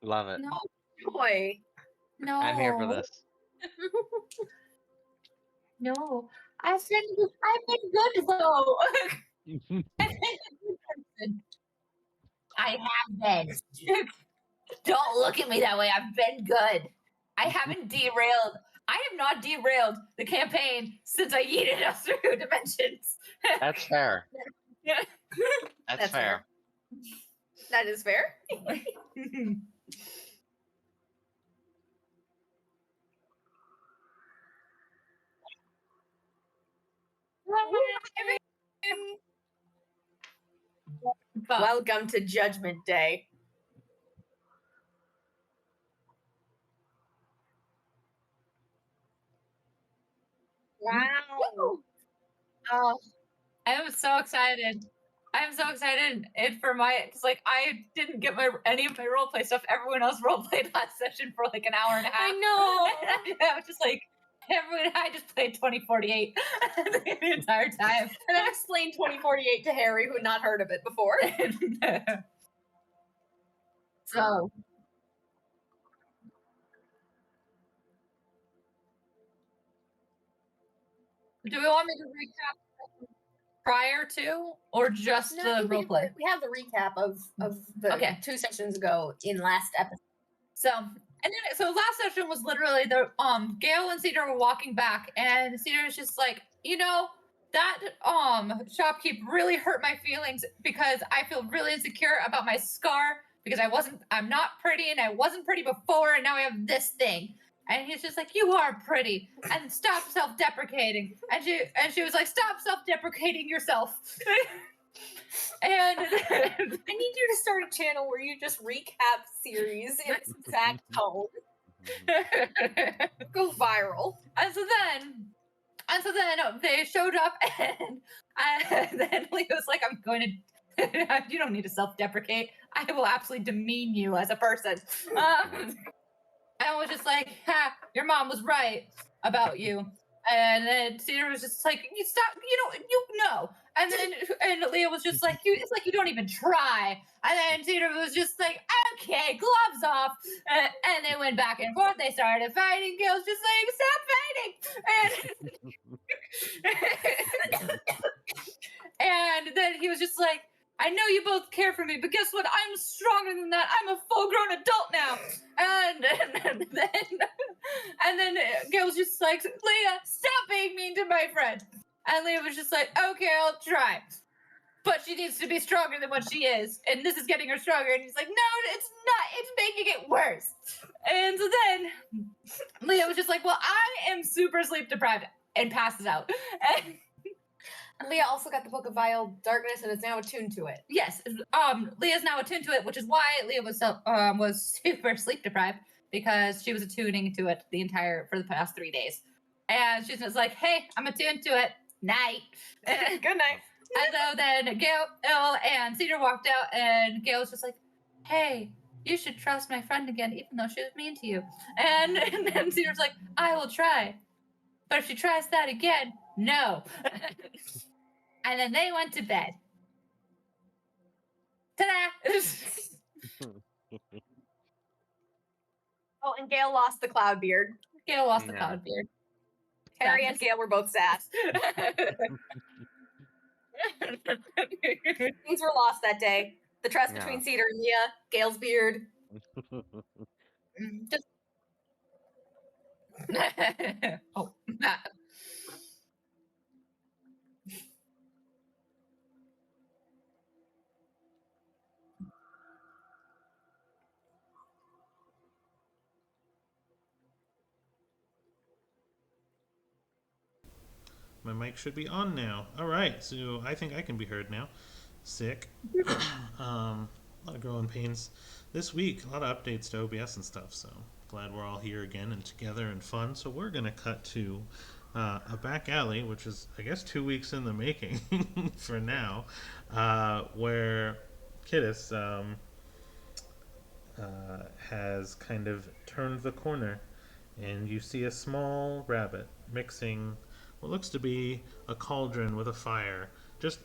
Love it. No, boy. No. I'm here for this. No. I've been good though. I have been. Don't look at me that way. I've been good. I haven't derailed. I have not derailed the campaign since I yeeted us through dimensions. That's fair. Yeah. That's fair. That is fair. Welcome to Judgment Day. Wow. Oh, I'm so excited. I'm so excited because like I didn't get any of my role play stuff. Everyone else role played last session for like an hour and a half. I know. I was just like I just played 2048 the entire time. And I explained 2048 to Harry, who had not heard of it before. So do we want me to recap prior to or just the role play? We have the recap of the 2 sessions ago in last episode. So last session was literally the Gail and Cedar were walking back, and Cedar's just like, that shopkeep really hurt my feelings because I feel really insecure about my scar because I'm not pretty and I wasn't pretty before, and now I have this thing. And he's just like, you are pretty, and stop self-deprecating. And she was like, stop self-deprecating yourself. And I need you to start a channel where you just recap series in its exact tone. Go viral. And so then they showed up, and then Leo's like, I'm going to, you don't need to self-deprecate. I will absolutely demean you as a person. I was just like, ha, your mom was right about you. And then Cedar was just like, you stop, you know. And Leah was just like, it's like you don't even try. And then Cedar was just like, okay, gloves off. And they went back and forth. They started fighting. Gail's just like, stop fighting. And then he was just like, I know you both care for me, but guess what? I'm stronger than that. I'm a full-grown adult now. And then Gail was just like, Leah, stop being mean to my friend. And Leah was just like, okay, I'll try. But she needs to be stronger than what she is. And this is getting her stronger. And he's like, no, it's not. It's making it worse. And so then Leah was just like, well, I am super sleep deprived, and passes out. And Leah also got the Book of Vile Darkness and is now attuned to it. Yes, Leah's now attuned to it, which is why Leah was super sleep deprived, because she was attuning to it for the past 3 days. And she's just like, hey, I'm attuned to it. Night. Good night. And so then Gail and Cedar walked out, and Gail was just like, hey, you should trust my friend again, even though she was mean to you. And then Cedar's like, I will try. But if she tries that again, no. And then they went to bed. Ta-da! Oh, and Gail lost the cloud beard. Gail lost the cloud beard. Harry and Gail were both sad. Things were lost that day. The trust between Cedar and Leah, Gail's beard. Just oh. My mic should be on now. All right, so I think I can be heard now. Sick. A lot of growing pains this week. A lot of updates to OBS and stuff. So glad we're all here again and together and fun. So we're gonna cut to a back alley, which is I guess 2 weeks in the making for now, where Kittis has kind of turned the corner, and you see a small rabbit mixing what looks to be a cauldron with a fire just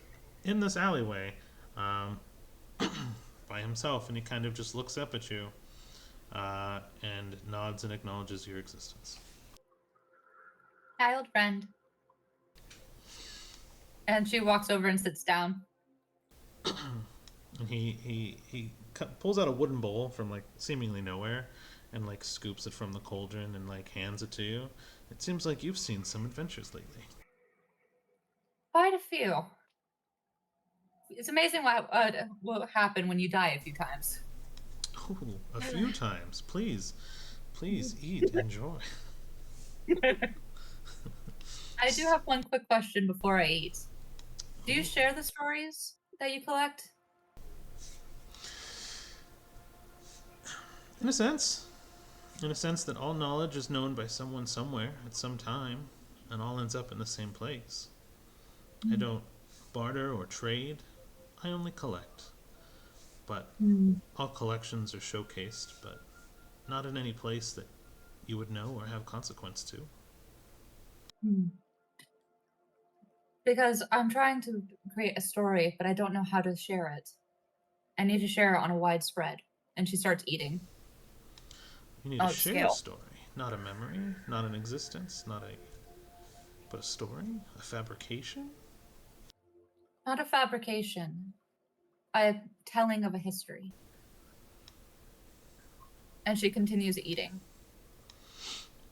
in this alleyway by himself, and he kind of just looks up at you and nods and acknowledges your existence. Hi, old friend. And she walks over and sits down. And he pulls out a wooden bowl from like seemingly nowhere, and like scoops it from the cauldron and like hands it to you. It seems like you've seen some adventures lately. Quite a few. It's amazing what happened when you die a few times. Ooh, a few times. Please eat, enjoy. I do have one quick question before I eat. Do you share the stories that you collect? In a sense. In a sense that all knowledge is known by someone somewhere at some time, and all ends up in the same place. I don't barter or trade, I only collect. But all collections are showcased, but not in any place that you would know or have consequence to. Because I'm trying to create a story, but I don't know how to share it. I need to share it on a wide spread. And she starts eating. You need to share a story, not a memory, not an existence, but a story, a fabrication. Not a fabrication, a telling of a history. And she continues eating.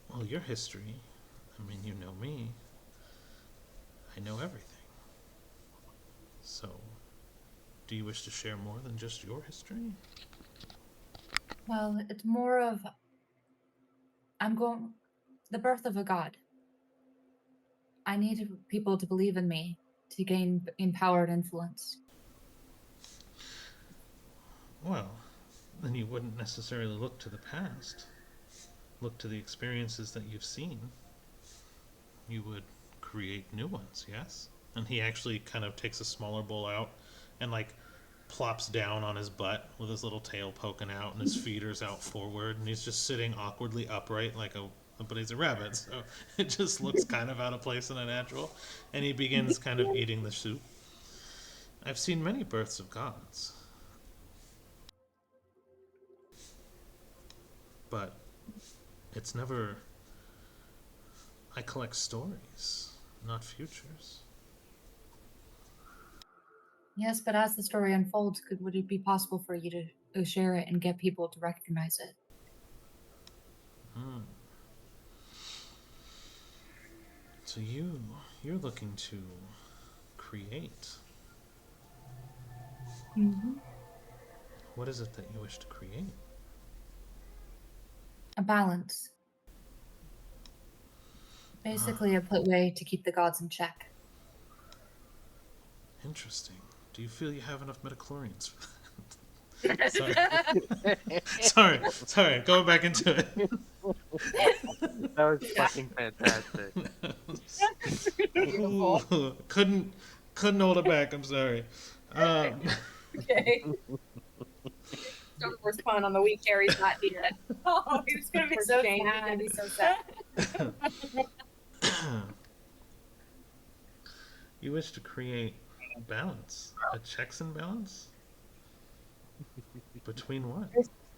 Well, your history, I mean, you know me. I know everything. So, do you wish to share more than just your history? Well, it's more of the birth of a god. I need people to believe in me to gain empowered influence. Well, then you wouldn't necessarily look to the past. Look to the experiences that you've seen. You would create new ones, yes? And he actually kind of takes a smaller bowl out and like plops down on his butt with his little tail poking out and his feeder's out forward, and he's just sitting awkwardly upright but he's a rabbit, so it just looks kind of out of place and unnatural. And he begins kind of eating the soup. I've seen many births of gods, but it's never. I collect stories, not futures. Yes, but as the story unfolds, would it be possible for you to share it and get people to recognize it? So you're looking to create. What is it that you wish to create? A balance. Basically, a way to keep the gods in check. Interesting. Do you feel you have enough midichlorians for that? Sorry. Going back into it. That was fucking fantastic. Ooh, couldn't hold it back. I'm sorry. Okay. So worst pun on the week Harry's not here. Oh, he was gonna be so sad. He's gonna be so sad. You wish to create balance, a checks and balance between what?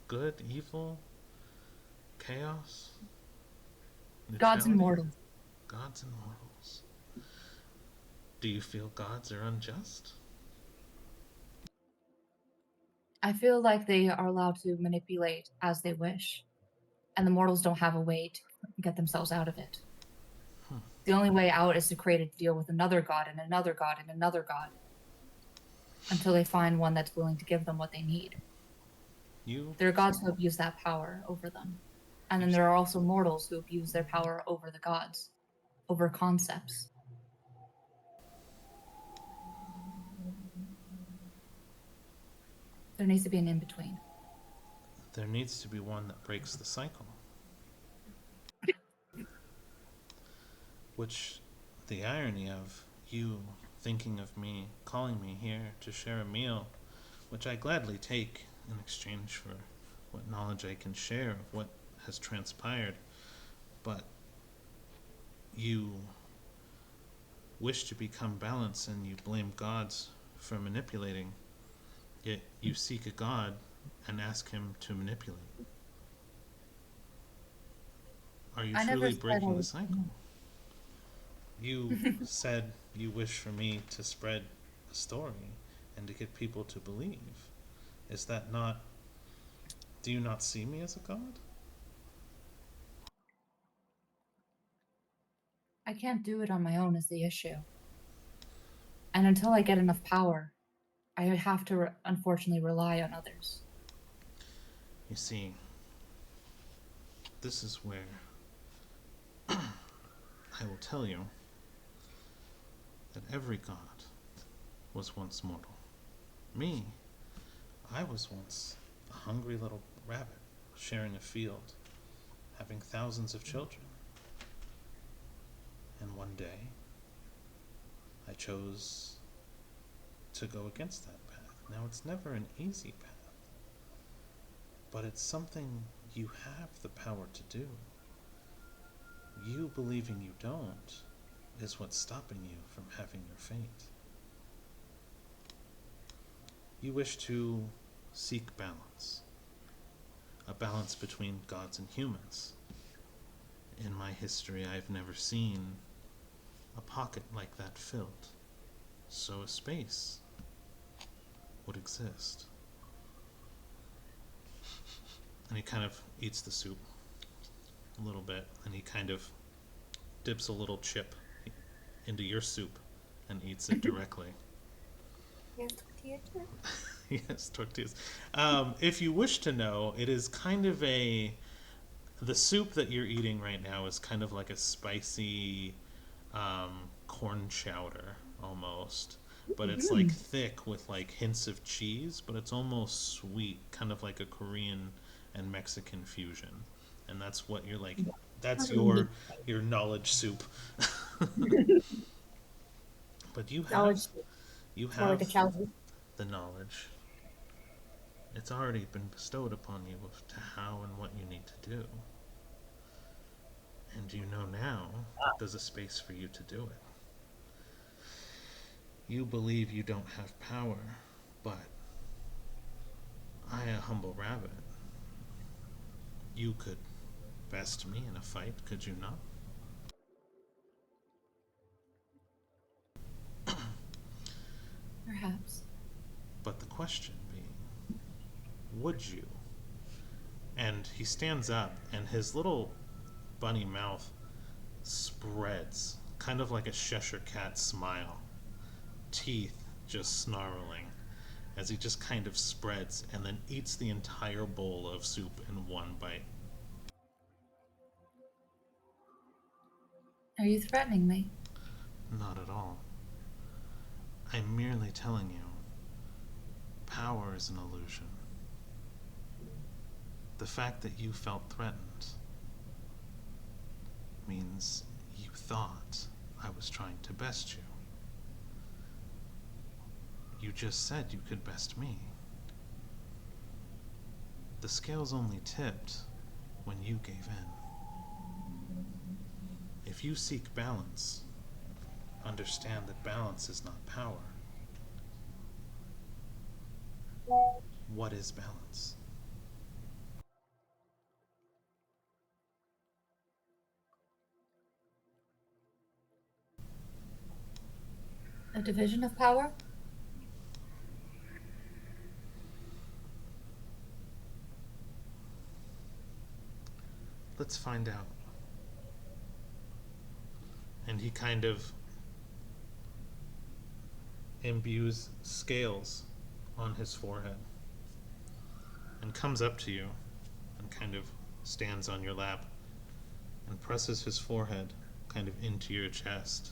Good, evil, chaos, Gods and neutrality? mortals. Gods and mortals. Do you feel gods are unjust? I feel like they are allowed to manipulate as they wish, and the mortals don't have a way to get themselves out of it. The only way out is to create a deal with another god and another god and another god until they find one that's willing to give them what they need. There are gods who abuse that power over them. And then there are also mortals who abuse their power over the gods, over concepts. There needs to be an in-between. There needs to be one that breaks the cycle. Which, the irony of you thinking of me, calling me here to share a meal, which I gladly take in exchange for what knowledge I can share of what has transpired, but you wish to become balanced and you blame gods for manipulating, yet you seek a god and ask him to manipulate. Are you I never truly said I breaking the was- cycle? You said you wish for me to spread a story and to get people to believe. Is that not... Do you not see me as a god? I can't do it on my own is the issue. And until I get enough power, I would have to unfortunately rely on others. You see, this is where I will tell you that every god was once mortal. Me, I was once a hungry little rabbit sharing a field, having thousands of children. And one day, I chose to go against that path. Now, it's never an easy path, but it's something you have the power to do. You believing you don't is what's stopping you from having your fate. You wish to seek balance, a balance between gods and humans. In my history, I've never seen a pocket like that filled, so a space would exist. And he kind of eats the soup a little bit, and he kind of dips a little chip into your soup and eats it directly. Yes, tortilla chip. Yes, tortillas. If you wish to know, it is kind of a... The soup that you're eating right now is kind of like a spicy corn chowder, almost. But it's like thick with like hints of cheese, but it's almost sweet, kind of like a Korean and Mexican fusion. And that's what you're like... That's your knowledge soup. But you have... Knowledge. You More like a have childhood. the knowledge. It's already been bestowed upon you as to how and what you need to do. And you know now that there's a space for you to do it. You believe you don't have power, but I, a humble rabbit, you could best me in a fight, could you not? Perhaps. But the question being, would you? And he stands up, and his little bunny mouth spreads, kind of like a Cheshire cat smile. Teeth just snarling, as he just kind of spreads and then eats the entire bowl of soup in one bite. Are you threatening me? Not at all. I'm merely telling you, power is an illusion. The fact that you felt threatened means you thought I was trying to best you. You just said you could best me. The scales only tipped when you gave in. If you seek balance, understand that balance is not power. What is balance? A division of power? Let's find out. And he kind of imbues scales on his forehead and comes up to you and kind of stands on your lap and presses his forehead kind of into your chest,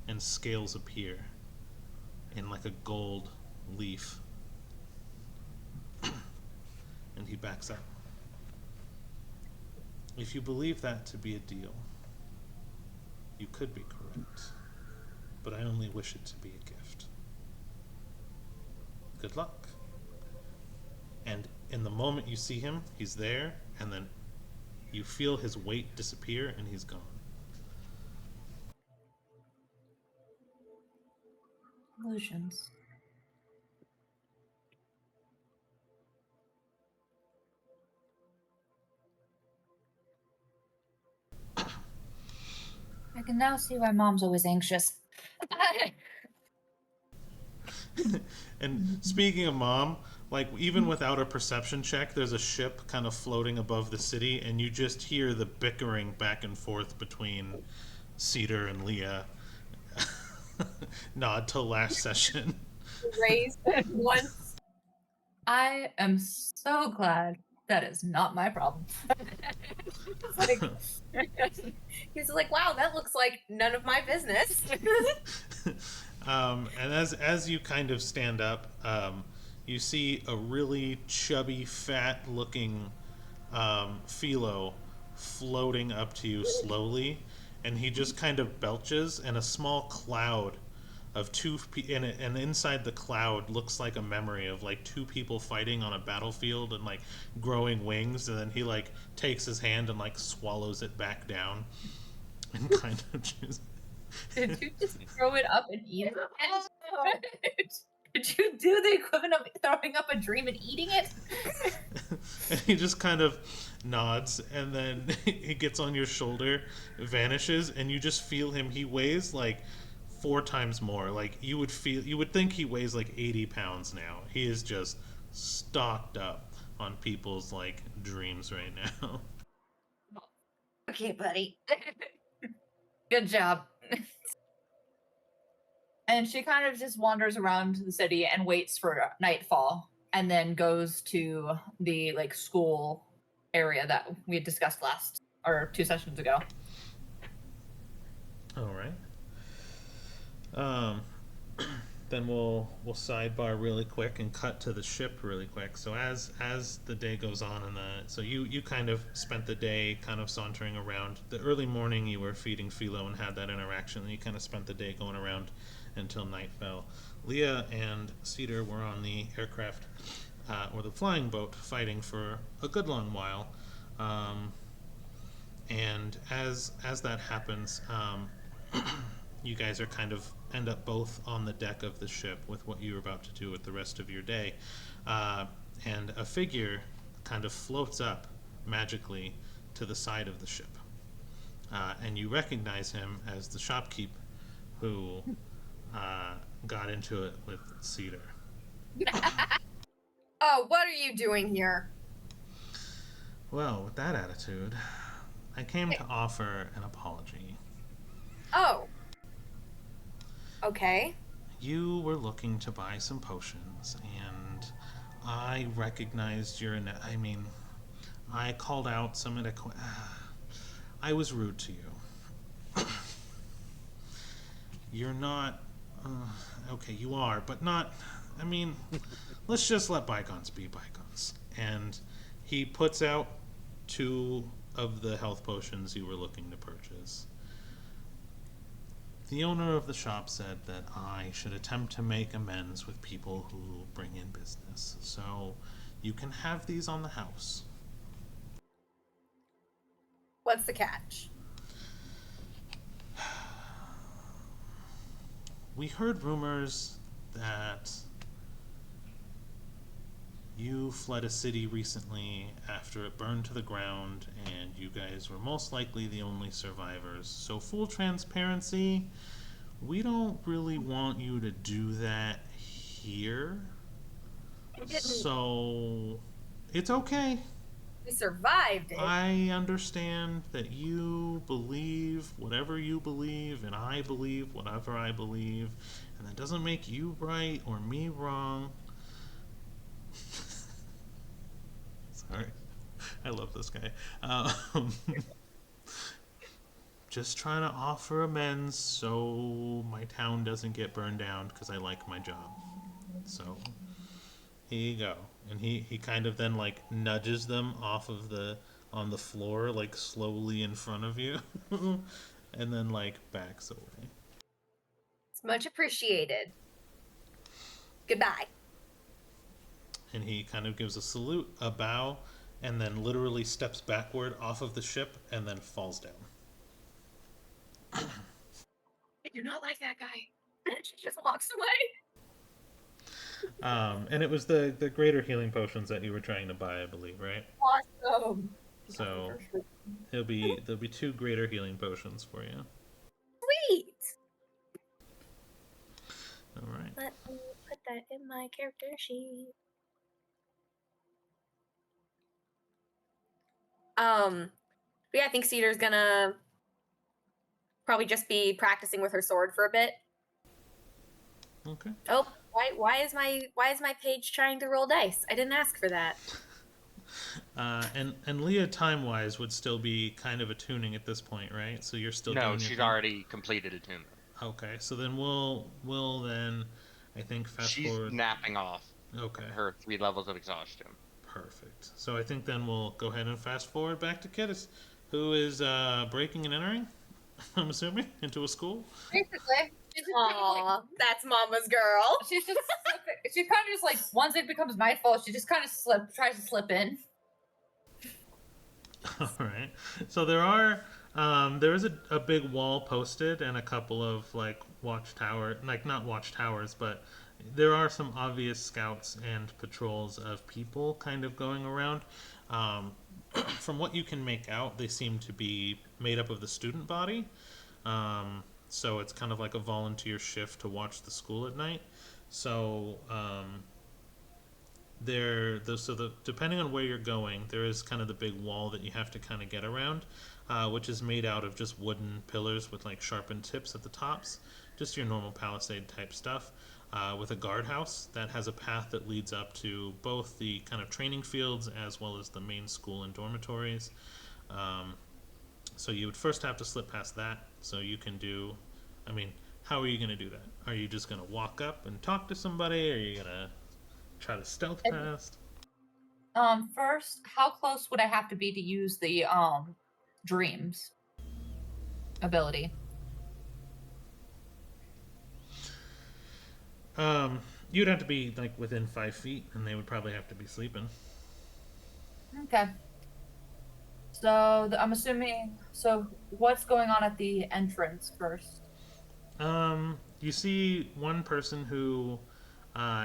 and scales appear in like a gold leaf. And he backs up. If you believe that to be a deal, you could be correct, but I only wish it to be a gift. Good luck. And in the moment you see him, he's there, and then you feel his weight disappear and he's gone. Illusions. can now see why Mom's always anxious. And speaking of Mom, like even without a perception check, there's a ship kind of floating above the city, and you just hear the bickering back and forth between Cedar and Leah. Nod to last session. Raised once. I am so glad that is not my problem. It's like, he's like, wow, that looks like none of my business. And as you kind of stand up, you see a really chubby, fat-looking Philo floating up to you slowly, and he just kind of belches, and a small cloud of and inside the cloud looks like a memory of like two people fighting on a battlefield and like growing wings, and then he like takes his hand and like swallows it back down and kind of just Did you just throw it up and eat it? Did you do the equivalent of throwing up a dream and eating it? and he just kind of nods, and then he gets on your shoulder, vanishes, and you just feel him. He weighs like 4 times more. Like you would think he weighs like 80 pounds now. He is just stocked up on people's like dreams right now. Okay, buddy. Good job. And she kind of just wanders around the city and waits for nightfall, and then goes to the like school area that we had discussed last or 2 sessions ago. All right. Then we'll sidebar really quick and cut to the ship really quick. So as the day goes on, so you kind of spent the day kind of sauntering around. The early morning you were feeding Philo and had that interaction, and you kind of spent the day going around until night fell. Leah and Cedar were on the aircraft or the flying boat fighting for a good long while. And as that happens, you guys are kind of end up both on the deck of the ship with what you're about to do with the rest of your day. And a figure kind of floats up magically to the side of the ship. And you recognize him as the shopkeep who got into it with Cedar. Oh, what are you doing here? Well, with that attitude, I came to offer an apology. Oh. Okay. You were looking to buy some potions, and I recognized I called out some of the... I was rude to you. You're not... okay, you are, but not... let's just let bygones be bygones. And he puts out 2 of the health potions you were looking to purchase. The owner of the shop said that I should attempt to make amends with people who bring in business. So you can have these on the house. What's the catch? We heard rumors that you fled a city recently after it burned to the ground, and you guys were most likely the only survivors. So full transparency, we don't really want you to do that here. So it's okay. We survived it. I understand that you believe whatever you believe, and I believe whatever I believe, and that doesn't make you right or me wrong. Sorry. I love this guy. Just trying to offer amends so my town doesn't get burned down because I like my job. So, here you go. And he kind of then like nudges them off of on the floor, like slowly in front of you. And then like backs away. It's much appreciated. Goodbye. And he kind of gives a salute, a bow, and then literally steps backward off of the ship and then falls down. I do not like that guy. She just walks away. And it was the greater healing potions that you were trying to buy, I believe, right? Awesome. So there'll be 2 greater healing potions for you. Let me put that in my character sheet. But yeah, I think Cedar's gonna probably just be practicing with her sword for a bit. Okay. Oh, why is my page trying to roll dice? I didn't ask for that. And Leah, time wise, would still be kind of attuning at this point, right? So you're still No, doing your she's thing? already completed attunement. Okay, so then we'll then, I think, fast She's forward. napping off Okay, her 3 levels of exhaustion. perfect. So I think then we'll go ahead and fast forward back to Kittis, who is breaking and entering. I'm assuming into a school. Basically, she's just kind of like, Aw, that's Mama's girl. she's just she's kind of just like once it becomes nightfall, she just kind of tries to slip in. All right. So there is a big wall posted and a couple of like watchtower, like not watchtowers, but there are some obvious scouts and patrols of people kind of going around. Um, from what you can make out, they seem to be made up of the student body. So it's kind of like a volunteer shift to watch the school at night. So depending on where you're going, there is kind of the big wall that you have to kind of get around, which is made out of just wooden pillars with like sharpened tips at the tops, just your normal palisade type stuff. With a guardhouse that has a path that leads up to both the kind of training fields as well as the main school and dormitories. Um, so you would first have to slip past that. So you can do, I mean, how are you going to do that? Are you just going to walk up and talk to somebody? Or are you going to try to stealth past? First, how close would I have to be to use the dreams ability? You'd have to be like within 5 feet, and they would probably have to be sleeping. Okay. So I'm assuming. So what's going on at the entrance first? You see one person who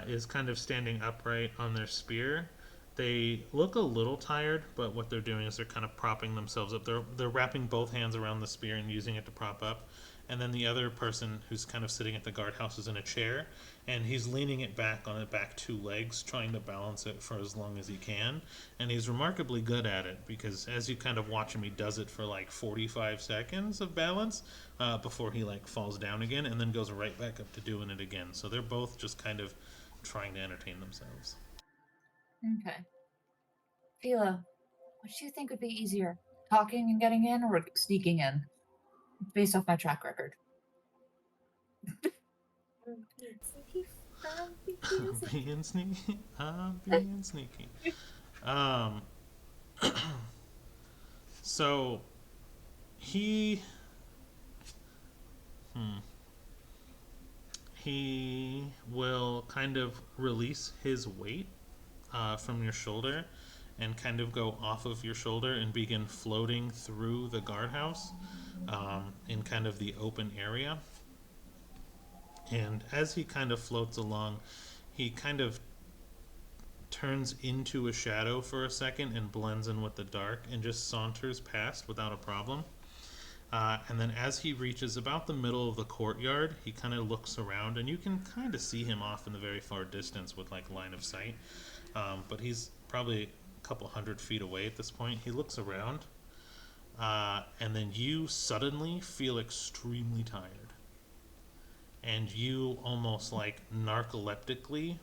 is kind of standing upright on their spear. They look a little tired, but what they're doing is they're kind of propping themselves up. They're wrapping both hands around the spear and using it to prop up. And then the other person who's kind of sitting at the guardhouse is in a chair, and he's leaning it back on its back 2 legs, trying to balance it for as long as he can. And he's remarkably good at it because as you kind of watch him, he does it for like 45 seconds of balance before he like falls down again, and then goes right back up to doing it again. So they're both just kind of trying to entertain themselves. Okay. Fila, what do you think would be easier, talking and getting in, or sneaking in? Based off my track record. Being sneaky. I'm being sneaky. Um, so he he will kind of release his weight from your shoulder and kind of go off of your shoulder and begin floating through the guardhouse in kind of the open area. And as he kind of floats along, he kind of turns into a shadow for a second and blends in with the dark and just saunters past without a problem. And then as he reaches about the middle of the courtyard, he kind of looks around, and you can kind of see him off in the very far distance with like line of sight. But he's probably a couple 100 feet away at this point. He looks around, and then you suddenly feel extremely tired. And you almost like narcoleptically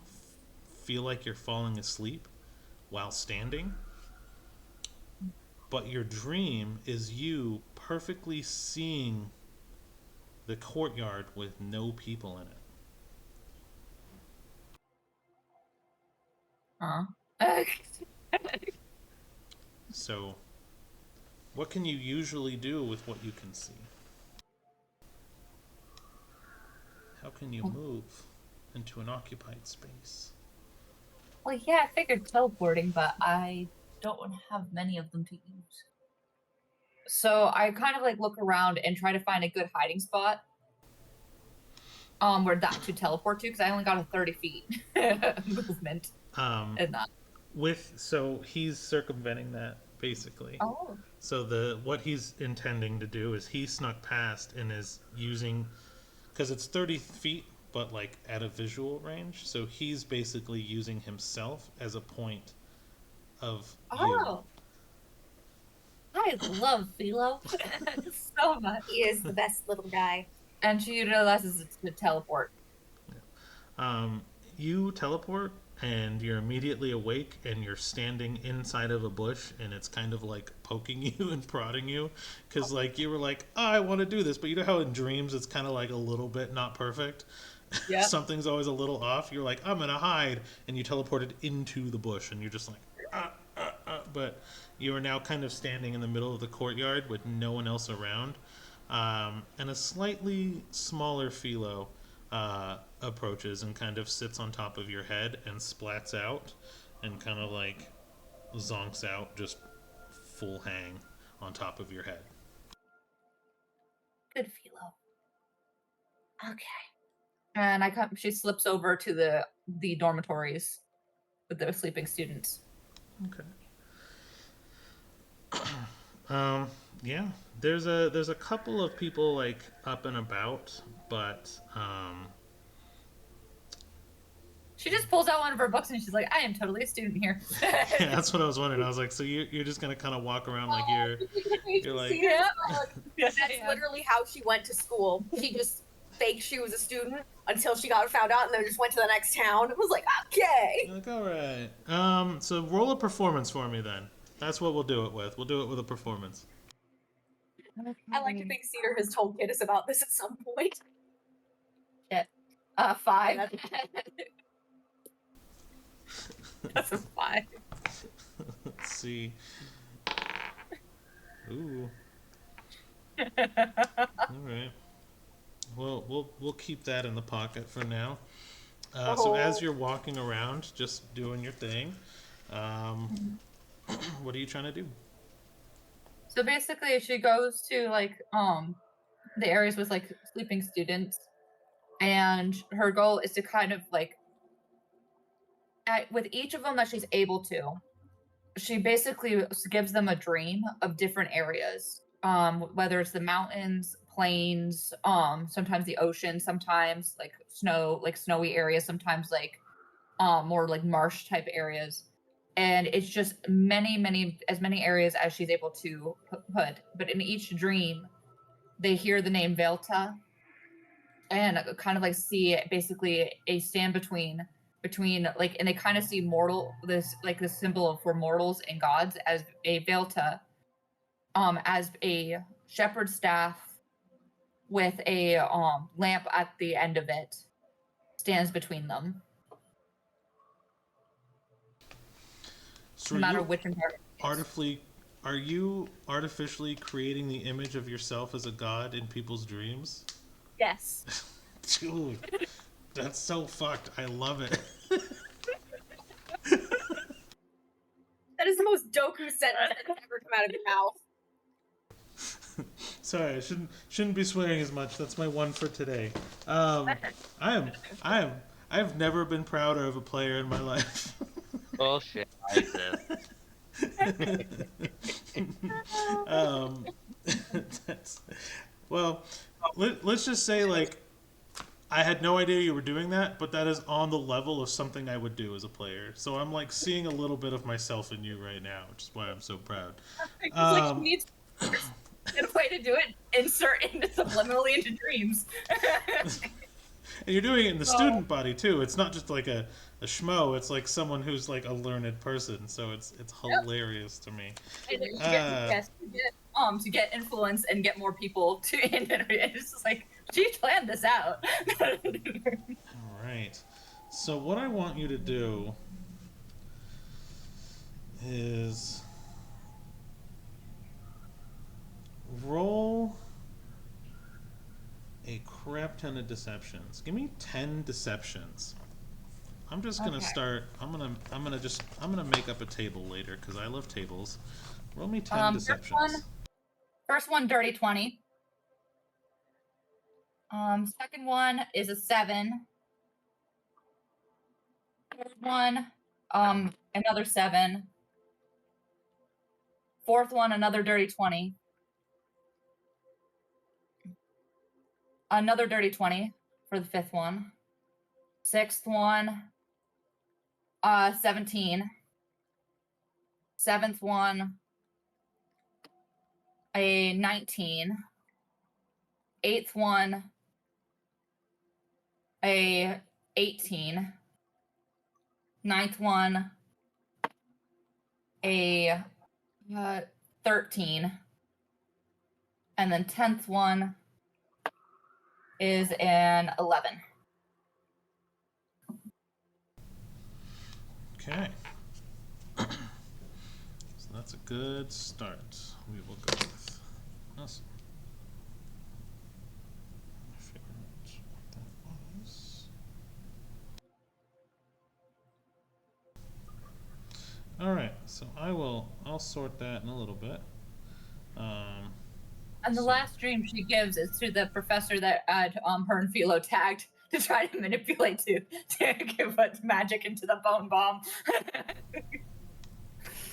feel like you're falling asleep while standing. But your dream is you perfectly seeing the courtyard with no people in it. Huh? So, what can you usually do with what you can see? How can you move into an occupied space? Well, yeah, I figured teleporting, but I don't have many of them to use. So I kind of like look around and try to find a good hiding spot. Where that to teleport to, because I only got a 30 feet movement in that. So he's circumventing that basically. Oh. So what he's intending to do is he snuck past and is using, because it's 30 feet but like at a visual range. So he's basically using himself as a point of view. Oh, I love Philo so much. He is the best little guy. And she realizes it's to teleport. You teleport and you're immediately awake and you're standing inside of a bush and it's kind of like poking you and prodding you because like you were like, oh, I want to do this, but you know how in dreams it's kind of like a little bit not perfect. Yeah. Something's always a little off. You're like, I'm gonna hide, and you teleported into the bush and you're just like but you are now kind of standing in the middle of the courtyard with no one else around, and a slightly smaller Philo approaches and kind of sits on top of your head and splats out and kind of like zonks out, just full hang on top of your head. Good Philo. Okay. And she slips over to the dormitories with the sleeping students. Okay. Yeah, there's a couple of people like up and about, but She just pulls out one of her books and she's like, I am totally a student here. yeah, that's what I was wondering. I was like, so you're just gonna kind of walk around like you're like, Yeah. That's literally how she went to school. She just faked she was a student until she got found out and then just went to the next town. It was like, okay. like, all right. So roll a performance for me then. That's what we'll do it with. We'll do it with a performance. I like to think Cedar has told Kittis about this at some point. Shit. 5. That's a 5. Let's see. Ooh. All right. Well, we'll keep that in the pocket for now. So as you're walking around, just doing your thing, what are you trying to do? So basically, she goes to like the areas with like sleeping students, and her goal is to kind of like with each of them that she's able to, she basically gives them a dream of different areas, whether it's the mountains, plains, sometimes the ocean, sometimes like snowy areas, sometimes like more like marsh type areas. And it's just as many areas as she's able to put. But in each dream, they hear the name Velta and kind of like see basically a stand between like, and they kind of see this symbol for mortals and gods as a Velta, as a shepherd's staff with a lamp at the end of it stands between them. So No matter which environment. Are you artificially creating the image of yourself as a god in people's dreams? Yes. Dude, that's so fucked. I love it. That is the most Doku sentence that's ever come out of your mouth. Sorry, I shouldn't be swearing as much. That's my one for today. I've never been prouder of a player in my life. Bullshit, Isaac. Let's just say like I had no idea you were doing that, but that is on the level of something I would do as a player. So I'm like seeing a little bit of myself in you right now, which is why I'm so proud. Like, she needs a way to do it. Insert into subliminally into dreams. And you're doing it in the student body too. It's not just like a schmo. It's like someone who's like a learned person. So it's hilarious to me. To get influence and get more people to enter. It's just like she planned this out. All right. So what I want you to do is roll a crap ton of deceptions. Give me 10 deceptions. I'm just gonna start. I'm gonna make up a table later because I love tables. Roll me 10 deceptions. First one, dirty 20. Second one is a 7. Third one, another 7. Fourth one, another dirty 20. Another dirty 20 for the fifth one. Sixth one, 17. Seventh one, a 19. Eighth one, a 18. Ninth one, a 13. And then 10th one is an 11. Okay. So that's a good start. We will go with. Awesome. Figure out what that was. All right. So I'll sort that in a little bit. And the So- last dream she gives is to the professor that her and Philo tagged to try to manipulate to give magic into the bone bomb.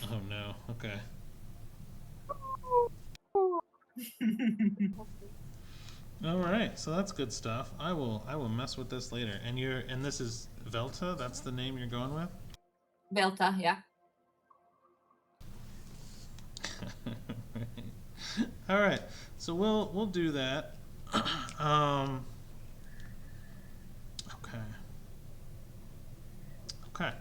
Oh no. Okay. All right. So that's good stuff. I will mess with this later. And this is Velta. That's the name you're going with. Belta, yeah. All right. So we'll do that. Okay. Okay.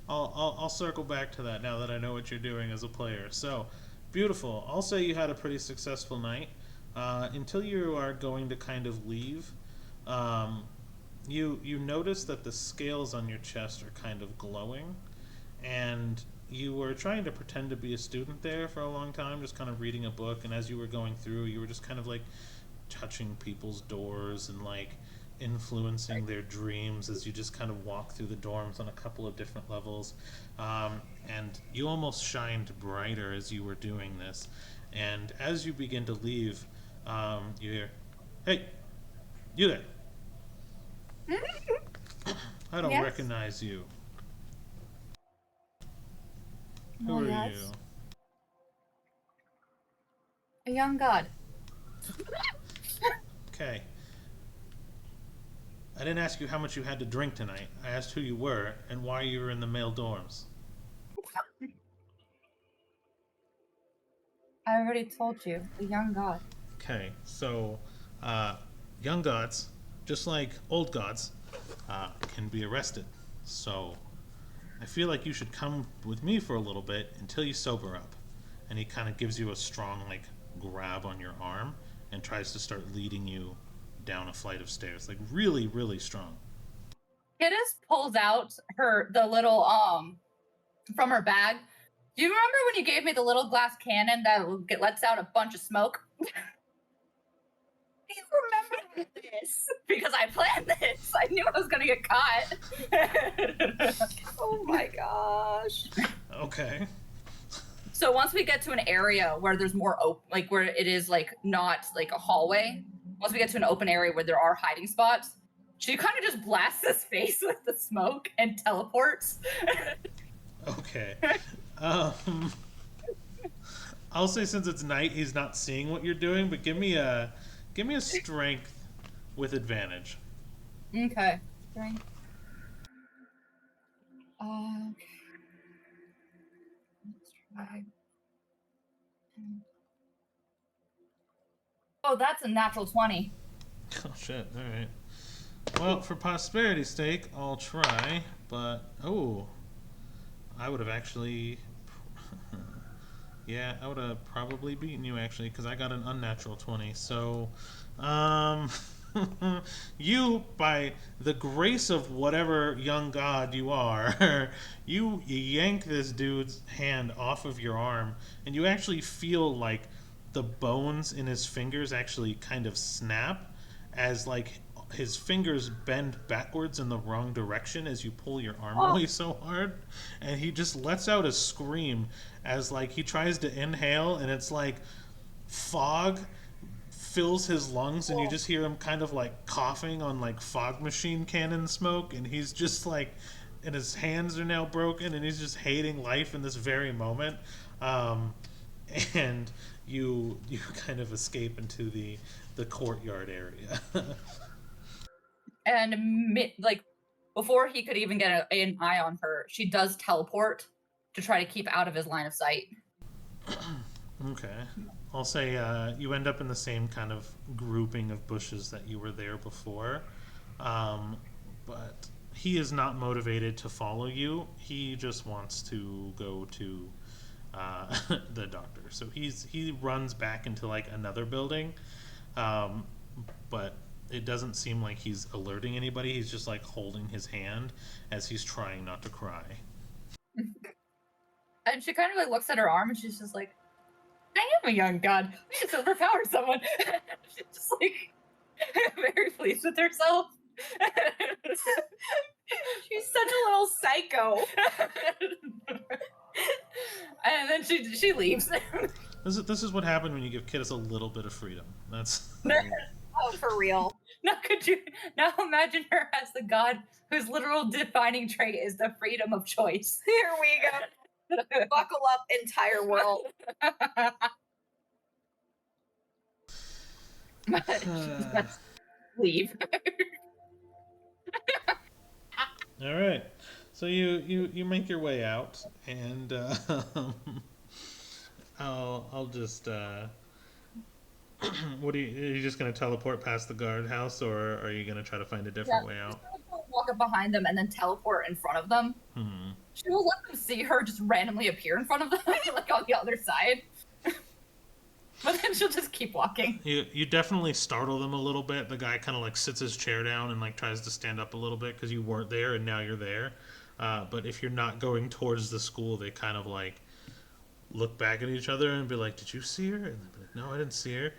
I'll circle back to that now that I know what you're doing as a player. So, beautiful. I'll say you had a pretty successful night. Until you are going to kind of leave, you notice that the scales on your chest are kind of glowing, and you were trying to pretend to be a student there for a long time, just kind of reading a book, and as you were going through, you were just kind of like touching people's doors and like influencing their dreams as you just kind of walk through the dorms on a couple of different levels. And you almost shined brighter as you were doing this. And as you begin to leave, you hear, "Hey, you there. I don't Yes? recognize you. Who Oh, are yes. you?" A young god. Okay. I didn't ask you how much you had to drink tonight. I asked who you were and why you were in the male dorms. I already told you, a young god. Okay, so young gods, just like old gods, can be arrested. So I feel like you should come with me for a little bit until you sober up. And he kind of gives you a strong, like, grab on your arm and tries to start leading you down a flight of stairs. Like, really, really strong. Kiddes pulls out the little from her bag. Do you remember when you gave me the little glass cannon that lets out a bunch of smoke? Do you remember this? Because I planned this. I knew I was gonna get caught. Oh my gosh. Okay. So once we get to an area where there's more open, like where it is like not like a hallway, once we get to an open area where there are hiding spots, she kind of just blasts his face with the smoke and teleports. Okay. I'll say since it's night, he's not seeing what you're doing, but give me a strength with advantage. Okay. Okay. Let's try. Oh, that's a natural 20. Oh shit! All right. Well, for prosperity's sake, I'll try. But I would have actually. Yeah, I would have probably beaten you actually because I got an unnatural 20. So, you, by the grace of whatever young god you are, you yank this dude's hand off of your arm, and you actually feel like the bones in his fingers actually kind of snap as like his fingers bend backwards in the wrong direction as you pull your arm away so hard, and he just lets out a scream as like he tries to inhale, and it's like fog fills his lungs, and you just hear him kind of like coughing on like fog machine cannon smoke, and he's just like, and his hands are now broken, and he's just hating life in this very moment. And you kind of escape into the courtyard area. And like before he could even get an eye on her, she does teleport to try to keep out of his line of sight. Okay. I'll say you end up in the same kind of grouping of bushes that you were there before. But he is not motivated to follow you. He just wants to go to the doctor. So he runs back into like another building. But it doesn't seem like he's alerting anybody. He's just like holding his hand as he's trying not to cry. And she kind of like looks at her arm and she's just like, I am a young god. We just overpower someone. She's just like very pleased with herself. She's such a little psycho. And then she leaves. This is what happened when you give kids a little bit of freedom. That's Oh, for real. Now imagine her as the god whose literal defining trait is the freedom of choice. Here we go. Buckle up, entire world. Let's leave. all right. So you make your way out, and I'll just what are you just gonna teleport past the guardhouse, or are you gonna try to find a different way out? Walk up behind them and then teleport in front of them. She will let them see her just randomly appear in front of them, like on the other side. But then she'll just keep walking. You definitely startle them a little bit. The guy kind of like sits his chair down and like tries to stand up a little bit because you weren't there and now you're there. But if you're not going towards the school, they kind of like look back at each other and be like, "Did you see her?" And they'll be like, "No, I didn't see her."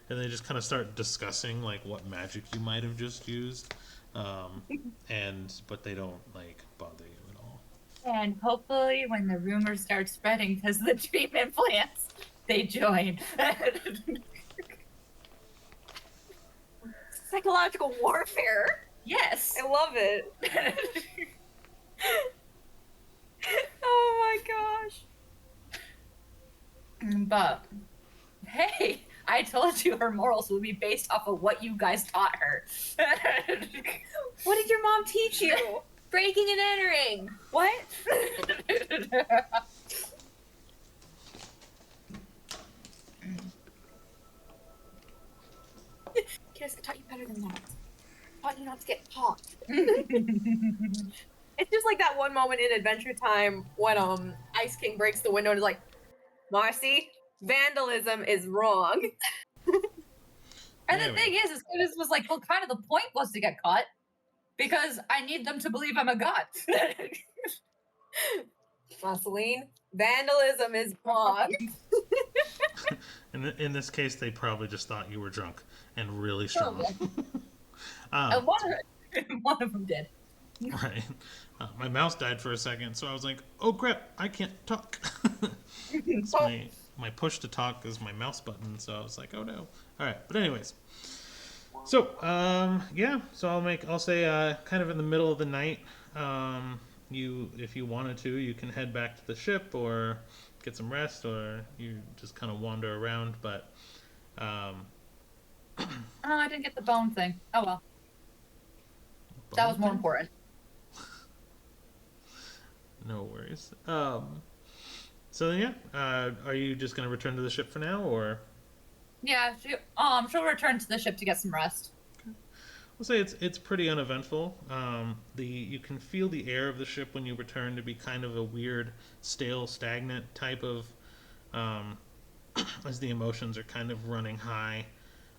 And they just kind of start discussing like what magic you might have just used. But they don't like bother you at all. And hopefully when the rumors start spreading because of the treatment plants, they join. Psychological warfare. Yes. I love it. Oh my gosh. But hey, I told you her morals would be based off of what you guys taught her. What did your mom teach you? Breaking and entering. What? Kids, I taught you better than that. I taught you not to get caught. It's just like that one moment in Adventure Time when Ice King breaks the window and is like, Marcy, vandalism is wrong. And Yeah, the thing is, this was like, well, kind of the point was to get caught because I need them to believe I'm a god. Marceline, vandalism is wrong. In this case, they probably just thought you were drunk and really strong. And one of them did. Right. My mouse died for a second, so I was like, "Oh crap! I can't talk." It's my push to talk is my mouse button, so I was like, "Oh no!" All right, but anyways, so yeah, so I'll say kind of in the middle of the night, if you wanted to, you can head back to the ship or get some rest, or you just kind of wander around. But Oh, I didn't get the bone thing. Oh well, that was more important. No worries. So yeah, are you just gonna return to the ship for now, or? Yeah, she'll return to the ship to get some rest. I'll say it's pretty uneventful. You can feel the air of the ship when you return to be kind of a weird, stale, stagnant type of, as the emotions are kind of running high,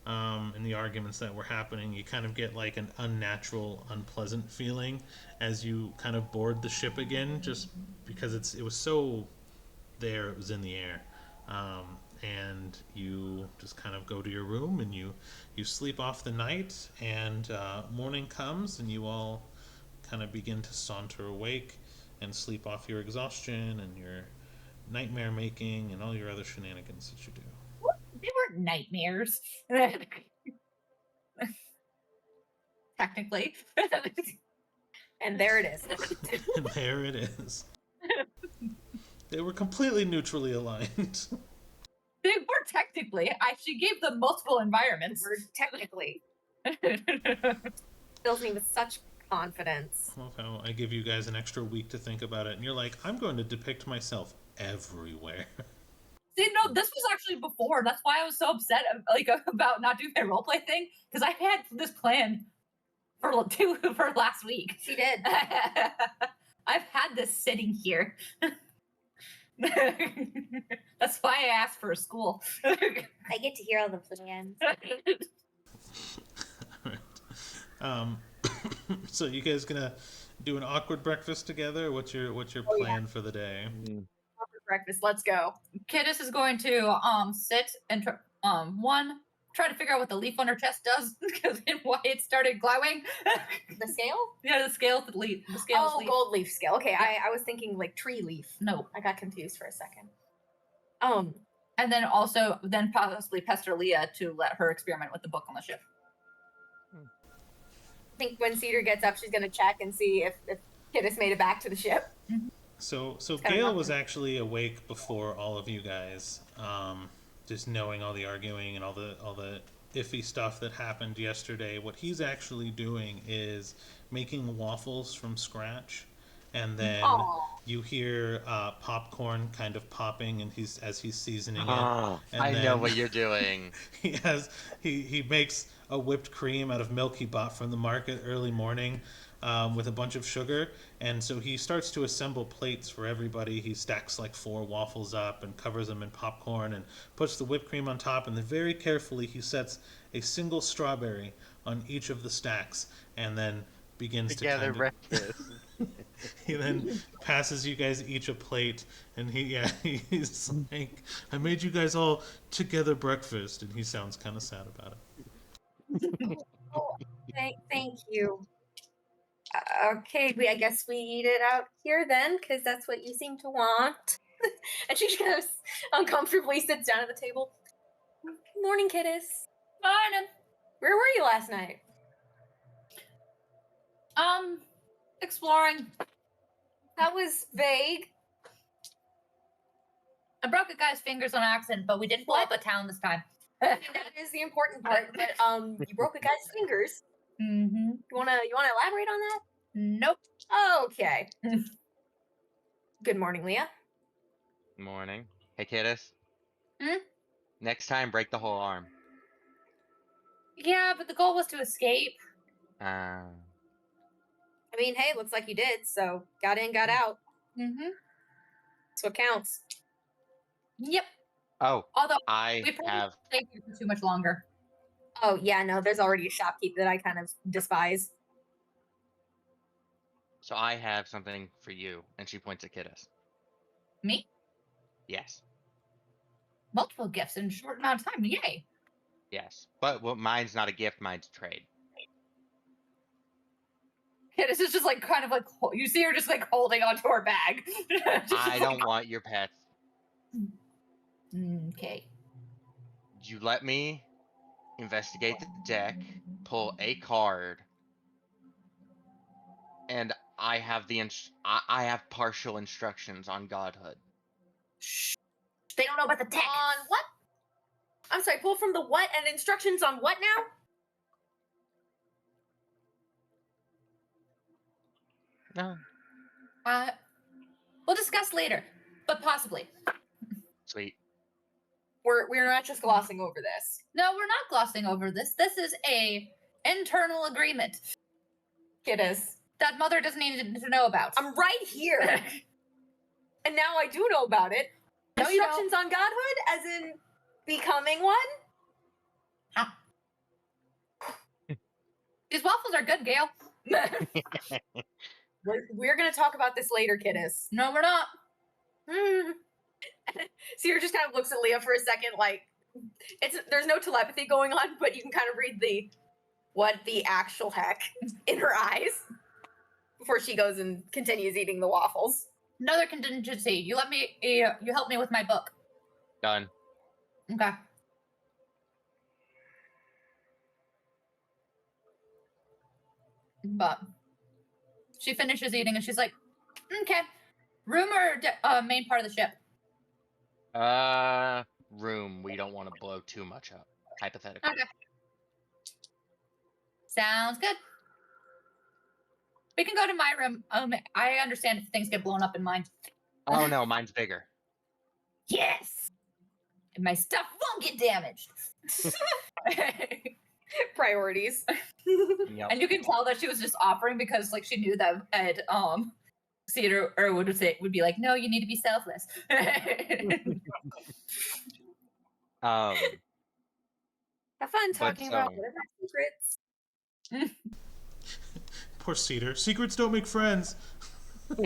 and the arguments that were happening. You kind of get like an unnatural, unpleasant feeling as you kind of board the ship again, just because it was so there, it was in the air. And you just kind of go to your room and you sleep off the night, and morning comes and you all kind of begin to saunter awake and sleep off your exhaustion and your nightmare making and all your other shenanigans that you do. They weren't nightmares. Technically. And there it is. And there it is. They were completely neutrally aligned. They were technically. She gave them multiple environments. We're technically. Fills me with such confidence. I love how I give you guys an extra week to think about it, and you're like, I'm going to depict myself everywhere. See, no, this was actually before. That's why I was so upset, like about not doing my roleplay thing, because I had this plan for last week. She did. I've had this sitting here. That's why I asked for a school. I get to hear all the plans. Alright. So you guys gonna do an awkward breakfast together? What's your plan for the day? Breakfast. Let's go. Kiddis is going to sit and try to figure out what the leaf on her chest does because why it started glowing. The scale? Yeah, the scale, the leaf. The scale. Oh, gold leaf scale. Okay, I was thinking like tree leaf. No, I got confused for a second. And then possibly pester Leah to let her experiment with the book on the ship. I think when Cedar gets up, she's gonna check and see if Kiddis made it back to the ship. So kinda Gail nothing. was actually awake before all of you guys, just knowing all the arguing and all the iffy stuff that happened yesterday. What he's actually doing is making waffles from scratch, and then you hear popcorn kind of popping, and as he's seasoning it. Oh, And I know then what you're doing. he makes a whipped cream out of milk he bought from the market early morning. With a bunch of sugar, and so he starts to assemble plates for everybody. He stacks like 4 waffles up and covers them in popcorn and puts the whipped cream on top, and then very carefully he sets a single strawberry on each of the stacks, and then begins Together to breakfast. he then passes you guys each a plate, and he's like, I made you guys all together breakfast, and he sounds kind of sad about it. Oh, thank you. Okay, I guess we eat it out here then, because that's what you seem to want. And she just uncomfortably sits down at the table. Morning, Kiddis. Morning. Where were you last night? Exploring. That was vague. I broke a guy's fingers on accident, but we didn't blow up a town this time. That is the important part. But you broke a guy's fingers. Mm-hmm. You wanna elaborate on that? Nope. Okay. Good morning, Leah. Morning. Hey, Kiddis. Hmm? Next time, break the whole arm. Yeah, but the goal was to escape. I mean, hey, looks like you did. So got in, got out. Mm-hmm. That's what counts. Yep. Oh, Although I we probably have. stayed here for too much longer. Oh yeah, no, there's already a shopkeep that I kind of despise. So I have something for you, and she points at Kiddis. Me? Yes. Multiple gifts in a short amount of time. Yay. Yes. But mine's not a gift, mine's a trade. Yeah, this is just like kind of like you see her just like holding onto her bag. I don't want your pets. Okay. You let me investigate the deck, pull a card, and I have I have partial instructions on godhood. Shh. They don't know about the tech. On what? I'm sorry, pull from the what and instructions on what now? No. We'll discuss later, but possibly. Sweet. We're not just glossing over this. No, we're not glossing over this. This is a internal agreement. Kiddis. That Mother doesn't need to know about. I'm right here. And now I do know about it. No, you Instructions on godhood, as in becoming one? These waffles are good, Gail. We're gonna talk about this later, Kiddis. No, we're not. Seer just kind of looks at Leah for a second, like there's no telepathy going on, but you can kind of read what the actual heck in her eyes before she goes and continues eating the waffles. Another contingency. You help me with my book. Done. Okay. But she finishes eating and she's like, okay. Room or main part of the ship? Room. We don't want to blow too much up. Hypothetically. Okay. Sounds good. We can go to my room. I understand if things get blown up in mine. Oh no, mine's bigger. Yes. And my stuff won't get damaged. Priorities. Yep. And you can tell that she was just offering because like she knew that Cedar or would be like, no, you need to be selfless. Um, Have fun But talking about so- whatever secrets. Poor Cedar. Secrets don't make friends. I'm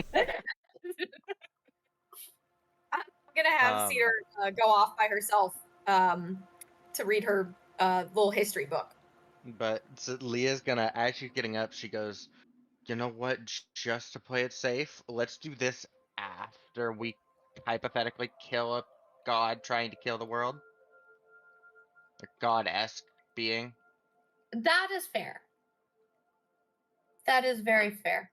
gonna have Cedar go off by herself to read her little history book. but so Leah's gonna, as she's getting up, she goes, you know what? Just to play it safe, let's do this after we hypothetically kill a god trying to kill the world. A god-esque being. That is fair. That is very fair.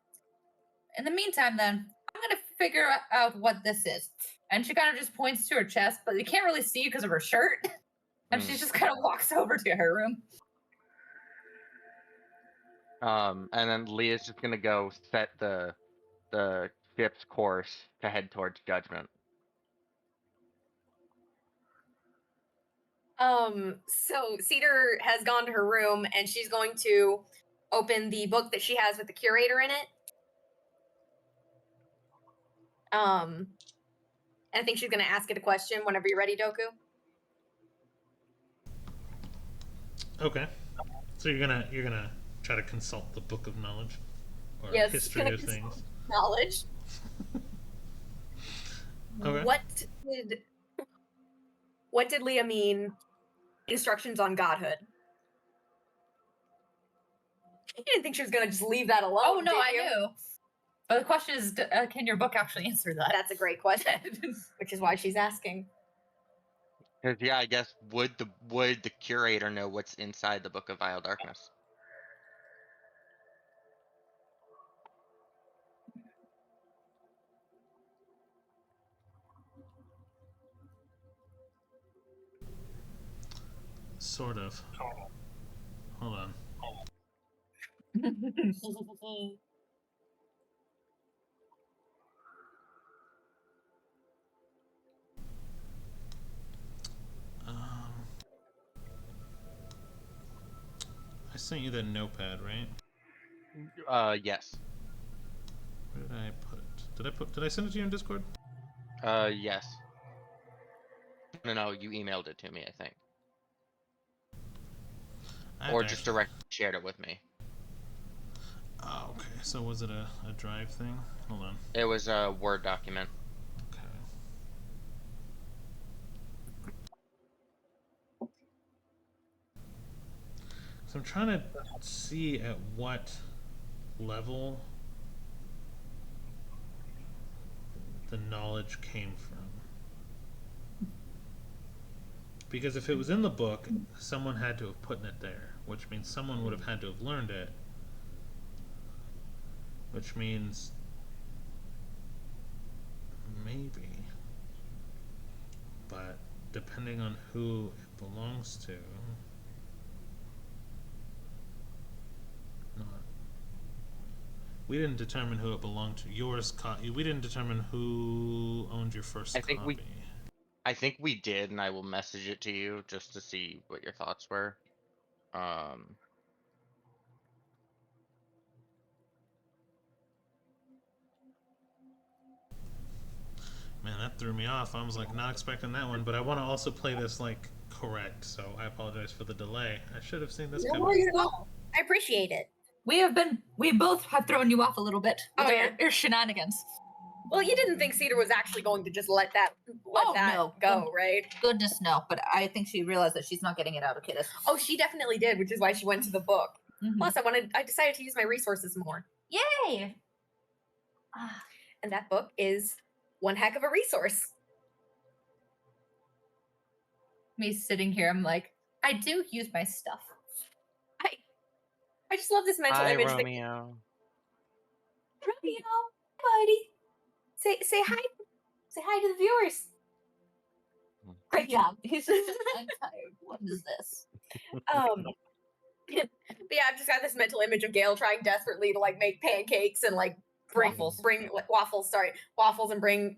In the meantime, then, I'm going to figure out what this is. And she kind of just points to her chest, but you can't really see because of her shirt. And she just kind of walks over to her room. And then Leah's just gonna go set the ship's course to head towards Judgment. So Cedar has gone to her room and she's going to open the book that she has with the curator in it. And I think she's gonna ask it a question whenever you're ready, Doku. Okay. So you're gonna try to consult the Book of Knowledge or Yes, History gonna of Things. Knowledge. Okay. What did Leah mean? Instructions on godhood. You didn't think she was gonna just leave that alone. Oh, no, did I you? knew. But the question is, can your book actually answer that? That's a great question, which is why she's asking. Cause yeah, I guess would the curator know what's inside the Book of Vile Darkness? Sort of. Hold on. I sent you that notepad, right? Yes. Where did I put it? Did I send it to you in Discord? Yes. No, you emailed it to me, I think. I Or had just actually- direct shared it with me. Oh, okay. So was it a drive thing? Hold on. It was a Word document. Okay. So I'm trying to see at what level the knowledge came from. Because if it was in the book, someone had to have put it there, which means someone would have had to have learned it, which means maybe, but depending on who it belongs to, not. We didn't determine who it belonged to. We didn't determine who owned your first I think copy. I think we did, and I will message it to you just to see what your thoughts were. Man, that threw me off. I was like not expecting that one, but I want to also play this like correct, so I apologize for the delay. I should have seen this No coming. worries at all. I appreciate it. We both have thrown you off a little bit with Oh, yeah? your shenanigans. Well, you didn't think Cedar was actually going to just let that no. go, right? Goodness, no. But I think she realized that she's not getting it out of Kiddas. Oh, she definitely did, which is why she went to the book. Mhm. Plus, I decided to use my resources more, Yay! and that book is one heck of a resource. Me sitting here, I'm like, I do use my stuff. I just love this mental Hi, image. Romeo. Romeo, buddy, say hi. Say hi to the viewers. Great job. He's just, I'm tired. What is this? But yeah, I've just got this mental image of Gail trying desperately to like make pancakes and like Waffles. bring waffles and bring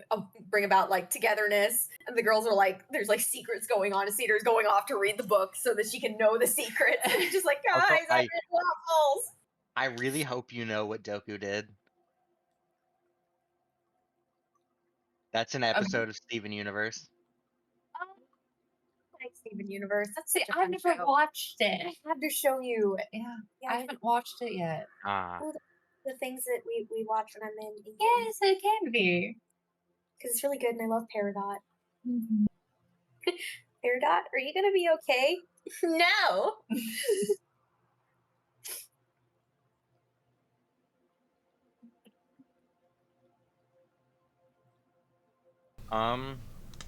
about like togetherness. And the girls are like, there's like secrets going on. And Cedar's going off to read the book so that she can know the secrets. And he's just like, Also, guys, I made waffles. I really hope you know what Doku did. That's an episode of Steven Universe. Like Steven Universe. That's See, such a I've fun never show. watched I it. have to show you. Yeah, Yeah, I haven't watched it yet. Ah, the things that we watch when I'm in England. Yes, it can be. Because it's really good and I love Peridot. Mhm. Peridot, are you gonna be okay? No.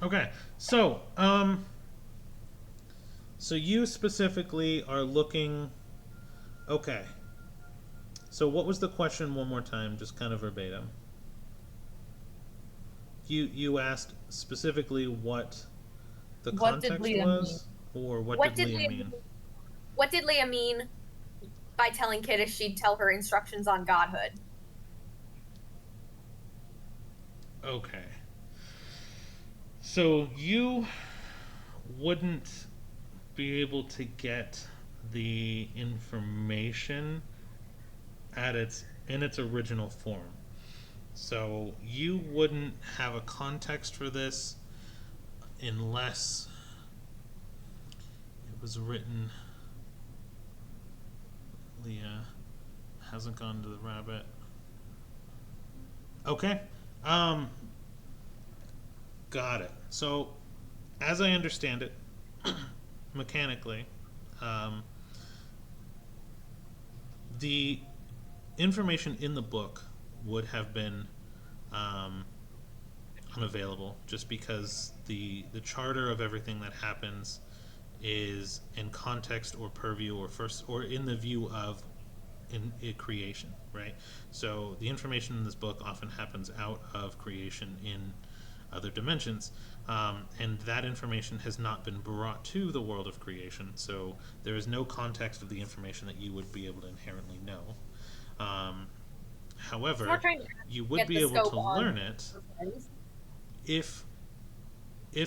Okay, so so you specifically are looking. Okay. So what was the question one more time, just kind of verbatim? You asked specifically what the What did context Leah was, or what did Leah mean? What did Leah mean by telling Kiddish she'd tell her instructions on godhood? Okay. So you wouldn't be able to get the information in its original form. So you wouldn't have a context for this unless it was written. Leah hasn't gone to the rabbit. Okay. Got it. So, as I understand it, mechanically, the information in the book would have been unavailable just because the charter of everything that happens is in context or purview or in the view of in creation, right? So the information in this book often happens out of creation in other dimensions, and that information has not been brought to the world of creation, so there is no context of the information that you would be able to inherently know. However, you would be able to learn it if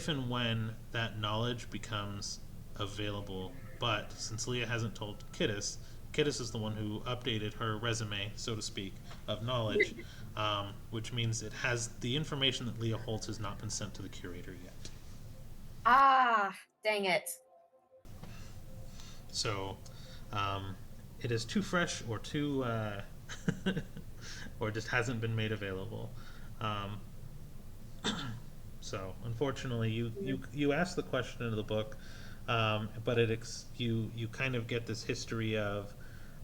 and when that knowledge becomes available. But since Leah hasn't told Kiddis is the one who updated her resume, so to speak, of knowledge, which means it has the information that Leah holds has not been sent to the curator yet. Ah, dang it. So it is too fresh or too or just hasn't been made available. So unfortunately, you asked the question in the book, but you kind of get this history of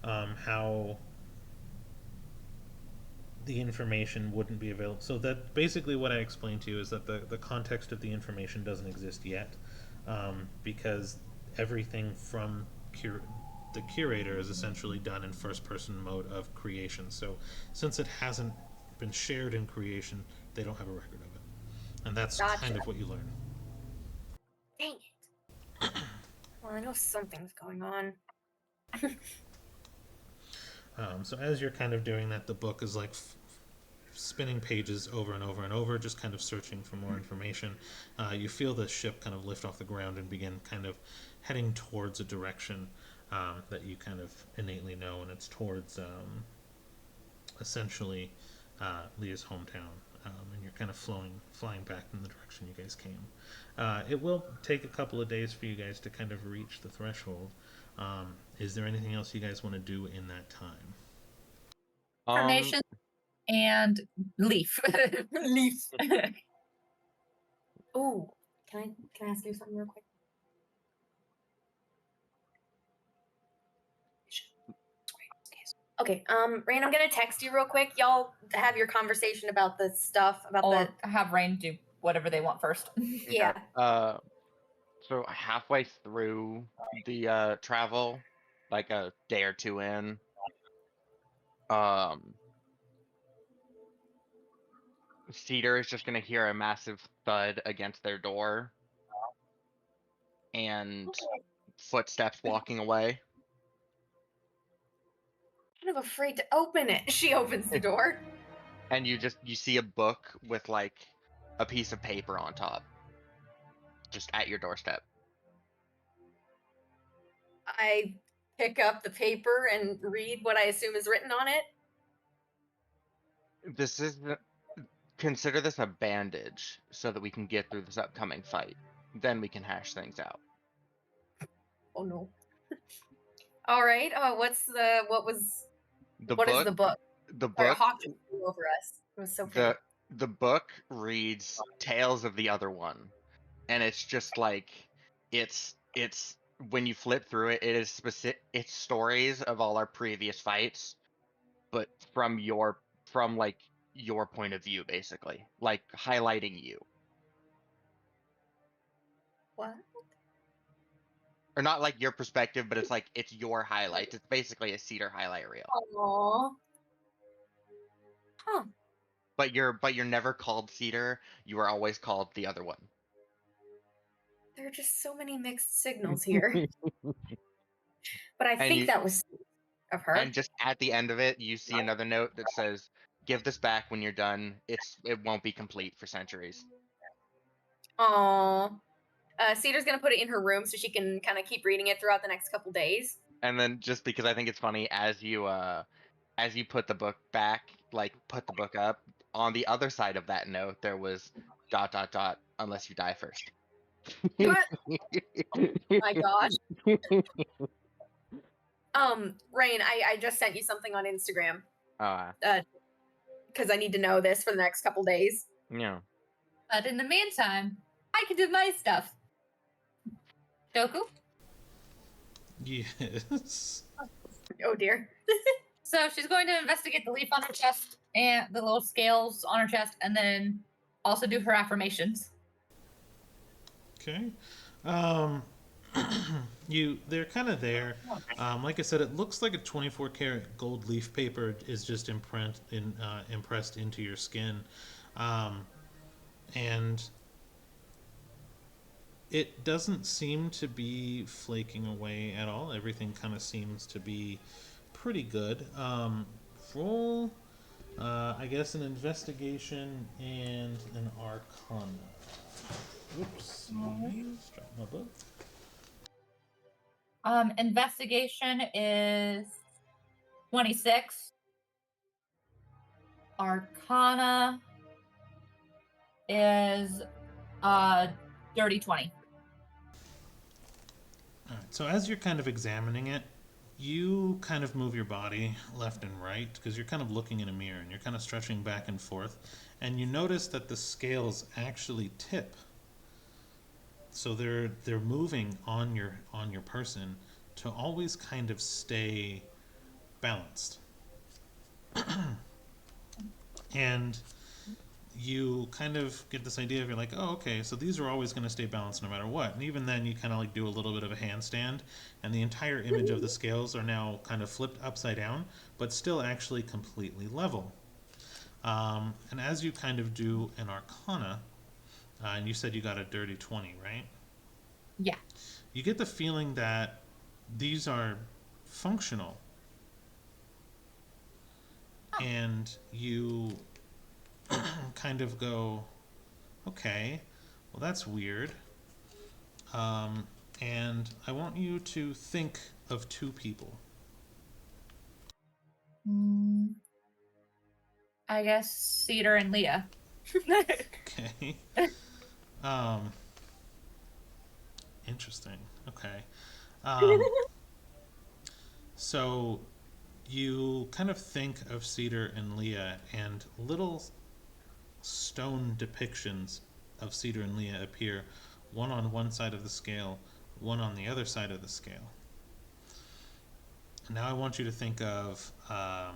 how the information wouldn't be available. So that basically what I explained to you is that the context of the information doesn't exist yet, because everything from the curator is essentially done in first person mode of creation. So since it hasn't been shared in creation, they don't have a record of it. And that's kind of what you learn. Dang it. Well, I know something's going on. So as you're kind of doing that, the book is like spinning pages over and over and over, just kind of searching for more information. You feel the ship kind of lift off the ground and begin kind of heading towards a direction that you kind of innately know, and it's towards essentially Leah's hometown. And you're kind of flying back in the direction you guys came. It will take a couple of days for you guys to kind of reach the threshold. Is there anything else you guys want to do in that time? Information and leaf. Leaf. Ooh, can I ask you something real quick? Okay, Rain, I'm gonna text you real quick. Y'all have your conversation about the stuff about Or have Rain do whatever they want first. yeah. So halfway through the travel, like a day or two in, Cedar is just gonna hear a massive thud against their door and footsteps walking away. kind of afraid to open it. She opens the door. And you see a book with like a piece of paper on top, just at your doorstep. I pick up the paper and read what I assume is written on it. This is consider this a bandage so that we can get through this upcoming fight. Then we can hash things out. Oh no. All right. What The is book, the book? the Sorry, a book, hawk just flew over us. It was so pretty. the book reads Tales of the Other One, and it's just like it's when you flip through it, it is specific. It's stories of all our previous fights, but from like your point of view, basically, like highlighting you, What? or not like your perspective, but it's like it's your highlights. It's basically a Cedar highlight reel. Aww. Huh. But you're never called Cedar. You are always called the other one. There are just so many mixed signals here. But I And think you that was sweet of her. and just at the end of it, you see another note that says, "Give this back when you're done. It won't be complete for centuries." Aw. Cedar's gonna put it in her room so she can kind of keep reading it throughout the next couple days. And then just because I think it's funny, as you put the book back, like put the book up, on the other side of that note there was ... unless you die first. What? My gosh. Rain, I just sent you something on Instagram. Because I need to know this for the next couple days. Yeah. But in the meantime, I can do my stuff. Doku? Yes. Oh dear. So she's going to investigate the leaf on her chest and the little scales on her chest, and then also do her affirmations. Okay. They're kind of there. Like I said, it looks like a 24 karat gold leaf paper is just impressed into your skin, and it doesn't seem to be flaking away at all. Everything kind of seems to be pretty good. Roll, I guess, an investigation and an arcana. Whoops. Dropped my book. Investigation is 26. Arcana is dirty 20. All right, so as you're kind of examining it, you kind of move your body left and right because you're kind of looking in a mirror and you're kind of stretching back and forth, and you notice that the scales actually tip. So they're moving on your person to always kind of stay balanced. And you kind of get this idea of, you're like, oh, okay, so these are always going to stay balanced no matter what. And even then, you kind of like do a little bit of a handstand, and the entire image of the scales are now kind of flipped upside down, but still actually completely level. And as you kind of do an arcana, and you said you got a dirty 20, right? Yeah. You get the feeling that these are functional. Oh. And you kind of go, okay, well, that's weird. And I want you to think of two people. I guess Cedar and Leah. Okay. Interesting. Okay. So you kind of think of Cedar and Leah, and little stone depictions of Cedar and Leah appear, one on one side of the scale, one on the other side of the scale. Now I want you to think of a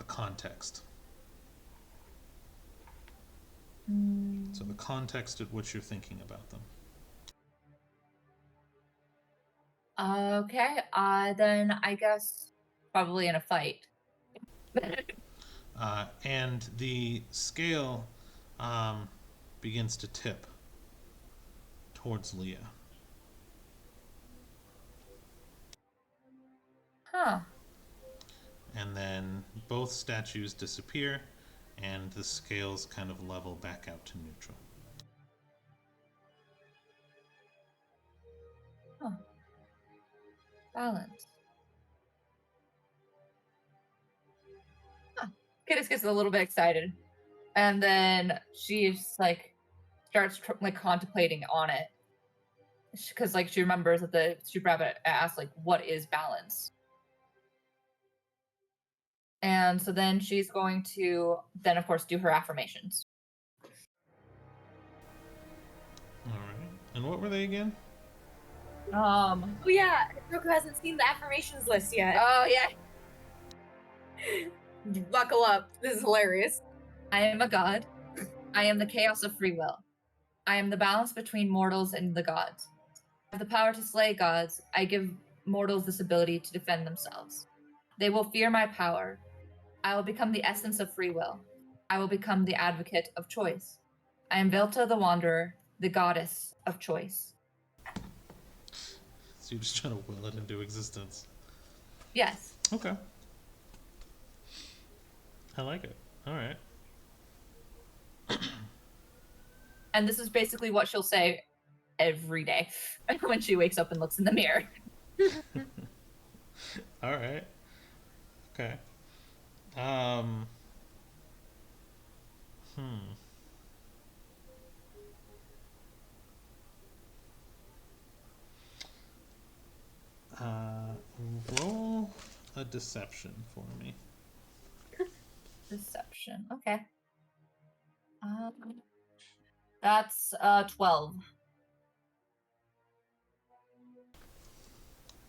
context. So the context at which you're thinking about them. Okay, then I guess probably in a fight. And the scale begins to tip towards Leah. and then both statues disappear, and the scales kind of level back out to neutral. Oh. Balance. Huh. Kittis gets a little bit excited, and then she's like starts like contemplating on it because like she remembers that the Super Rabbit asked like, "What is balance?" And so then she's going to then of course do her affirmations. All right. And what were they again? Oh yeah, Roku hasn't seen the affirmations list yet. Oh yeah. Buckle up. This is hilarious. I am a god. I am the chaos of free will. I am the balance between mortals and the gods. I have the power to slay gods. I give mortals this ability to defend themselves. They will fear my power. I will become the essence of free will. I will become the advocate of choice. I am Velta the Wanderer, the goddess of choice. So you're just trying to will it into existence. Yes. Okay. I like it. All right. And this is basically what she'll say every day when she wakes up and looks in the mirror. All right. Okay. Hmm. Roll a deception for me. Deception. Okay. That's 12.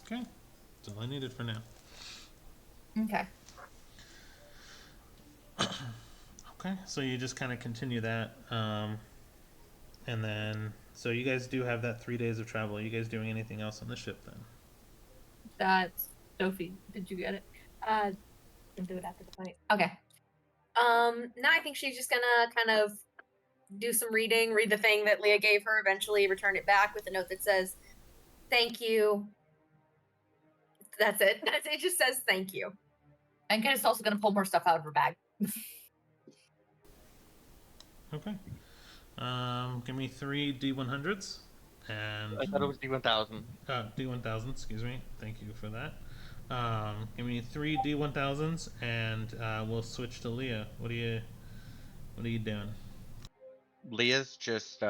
Okay. That's all I needed for now. Okay. Okay. So you just kind of continue that. And then, so you guys do have that 3 days of travel. Are you guys doing anything else on the ship then? That's Sophie. Did you get it? Can do it after the fight. Okay. Now I think she's just gonna kind of do some reading, read the thing that Leah gave her, eventually return it back with a note that says, "Thank you." That's it. It just says thank you. And Kenneth's also going to pull more stuff out of her bag. Okay. Give me 3 D100s. And I thought it was D1000. D1000, excuse me. Thank you for that. Give me 3 D1000s, and we'll switch to Leah. What are you doing? Leah's just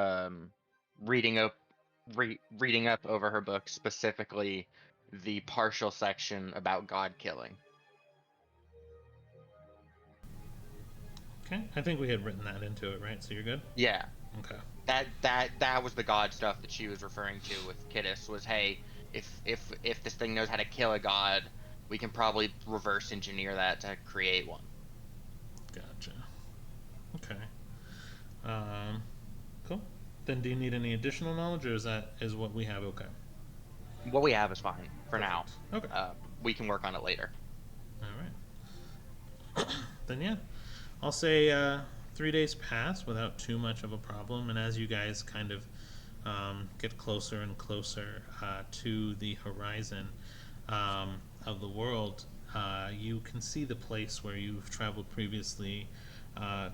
reading up reading up over her book, specifically the partial section about God killing. Okay. I think we had written that into it, right? So you're good? Yeah. Okay. That was the God stuff that she was referring to with Kittis was, hey, if this thing knows how to kill a god, we can probably reverse engineer that to create one. Gotcha. Okay. Cool. Then do you need any additional knowledge, or is what we have okay? What we have is fine for now. Perfect. Okay. We can work on it later. All right. Then yeah, I'll say 3 days pass without too much of a problem, and as you guys kind of get closer and closer to the horizon of the world, you can see the place where you've traveled previously,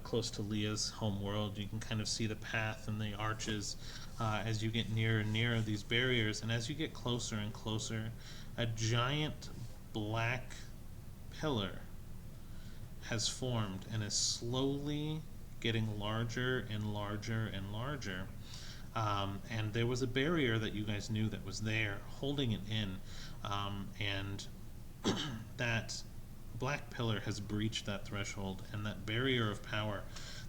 close to Leah's home world. You can kind of see the path and the arches as you get nearer and nearer these barriers, and as you get closer and closer, a giant black pillar has formed and is slowly getting larger and larger and larger. And there was a barrier that you guys knew that was there, holding it in, and that black pillar has breached that threshold, and that barrier of power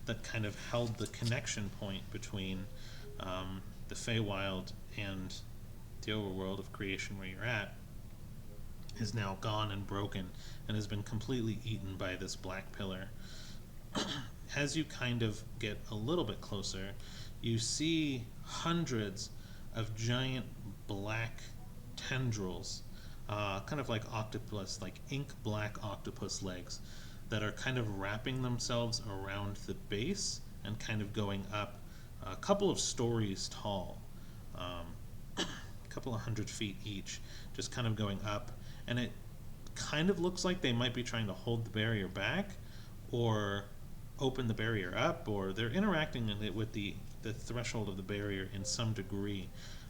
that kind of held the connection point between the Feywild and the overworld of creation where you're at is now gone and broken and has been completely eaten by this black pillar. As you kind of get a little bit closer, you see hundreds of giant black tendrils, kind of like octopus, like ink black octopus legs, that are kind of wrapping themselves around the base and kind of going up a couple of stories tall, a couple of 100 feet each, just kind of going up, and it kind of looks like they might be trying to hold the barrier back or open the barrier up, or they're interacting with the threshold of the barrier in some degree,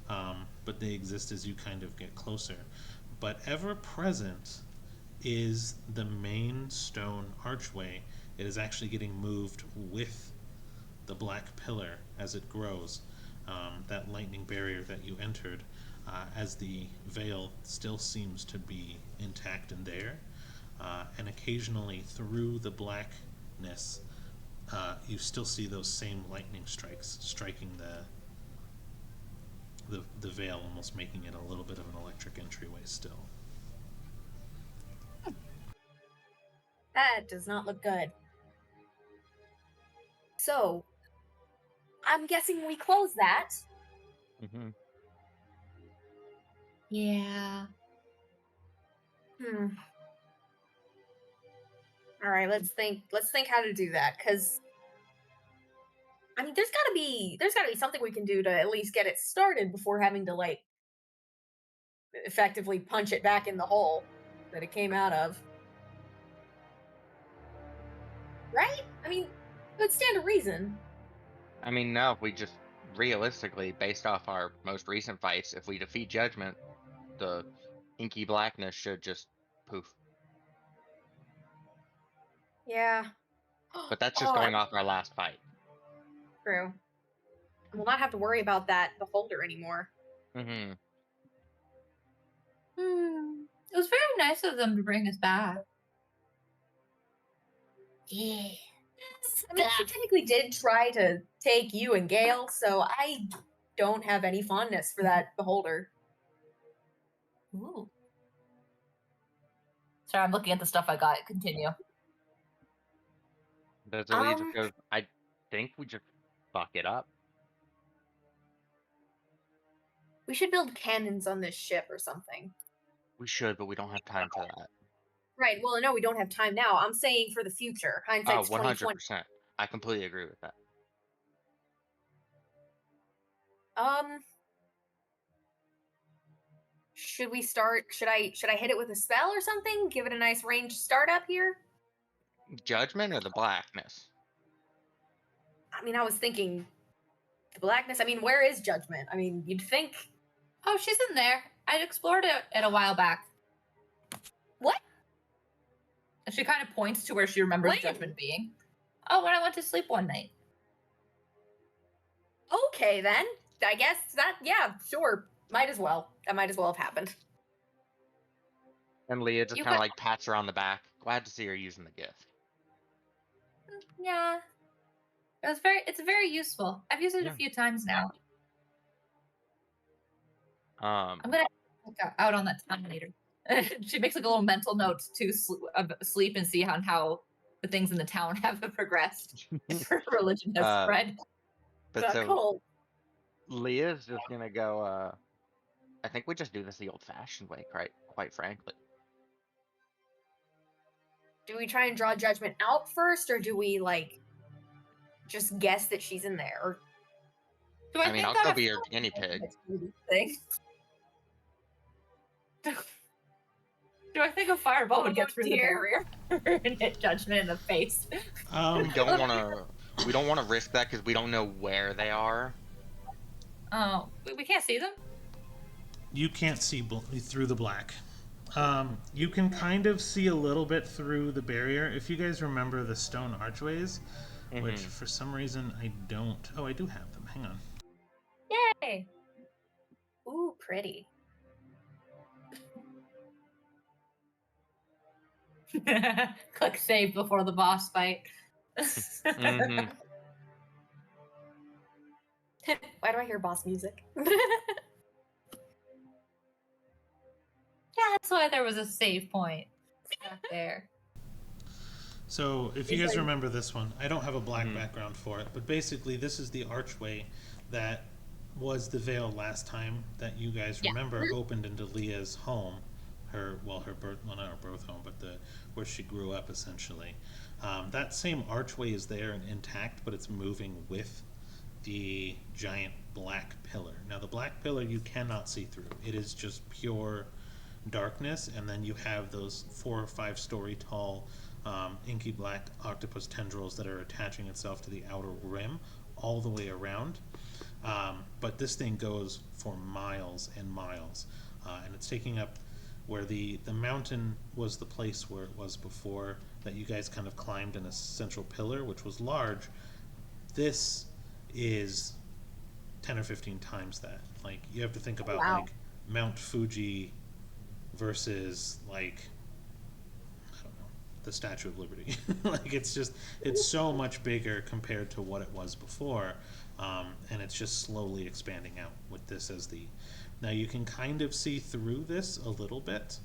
but they exist as you kind of get closer. But ever present is the main stone archway. It is actually getting moved with the black pillar as it grows. That lightning barrier that you entered, as the veil still seems to be intact and there, and occasionally through the blackness, you still see those same lightning strikes striking the veil, almost making it a little bit of an electric entryway still. That does not look good. So, I'm guessing we close that. Mm-hmm. Yeah. All right, let's think how to do that, because I mean, there's gotta be something we can do to at least get it started before having to like effectively punch it back in the hole that it came out of. Right? I mean, it would stand a reason. I mean, no, if we just realistically, based off our most recent fights, if we defeat Judgment, the inky blackness should just poof. Yeah. But that's just Oh, going off our last fight. true. We'll not have to worry about that beholder anymore. Mm-hmm. It was very nice of them to bring us back. Yeah. I mean, she technically did try to take you and Gale, so I don't have any fondness for that beholder. Ooh. Sorry, I'm looking at the stuff I got. Continue. Does it lead just goes, I think we just fuck it up. We should build cannons on this ship or something. We should, but we don't have time for that. Right. Well, I know we don't have time now. I'm saying for the future. Oh, Hindsight's 2020. 100%. I completely agree with that. Should we start? Should I hit it with a spell or something? Give it a nice ranged startup here. Judgment or the blackness? I mean, I was thinking the blackness. I mean, where is Judgment? I mean, you'd think. Oh, she's in there. I explored it a while back. What? And she kind of points to where she remembers When? Judgment being. Oh, when I went to sleep one night. Okay, then. I guess that. Yeah, sure. Might as well. That might as well have happened. And Leah just You kind of got- like pats her on the back. Glad to see her using the gift. Yeah. It's very useful. I've used it Yeah. a few times now. Um, I'm gonna look out on that time later. She makes like a little mental note to sleep and see how the things in the town have progressed. Her religion has spread. but so Cool. Leah's just gonna go. I think we just do this the old-fashioned way, quite frankly. Do we try and draw Judgment out first, or do we like just guess that she's in there? Or Do I mean, think I'll that go if- be your guinea pig. thing? Do I think a fireball would Oh, get through dear. the barrier and hit Judgment in the face? We don't wanna risk that because we don't know where they are. Oh, we can't see them? You can't see through the black. You can kind of see a little bit through the barrier. If you guys remember the stone archways, which Mhm. for some reason I don't. Oh, I do have them. Hang on. Yay! Ooh, pretty. Click save before the boss fight. Mhm. Why do I hear boss music? Yeah, that's why there was a save point back there. So, if you It's guys like- remember this one, I don't have a black Mhm. background for it, but basically, this is the archway that was the veil last time that you guys Yeah. remember opened into Leah's home, her birth, well, not her birth home, but where she grew up essentially. That same archway is there and intact, but it's moving with the giant black pillar. Now, the black pillar you cannot see through; it is just pure darkness, and then you have those 4 or 5 story tall inky black octopus tendrils that are attaching itself to the outer rim all the way around. But this thing goes for miles and miles, and it's taking up where the mountain was the place where it was before that you guys kind of climbed in a central pillar, which was large. This is 10 or 15 times that. Like, you have to think about Wow. like Mount Fuji versus like, I don't know, the Statue of Liberty. Like, it's so much bigger compared to what it was before, and it's just slowly expanding out with this as the. Now you can kind of see through this a little bit,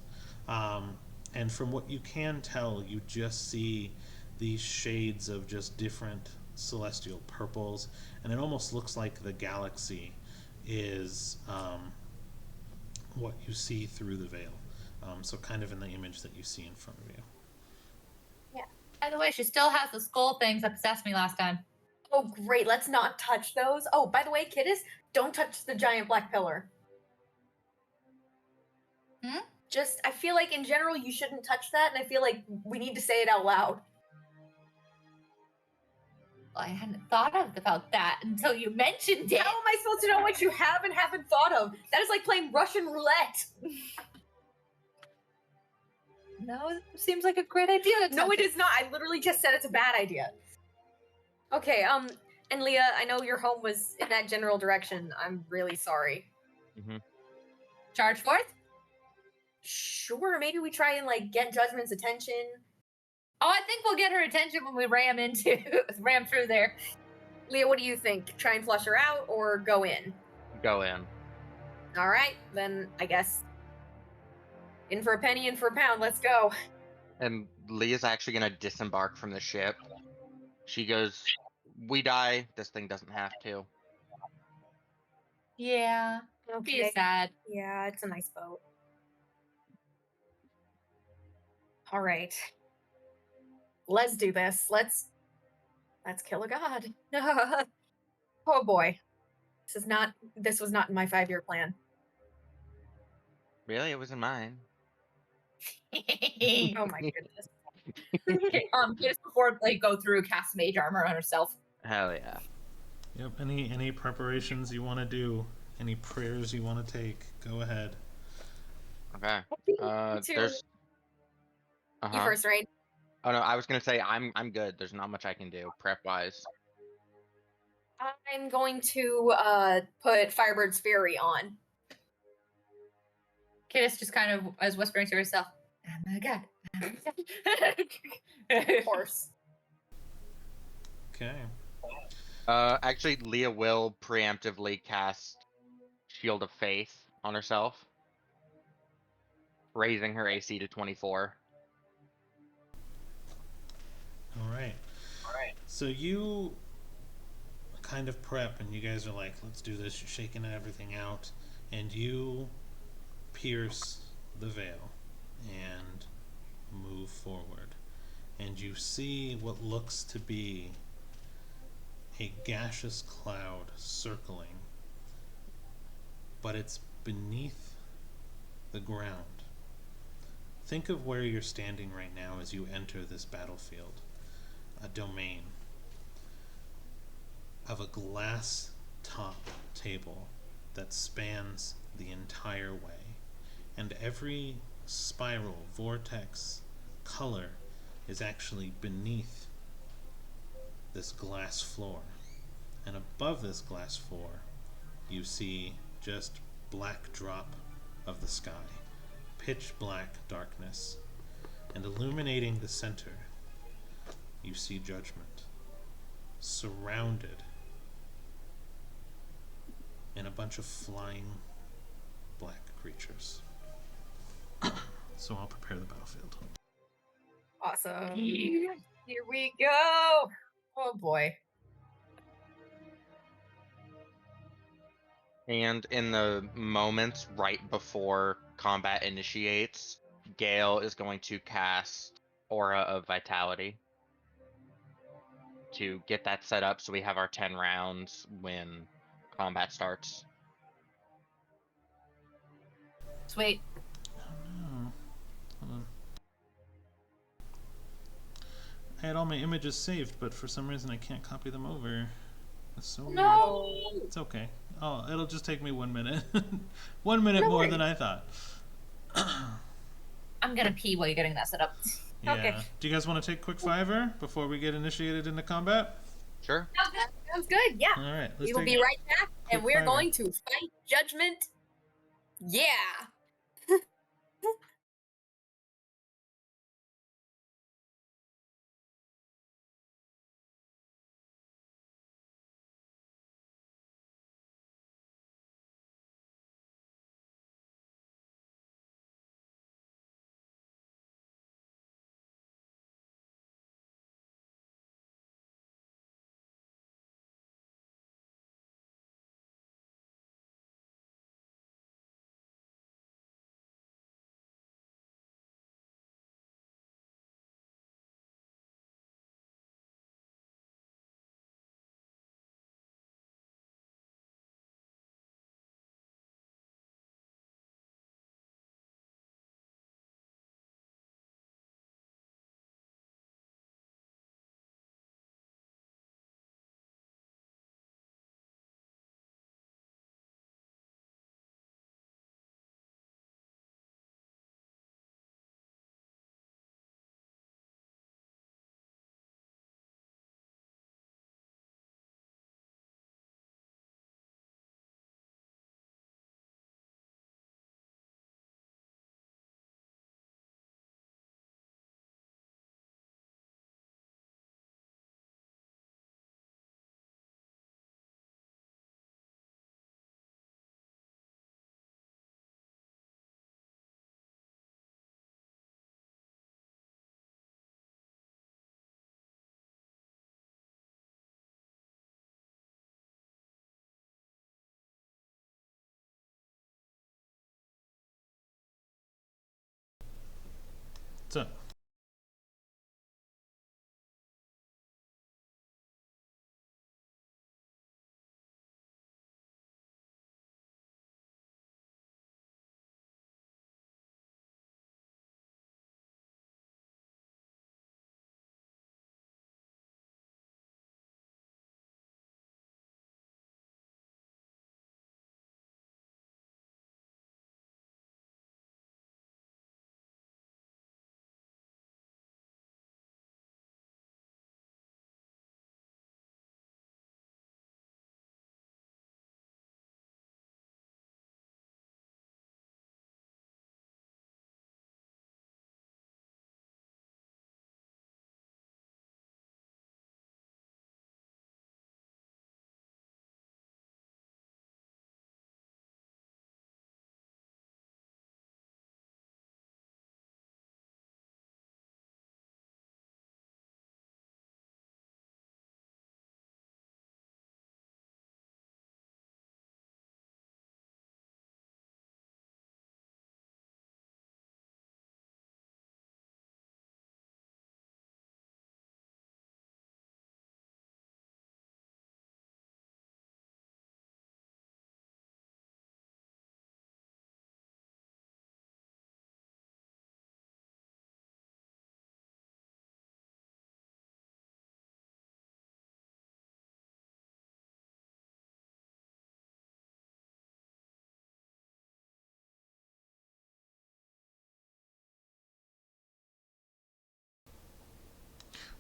and from what you can tell, you just see these shades of just different celestial purples, and it almost looks like the galaxy is what you see through the veil. So kind of in the image that you see in front of you. By the way, she still has the skull things that possessed me last time. Oh, great. Let's not touch those. Oh, by the way, Kittis, don't touch the giant black pillar. Hmm? Just, I feel like in general you shouldn't touch that, and I feel like we need to say it out loud. Well, I hadn't thought about that until you mentioned it. How am I supposed to know what you have and haven't thought of? That is like playing Russian roulette. No, it seems like a great idea. No, it is not. I literally just said it's a bad idea. Okay, and Leah, I know your home was in that general direction. I'm really sorry. Charge forth? Sure, maybe we try and like get Judgment's attention. Oh, I think we'll get her attention when we ram through there. Leah, what do you think? Try and flush her out or go in? Go in. All right, then I guess in for a penny, in for a pound. Let's go. And Leah's actually gonna disembark from the ship. She goes, "We die. This thing doesn't have to." Yeah. Be sad. Yeah, it's a nice boat. All right. Let's do this. Let's kill a god. Oh boy. This was not in my 5-year plan. Really, it was in mine. Oh my goodness. Just before they go through, cast mage armor on herself. Hell yeah. Yep. Any preparations you want to do? Any prayers you want to take? Go ahead. Okay. Too. There's. You first, right? Oh no, I was gonna say I'm good. There's not much I can do prep wise. I'm going to put Firebird's Fury on. Kittis just kind of is whispering to herself, "Oh my god." Of course. Okay. Actually, Leah will preemptively cast Shield of Faith on herself, raising her AC to 24. All right. So you kind of prep, and you guys are like, "Let's do this." You're shaking everything out, and you pierce the veil and move forward, and you see what looks to be a gaseous cloud circling, but it's beneath the ground. Think of where you're standing right now as you enter this battlefield, a domain of a glass top table that spans the entire way, and every spiral, vortex, color is actually beneath this glass floor. And above this glass floor, you see just black drop of the sky, pitch black darkness, and illuminating the center, you see Judgment, surrounded in a bunch of flying black creatures. So I'll prepare the battlefield. Awesome. Here we go. Oh boy. And in the moments right before combat initiates, Gale is going to cast Aura of Vitality to get that set up so we have our 10 rounds when combat starts. Sweet. I had all my images saved, but for some reason I can't copy them over. That's so weird. No. It's okay. Oh, it'll just take me 1 minute. 1 minute No more than worries. I thought. I'm gonna pee while you're getting that set up. Yeah. Okay. Do you guys want to take a quick fiver before we get initiated into combat? Sure. Sounds good. Yeah. All right. Let's We will take be right back, and quick we're fiver. going to fight Judgment. Yeah. So,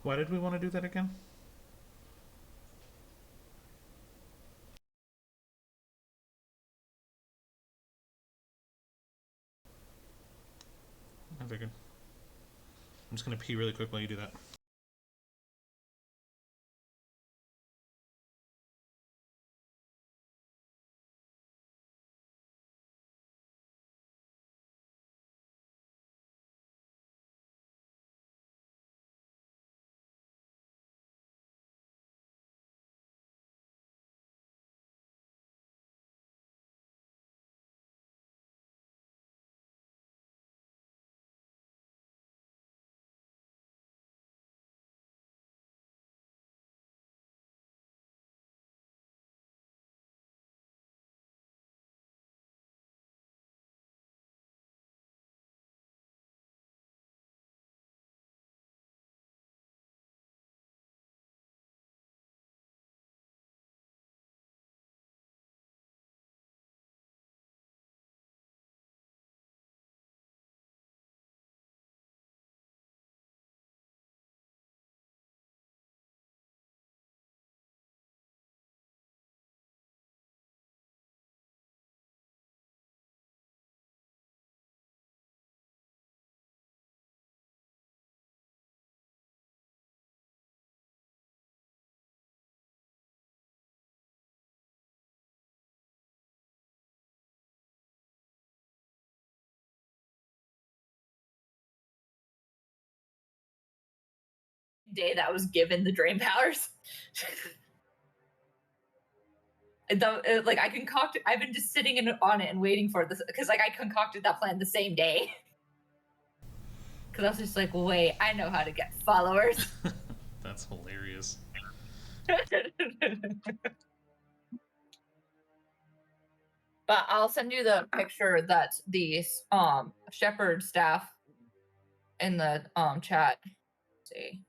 why did we want to do that again? I figured. I'm just gonna pee really quick while you do that. day that I was given the drain powers. Like I concocted, I've been just sitting on it and waiting for this because like I concocted that plan the same day. Because I was just like, wait, I know how to get followers. That's hilarious. But I'll send you the picture that the shepherd staff in the chat. Let's see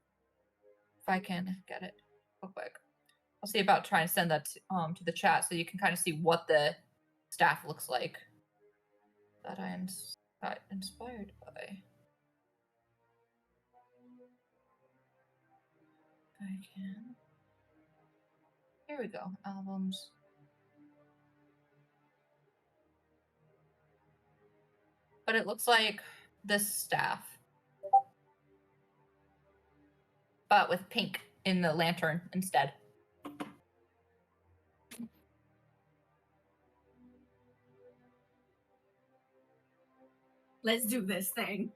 if I can get it real quick. I'll see about trying to send that to the chat so you can kind of see what the staff looks like that I got inspired by. I can. Here we go. Albums. But it looks like this staff, but with pink in the lantern instead. Let's do this thing.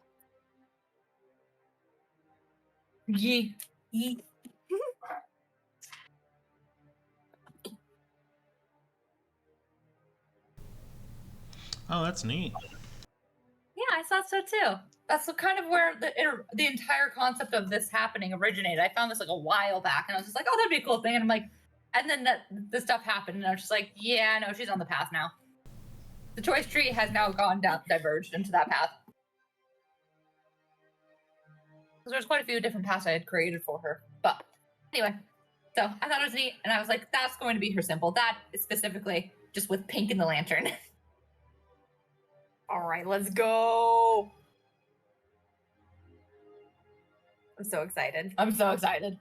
Yee. Yee. Oh, that's neat. Yeah, I thought so too. That's kind of where the entire concept of this happening originated. I found this like a while back, and I was just like, "Oh, that'd be a cool thing." And I'm like, and then the stuff happened, and I was just like, "Yeah, no, she's on the path now." The choice tree has now gone down, diverged into that path. Because there's quite a few different paths I had created for her. But anyway, so I thought it was neat, and I was like, "That's going to be her symbol." That is specifically just with pink in the lantern. All right, let's go. I'm so excited. I'm so excited.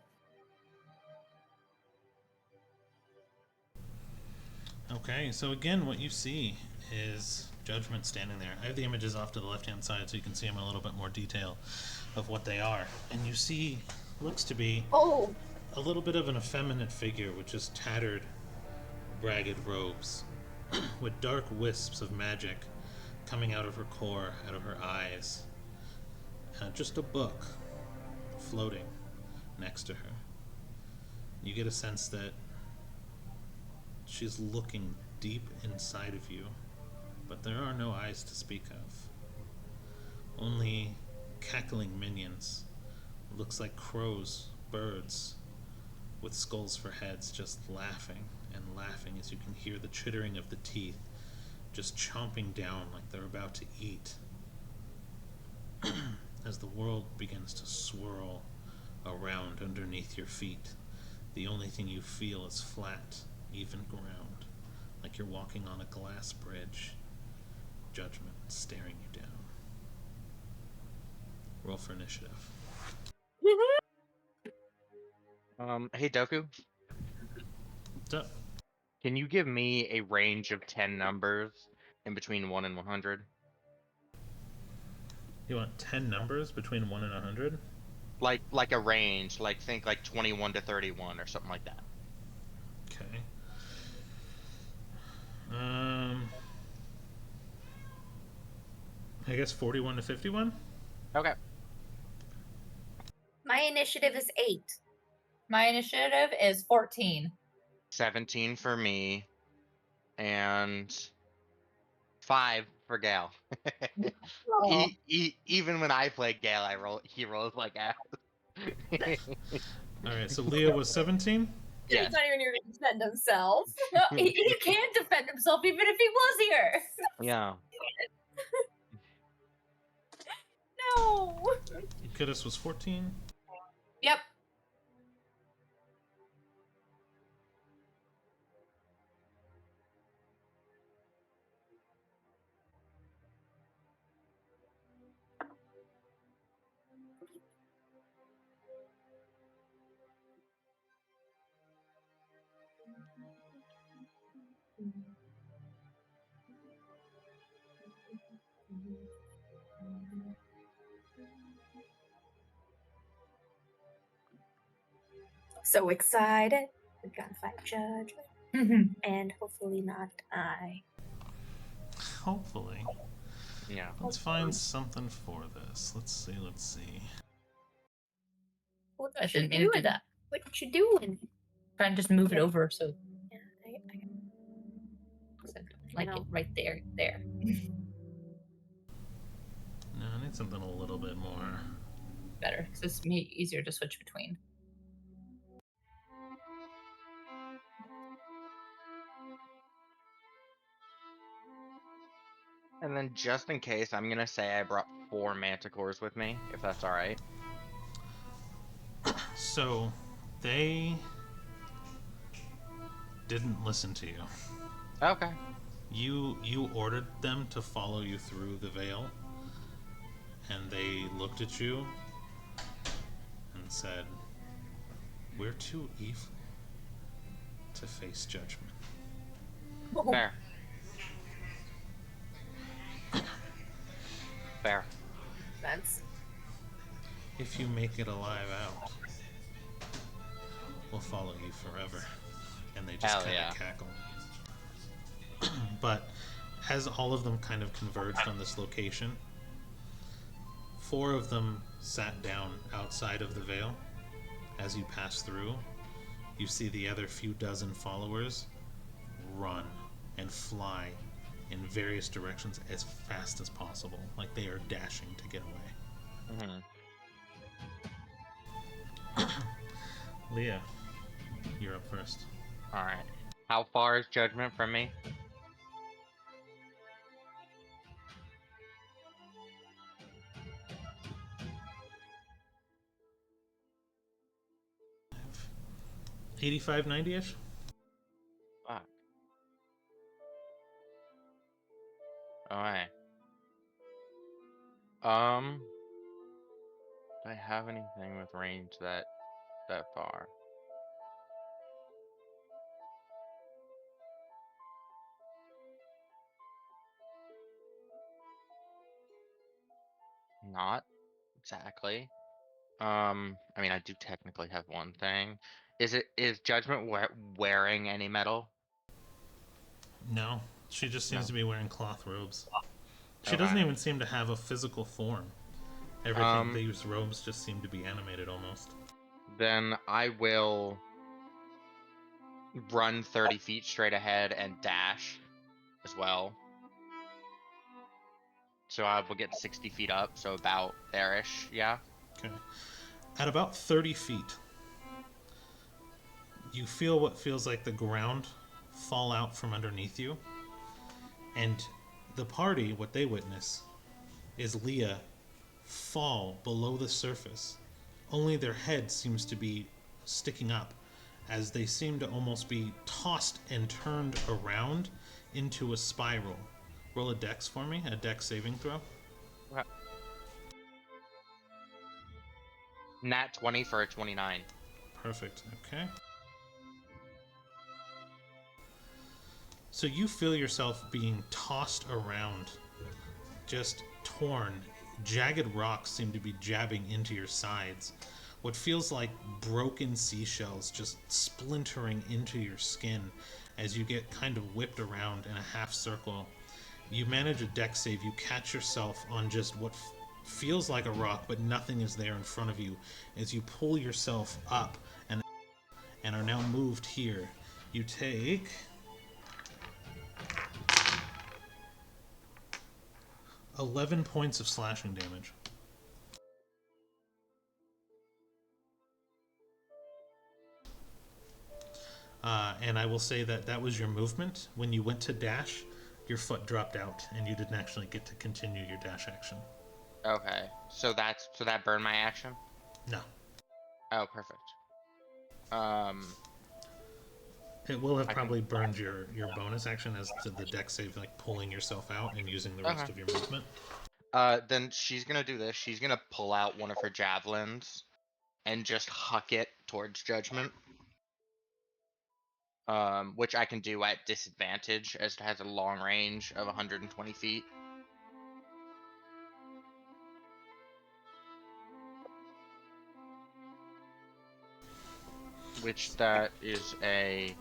Okay, so again, what you see is Judgment standing there. I have the images off to the left-hand side so you can see them in a little bit more detail of what they are. And you see, looks to be a little bit of an effeminate figure with just tattered, ragged robes, with dark wisps of magic coming out of her core, out of her eyes. Just a book floating next to her. You get a sense that she's looking deep inside of you, but there are no eyes to speak of. Only cackling minions. Looks like crows, birds, with skulls for heads, just laughing and laughing as you can hear the chittering of the teeth, just chomping down like they're about to eat. As the world begins to swirl around underneath your feet, the only thing you feel is flat, even ground, like you're walking on a glass bridge. Judgment staring you down. Roll for initiative. Hey Doku, What's up? can you give me a range of 10 numbers in between 1 and 100? You want 10 numbers between 1 and 100? Like a range, like think like 21 to 31 or something like that. Okay. I guess 41 to 51? Okay. My initiative is 8. My initiative is 14. 17 for me, and 5 for Gal. Oh. Even when I play Gal, he rolls like ass. Alright, so Leah was 17? Yes. He's not even here to defend himself. No, he can't defend himself even if he was here. Yeah. No. Kidis was 14? Yep. So excited. We're gonna fight Judgment. And hopefully not I. Hopefully. Yeah. Let's find something for this. Let's see. What I you didn't mean to do doing? that. What you doing? Try and just move it Yeah. over so Yeah, like know. it right there. There. No, I need something a little bit more. Better. Because it's easier to switch between. And then just in case, I'm gonna say I brought 4 manticores with me, if that's alright. So, they didn't listen to you. Okay. You ordered them to follow you through the veil, and they looked at you and said, "We're too evil to face judgment." Fair. Fair. Sense. If you make it alive out, we'll follow you forever. And they just Hell kind yeah. of cackle. But as all of them kind of converged on this location, 4 of them sat down outside of the veil. As you pass through, you see the other few dozen followers run and fly in various directions as fast as possible, like they are dashing to get away. Leah, you're up first. Alright. How far is Judgment from me? 85, 90-ish? Fuck. Alright. Do I have anything with range that far? Not exactly. I mean, I do technically have one thing. Is Judgment wearing any metal? No. She just seems No. to be wearing cloth robes. She doesn't Okay. even seem to have a physical form. Everything, these robes just seem to be animated almost. Then I will run 30 feet straight ahead and dash as well. So I will get 60 feet up, so about there-ish, yeah. Okay. At about 30 feet, you feel what feels like the ground fall out from underneath you. And the party, what they witness, is Leah fall below the surface. Only their head seems to be sticking up, as they seem to almost be tossed and turned around into a spiral. Roll a dex for me, a dex saving throw. Okay. Nat 20 for a 29. Perfect, okay. So you feel yourself being tossed around, just torn. Jagged rocks seem to be jabbing into your sides. What feels like broken seashells just splintering into your skin as you get kind of whipped around in a half circle. You manage a dex save. You catch yourself on just what feels like a rock, but nothing is there in front of you as you pull yourself up and are now moved here. You take 11 points of slashing damage. And I will say that that was your movement. When you went to dash, your foot dropped out, and you didn't actually get to continue your dash action. Okay. So that burned my action? No. Oh, perfect. It will have I can. probably burned your bonus action as to the dex save, like pulling yourself out and using the rest Okay. of your movement. Then she's gonna do this. She's gonna pull out one of her javelins and just huck it towards Judgment. Which I can do at disadvantage as it has a long range of 120 feet. Which that is a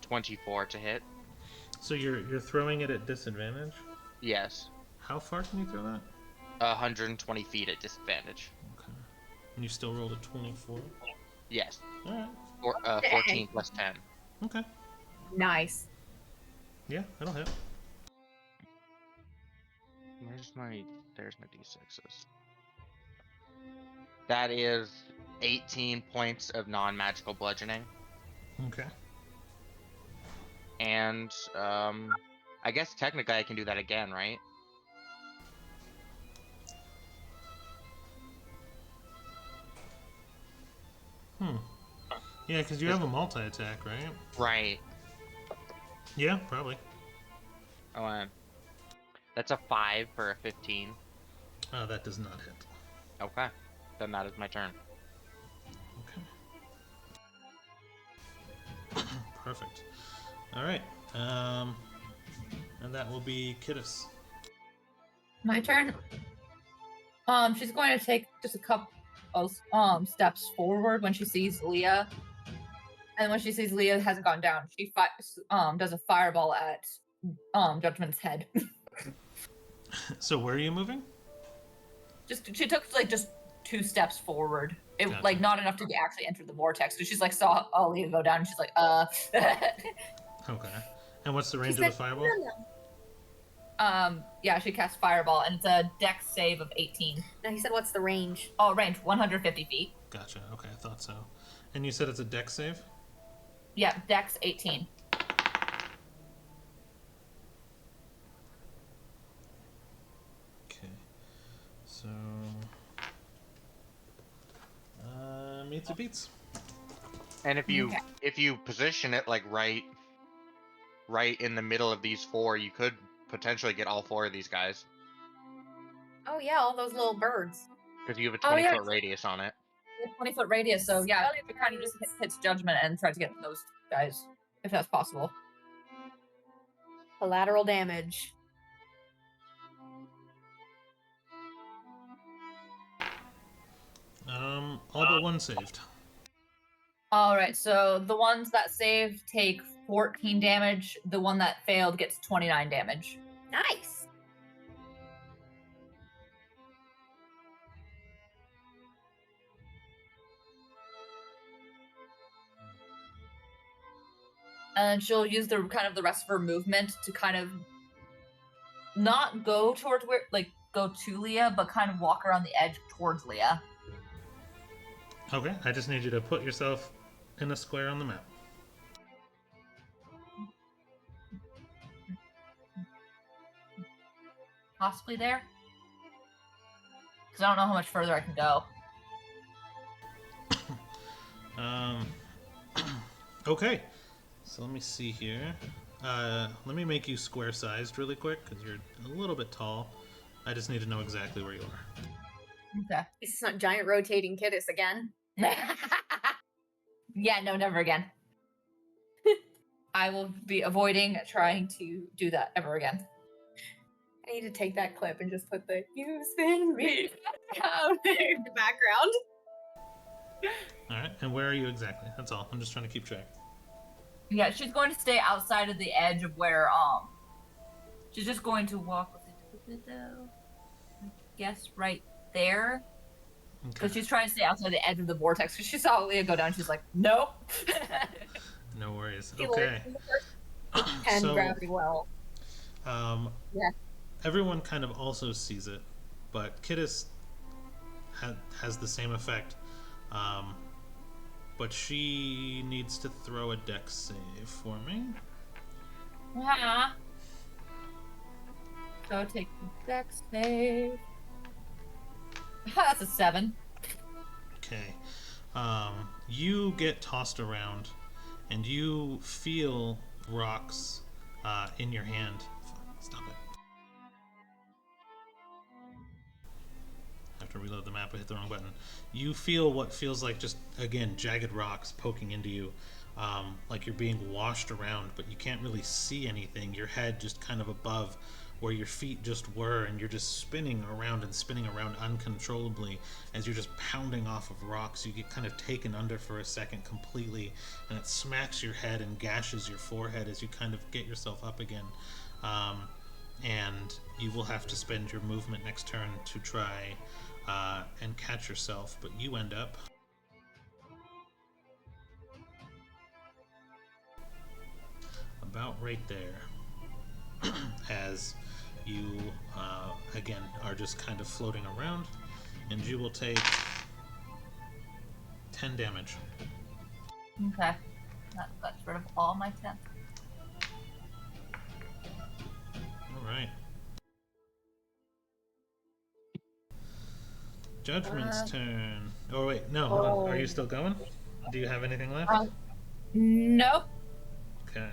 24 to hit. So you're throwing it at disadvantage? Yes. How far can you throw that? 120 feet at disadvantage. Okay. And you still rolled a 24. Yes. All right. Or, 14 plus 10. Okay. Nice. Yeah, that'll hit. There's my d6s. That is 18 points of non-magical bludgeoning. Okay. And, I guess technically I can do that again, right? Yeah, because you have a multi-attack, right? Right. Yeah, probably. Oh, that's a 5 for a 15. That does not hit. Okay. Then that is my turn. Okay. Perfect. All right. And that will be Kittis. My turn. She's going to take just a couple of steps forward when she sees Leah, and when she sees Leah hasn't gone down, she does a fireball at Judgment's head. So where are you moving? She took like just 2 steps forward. It Gotcha. like not enough to actually enter the vortex. So she's like saw Leah go down, and she's like, Okay. And what's the range She of the said, fireball? "No." Yeah, she casts fireball, and it's a dex save of 18. No, he said, "What's the range?" Oh, range 150 feet. Gotcha. Okay, I thought so. And you said it's a dex save? Yeah, dex 18. Okay. So meets or beats. And if you Okay. if you position it like right in the middle of these 4, you could potentially get all 4 of these guys Oh yeah, all those little birds. because you have a Oh, 20 yeah. foot radius on it. 20-foot radius, so yeah, it kind of just hits Judgment and tries to get those guys, if that's possible. Collateral damage. All but one saved. Alright, so the ones that saved take 14 damage, the one that failed gets 29 damage. Nice. And she'll use the rest of her movement to kind of not go towards go to Leah, but kind of walk around the edge towards Leah. Okay, I just need you to put yourself in a square on the map. Possibly there? Because I don't know how much further I can go. Okay, so let me see here. Let me make you square sized really quick because you're a little bit tall. I just need to know exactly where you are. Okay. This is not giant rotating Kittis again. Yeah, no, never again. I will be avoiding trying to do that ever again. I need to take that clip and just put the "You spin me down" in the background. All right, and where are you exactly? That's all. I'm just trying to keep track. Yeah, she's going to stay outside of the edge of where she's just going to walk with it though. I guess right there. Because she's trying to stay outside the edge of the vortex. Because she saw Leah go down, she's like, nope. No worries. He Okay. learned from the first 10 gravity well. Yeah. Everyone kind of also sees it, but Kittis has the same effect. But she needs to throw a dex save for me. Yeah. So take the dex save. That's a 7. Okay. You get tossed around, and you feel rocks in your hand. Stop it. I have to reload the map. I hit the wrong button. You feel what feels like just, again, jagged rocks poking into you. Like you're being washed around, but you can't really see anything. Your head just kind of above where your feet just were, and you're just spinning around uncontrollably as you're just pounding off of rocks. You get kind of taken under for a second completely, and it smacks your head and gashes your forehead as you kind of get yourself up again. And you will have to spend your movement next turn to try and catch yourself, but you end up about right there as you, again, are just kind of floating around, and you will take 10 damage. Okay. That got rid of all my 10. All right. Judgment's turn. Oh, wait. No, hold on. Are you still going? Do you have anything left? Nope. Okay.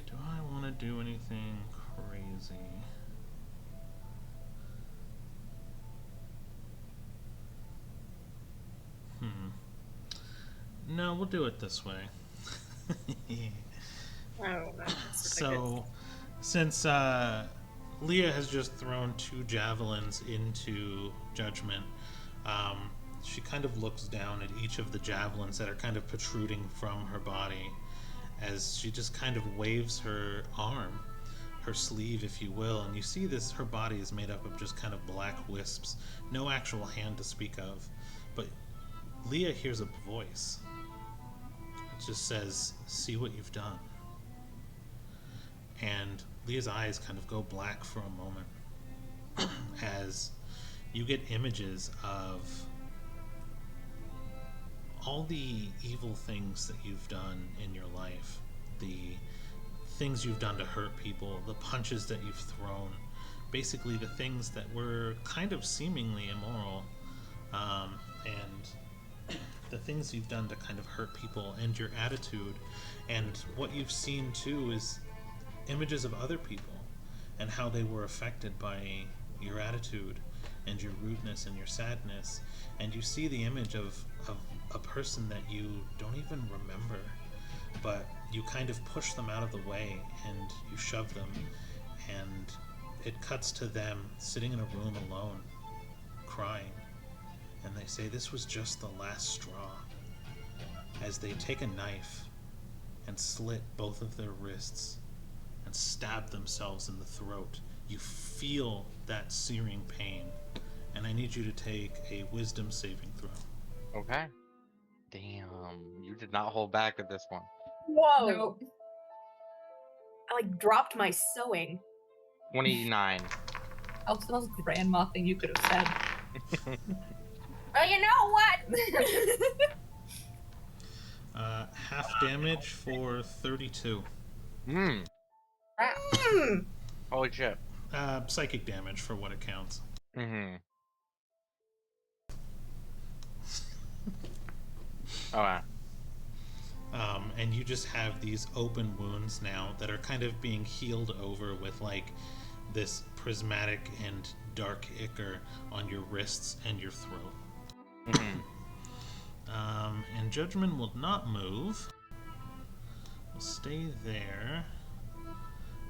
Do I want to do anything crazy? No, we'll do it this way. Oh, no. So, since Leah has just thrown 2 javelins into Judgment, she kind of looks down at each of the javelins that are kind of protruding from her body as she just kind of waves her arm, her sleeve, if you will, and you see this, her body is made up of just kind of black wisps, no actual hand to speak of, but Leah hears a voice. It just says, "See what you've done." And Leah's eyes kind of go black for a moment as you get images of all the evil things that you've done in your life, the things you've done to hurt people, the punches that you've thrown, basically the things that were kind of seemingly immoral, and the things you've done to kind of hurt people, and your attitude. And what you've seen too is images of other people and how they were affected by your attitude and your rudeness and your sadness. And you see the image of a person that you don't even remember, but you kind of push them out of the way and you shove them, and it cuts to them sitting in a room alone crying, and they say this was just the last straw, as they take a knife and slit both of their wrists and stab themselves in the throat. You feel that searing pain, and I need you to take a wisdom saving throw. Okay. Damn, you did not hold back at this one. Whoa! Nope. I like dropped my sewing. 29. Oh, it's the most grandma thing you could have said. Oh, you know what? Half damage for 32. Holy shit. Psychic damage for what it counts. Oh, wow. And you just have these open wounds now that are kind of being healed over with like this prismatic and dark ichor on your wrists and your throat. And Judgment will not move. We'll stay there.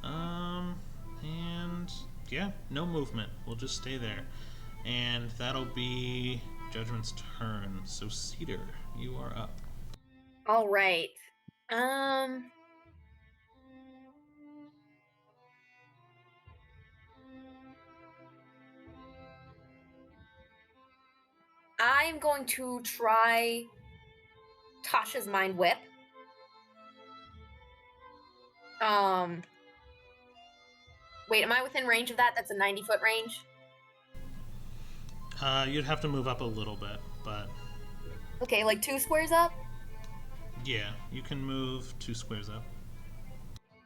And yeah, no movement. We'll just stay there. And that'll be Judgment's turn. So Cedar, you are up. All right. I'm going to try Tasha's Mind Whip. Wait, am I within range of that? That's a 90-foot range. You'd have to move up a little bit, but Okay, like 2 squares up. yeah, you can move 2 squares up.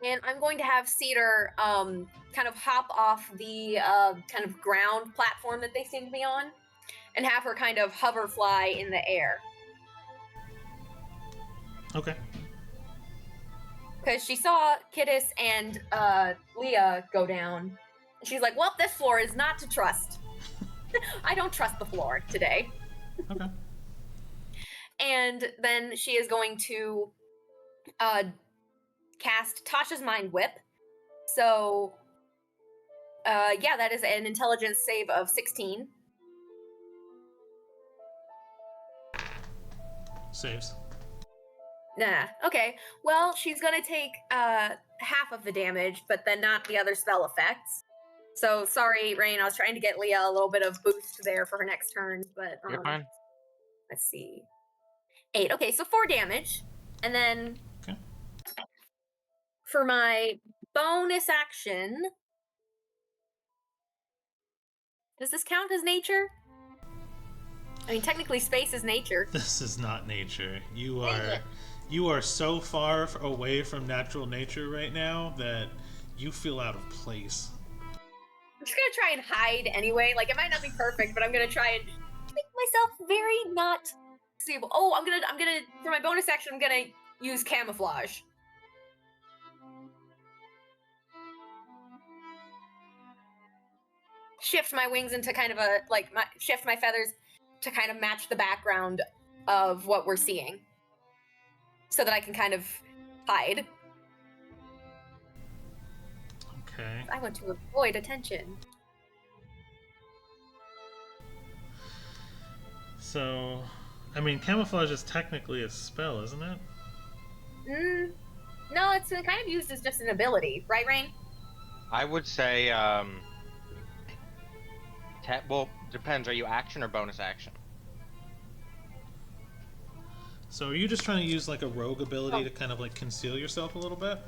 And I'm going to have Cedar kind of hop off the kind of ground platform that they seem to be on, and have her kind of hover fly in the air. Okay. Because she saw Kittis and Leah go down. She's like, well, this floor is not to trust. I don't trust the floor today. Okay. And then she is going to cast Tasha's Mind Whip. So, yeah, that is an intelligence save of 16. Saves. Nah. Okay. Well, she's gonna take half of the damage, but then not the other spell effects. So sorry, Rain. I was trying to get Leah a little bit of boost there for her next turn, but You're fine. let's see. 8. Okay, so 4 damage, and then Okay. for my bonus action, does this count as nature? I mean, technically, space is nature. This is not nature. You Dang are it. you are so far away from natural nature right now that you feel out of place. I'm just gonna try and hide anyway. Like, it might not be perfect, but I'm gonna try and make myself very not seeable. Oh, I'm gonna for my bonus action, I'm gonna use camouflage. Shift my wings into kind of a shift my feathers to kind of match the background of what we're seeing, so that I can kind of hide. Okay. I want to avoid attention. So, I mean, camouflage is technically a spell, isn't it? No, it's kind of used as just an ability, right, Rain? I would say, well, depends. Are you action or bonus action? So, are you just trying to use like a rogue ability to kind of like conceal yourself a little bit?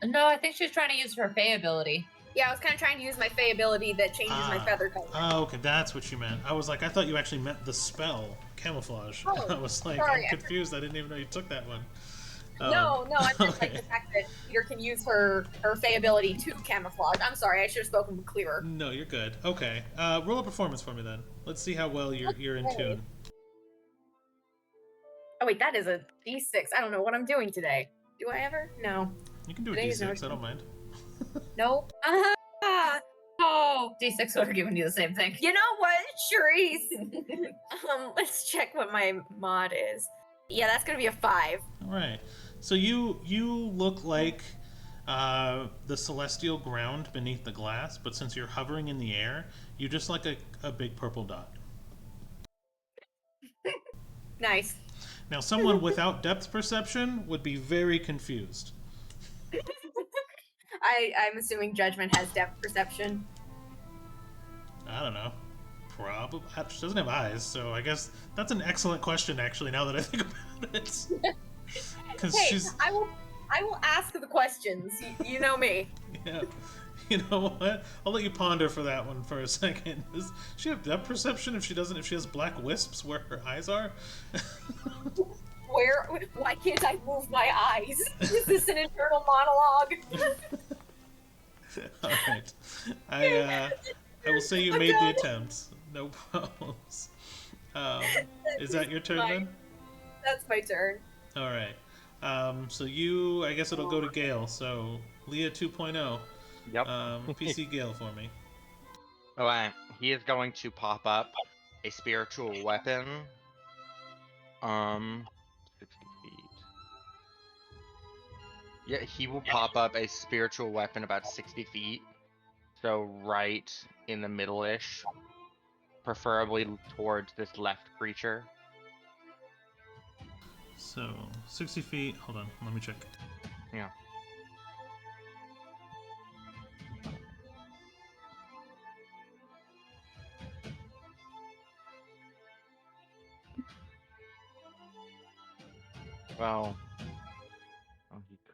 No, I think she's trying to use her Fey ability. Yeah, I was kind of trying to use my Fey ability that changes my feather color. Oh, okay, that's what you meant. I was like, I thought you actually meant the spell camouflage. Oh, I was like, sorry, I'm confused. I didn't even know you took that one. No, I meant like okay. the fact that Peter can use her Fey ability to camouflage. I'm sorry, I should have spoken clearer. No, you're good. Okay, roll a performance for me then. Let's see how well you're in tune. Oh wait, that is a D6. I don't know what I'm doing today. Do I ever? No. You can do a Today is d6. no- I don't mind. Nope. Oh, D6 would have given you the same thing. You know what, Charisse? Let's check what my mod is. Yeah, that's gonna be a 5. All right. So you look like the celestial ground beneath the glass, but since you're hovering in the air, you just like a big purple dot. Nice. Now, someone without depth perception would be very confused. I'm assuming Judgment has depth perception. I don't know. Probably. She doesn't have eyes, so I guess that's an excellent question, actually, now that I think about it. Because Hey, she's. I will ask the questions. You know me. Yeah. You know what? I'll let you ponder for that one for a second. Does she have depth perception if she doesn't? If she has black wisps where her eyes are? Why can't I move my eyes? Is this an internal monologue? All right. I will say you made the attempt. No problems. Is that your turn then? That's my turn. All right. So I guess it'll go to Gale. So Leah 2.0. Yep. PC Gale for me. Alright, he is going to pop up a spiritual weapon. 60 feet. Yeah, he will pop up a spiritual weapon about 60 feet. So right in the middle-ish. Preferably towards this left creature. So 60 feet. Hold on. Let me check. Yeah. Well, oh, he could.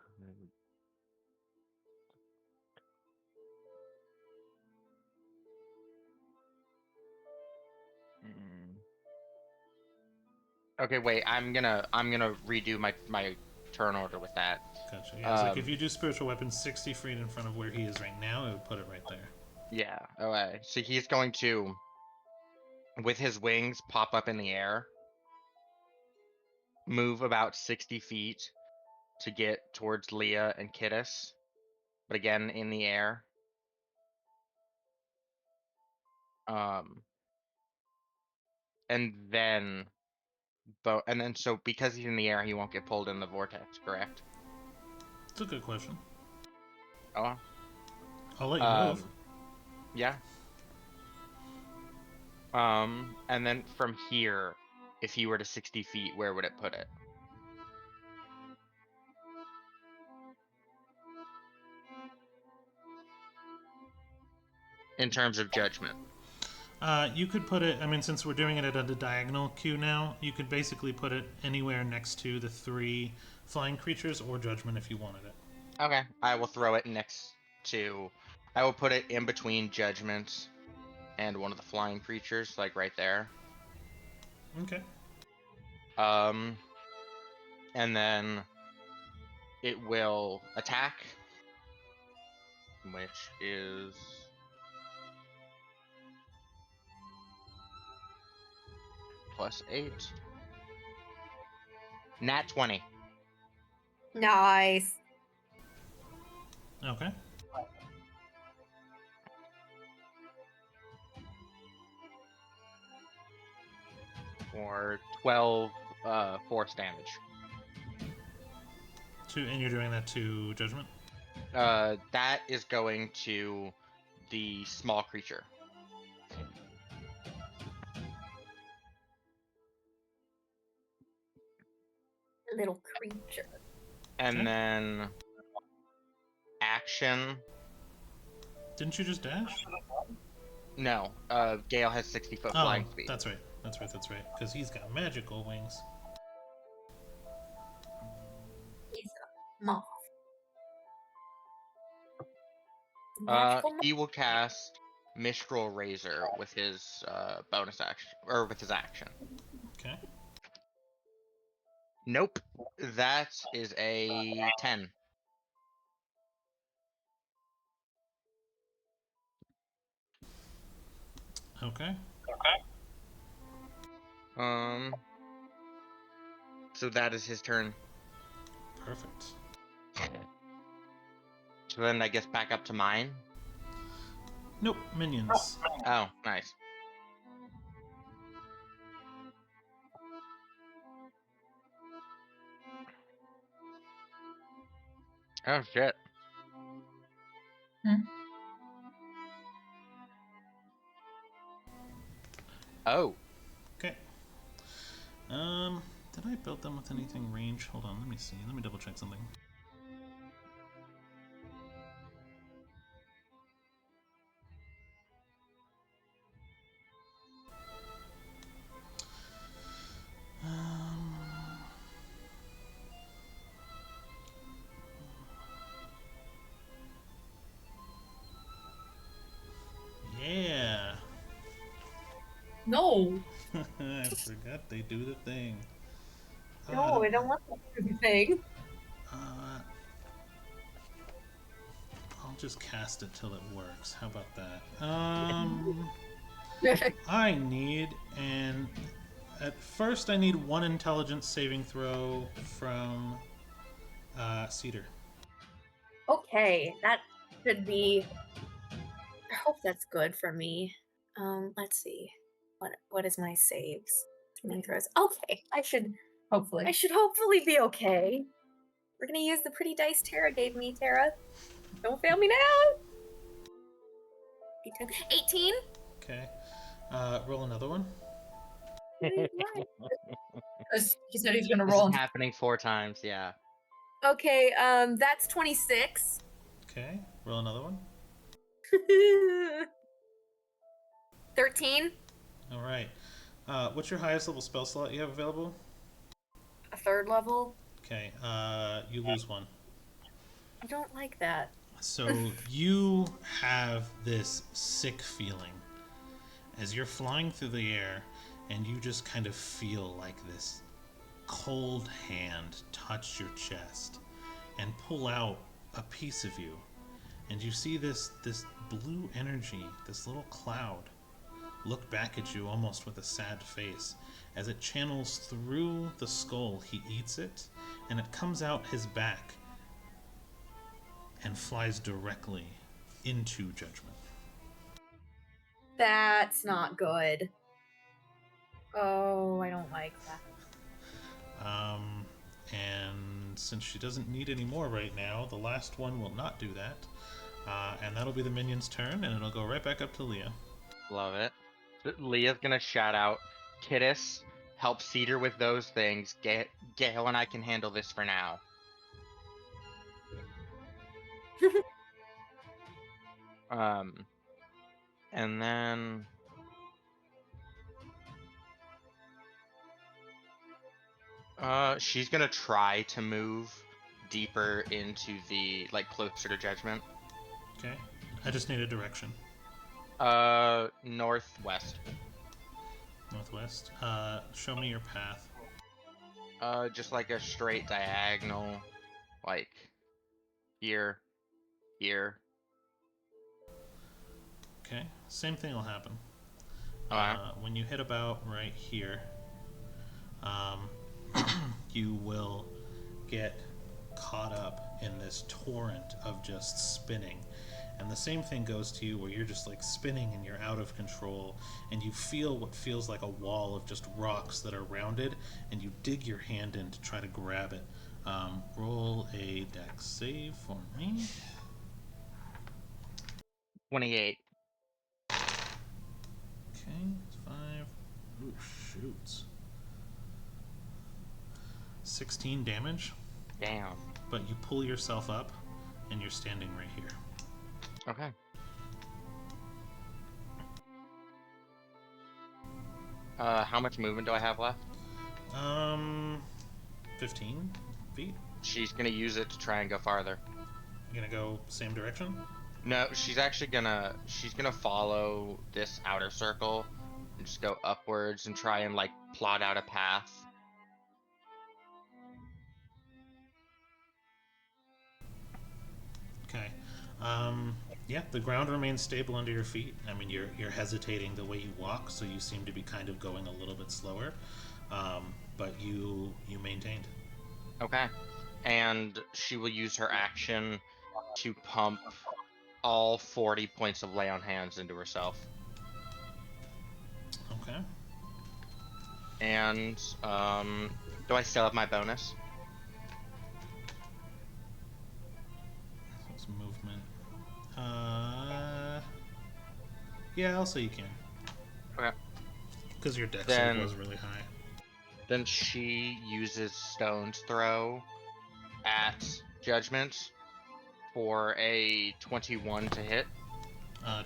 Okay, wait. I'm gonna redo my turn order with that. Gotcha. Yeah, it's like if you do spiritual weapon 60 feet in front of where he is right now, it would put it right there. Yeah. Okay. So he's going to, with his wings, pop up in the air, move about 60 feet to get towards Leah and Kittis, but again in the air. And then, so because he's in the air, he won't get pulled in the vortex, correct? It's a good question. Oh. I'll let you move. Yeah. And then from here, if he were to 60 feet, where would it put it? In terms of judgment. You could put it, I mean, since we're doing it at a diagonal queue now, you could basically put it anywhere next to the 3 flying creatures or Judgment if you wanted it. Okay, I will throw it next to. I will put it in between Judgment and one of the flying creatures, like right there. Okay. And then it will attack, which is +8. Nat 20. Nice. Okay. Or 12 force damage. And you're doing that to Judgment? That is going to the small creature. Little creature. And Okay. then action. Didn't you just dash? No, Gale has 60-foot Oh, flying speed. that's right. That's right. Because he's got magical wings. He's a moth. Magical moth. He will cast Mistral Razor with his bonus action, or with his action. Okay. Nope, that is a 10. Okay. So that is his turn. Perfect. So then I guess back up to mine. Nope, minions. Oh, nice. Oh shit. Hmm. Oh. Okay. Did I build them with anything range? Hold on, let me see. Let me double check something. Yeah. No. I forgot they do the thing. No, I don't want that thing. I'll just cast it till it works. How about that? I need at first I need 1 intelligence saving throw from Cedar. Okay, that should be. I hope that's good for me. Let's see. What is my saves? Saving throws. Okay, I should Hopefully. hopefully be okay. We're gonna use the pretty dice Tara gave me, Tara. Don't fail me now. 18. Okay. Roll another one. Because he said he's gonna This roll. is happening 4 times, yeah. Okay, that's 26. Okay. Roll another one. 13. All right. What's your highest level spell slot you have available? A 3rd level. Okay. You lose 1. I don't like that. So you have this sick feeling as you're flying through the air, and you just kind of feel like this cold hand touch your chest and pull out a piece of you, and you see this blue energy, this little cloud, look back at you almost with a sad face as it channels through the skull. He eats it, and it comes out his back and flies directly into Judgment. That's not good. Oh, I don't like that. And since she doesn't need any more right now, the last one will not do that. And that'll be the minion's turn, and it'll go right back up to Leah. Love it. Leah's gonna shout out, Kittis, help Cedar with those things. Gale and I can handle this for now. And then she's gonna try to move deeper into the closer to Judgment. Okay. I just need a direction. Northwest. Northwest. Show me your path. Just like a straight diagonal, like here, here. Okay. Same thing will happen. Alright. When you hit about right here, you will get caught up in this torrent of just spinning. And the same thing goes to you where you're just like spinning and you're out of control and you feel what feels like a wall of just rocks that are rounded and you dig your hand in to try to grab it. Roll a dex save for me. 28. Okay, 5. Ooh, shoots. 16 damage, Damn. but you pull yourself up and you're standing right here. Okay. How much movement do I have left? 15 feet. She's gonna use it to try and go farther. You're gonna go same direction? No, she's actually gonna follow this outer circle and just go upwards and try and plot out a path. Okay. Yeah, the ground remains stable under your feet. I mean, you're hesitating the way you walk, so you seem to be kind of going a little bit slower. But you maintained. Okay. And she will use her action to pump all 40 points of lay on hands into herself. Okay. And do I still have my bonus? That's movement. Yeah, I'll say you can. Okay. Because your dex Then- save was really high. Then she uses Stone's Throw at Judgment for a 21 to hit.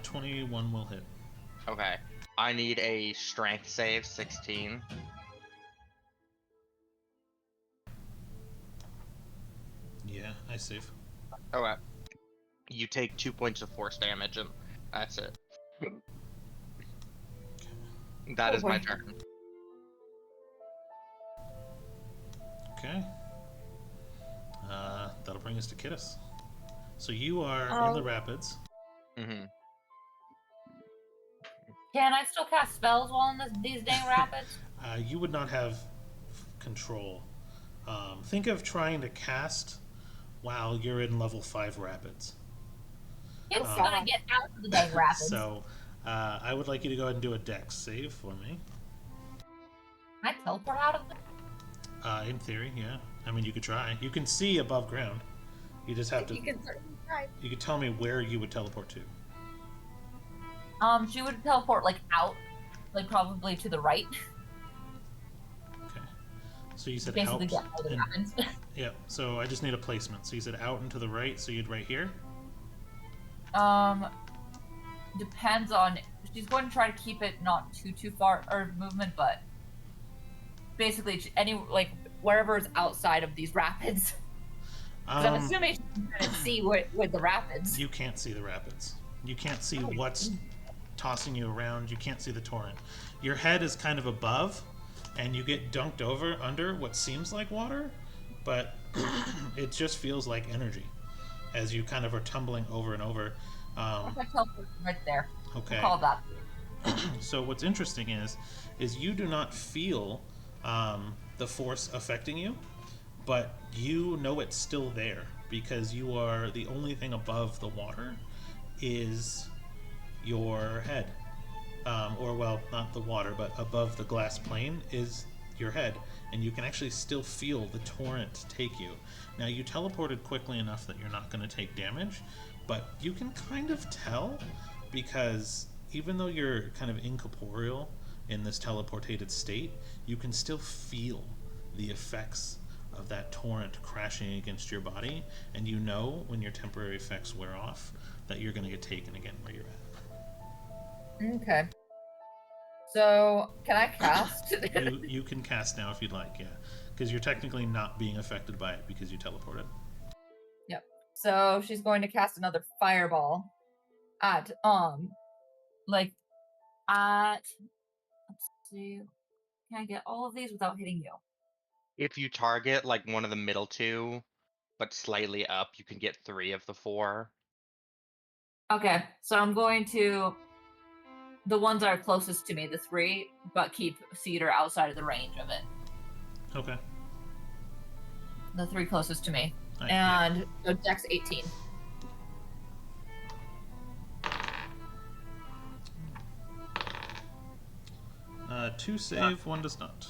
21 will hit. Okay. I need a strength save, 16. Yeah, I save. Okay. You take 2 points of force damage, and that's it. That is my turn. Okay. That'll bring us to Kittis. So you are in the rapids. Mm-hmm. Can I still cast spells while in these dang rapids? You would not have control. Think of trying to cast while you're in level 5 rapids. It's gonna get out of the dang rapids. So I would like you to go ahead and do a dex save for me. Can I teleport out of them? In theory, yeah. I mean, you could try. You can see above ground. You just have to. You can certainly try. You could tell me where you would teleport to. She would teleport out, probably to the right. Okay. So you said Basically out. get all the and- rapids. Yeah. So I just need a placement. So you said out and to the right. So you'd right here. Depends on. She's going to try to keep it not too far or movement, but basically wherever is outside of these rapids. 'Cause I'm assuming she can see with the rapids. You can't see the rapids. You can't see what's tossing you around. You can't see the torrent. Your head is kind of above, and you get dunked over under what seems like water, but it just feels like energy as you kind of are tumbling over and over. I teleport right there. Okay. We'll call that. So what's interesting is you do not feel the force affecting you, but you know it's still there because you are the only thing above the water is your head, or well, not the water, but above the glass plane is your head, and you can actually still feel the torrent take you. Now you teleported quickly enough that you're not going to take damage, but you can kind of tell because even though you're kind of incorporeal, in this teleportated state, you can still feel the effects of that torrent crashing against your body, and you know when your temporary effects wear off that you're going to get taken again where you're at. Okay. So, can I cast? You can cast now if you'd like, yeah, because you're technically not being affected by it because you teleported. Yep. So she's going to cast another fireball at let's see, can I get all of these without hitting you? If you target like one of the middle two, but slightly up, you can get 3 of the 4. Okay, so I'm going to the ones that are closest to me, the 3, but keep Cedar outside of the range of it. Okay. The 3 closest to me. Yeah. And so Dex 18. Two save, one does not.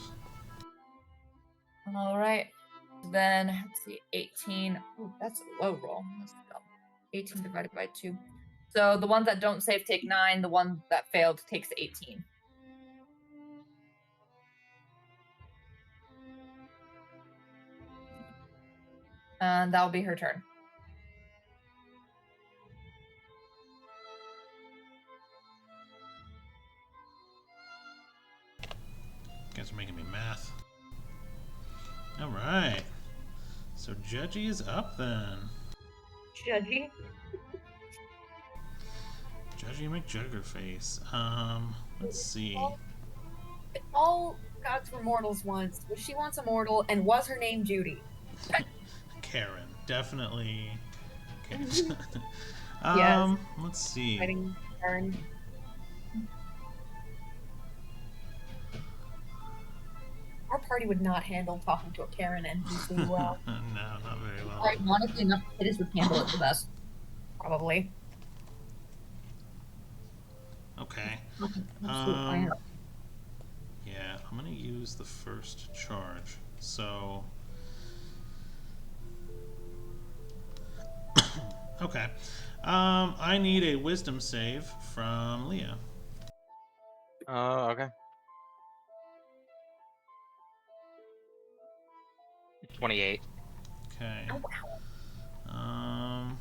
All right. Then let's see, 18. Oh, that's a low roll. Let's go. 18 divided by 2. So the ones that don't save take 9. The one that failed takes 18. And that'll be her turn. You guys are making me math. All right. So Judgy is up then. Judgy. Judgy McJuggerface. Let's see. All gods were mortals once. Was she once a mortal, and was her name Judy? Karen, definitely. Karen. Yes. Let's see. Fighting Karen. Our party would not handle talking to a Karen NPC well. No, not very well. Ironically enough, Kitties would handle it the best. Probably. Okay. Absolutely. Yeah, I'm gonna use the first charge. So. Okay. I need a wisdom save from Leah. Oh, okay. 28. Okay. Oh, wow.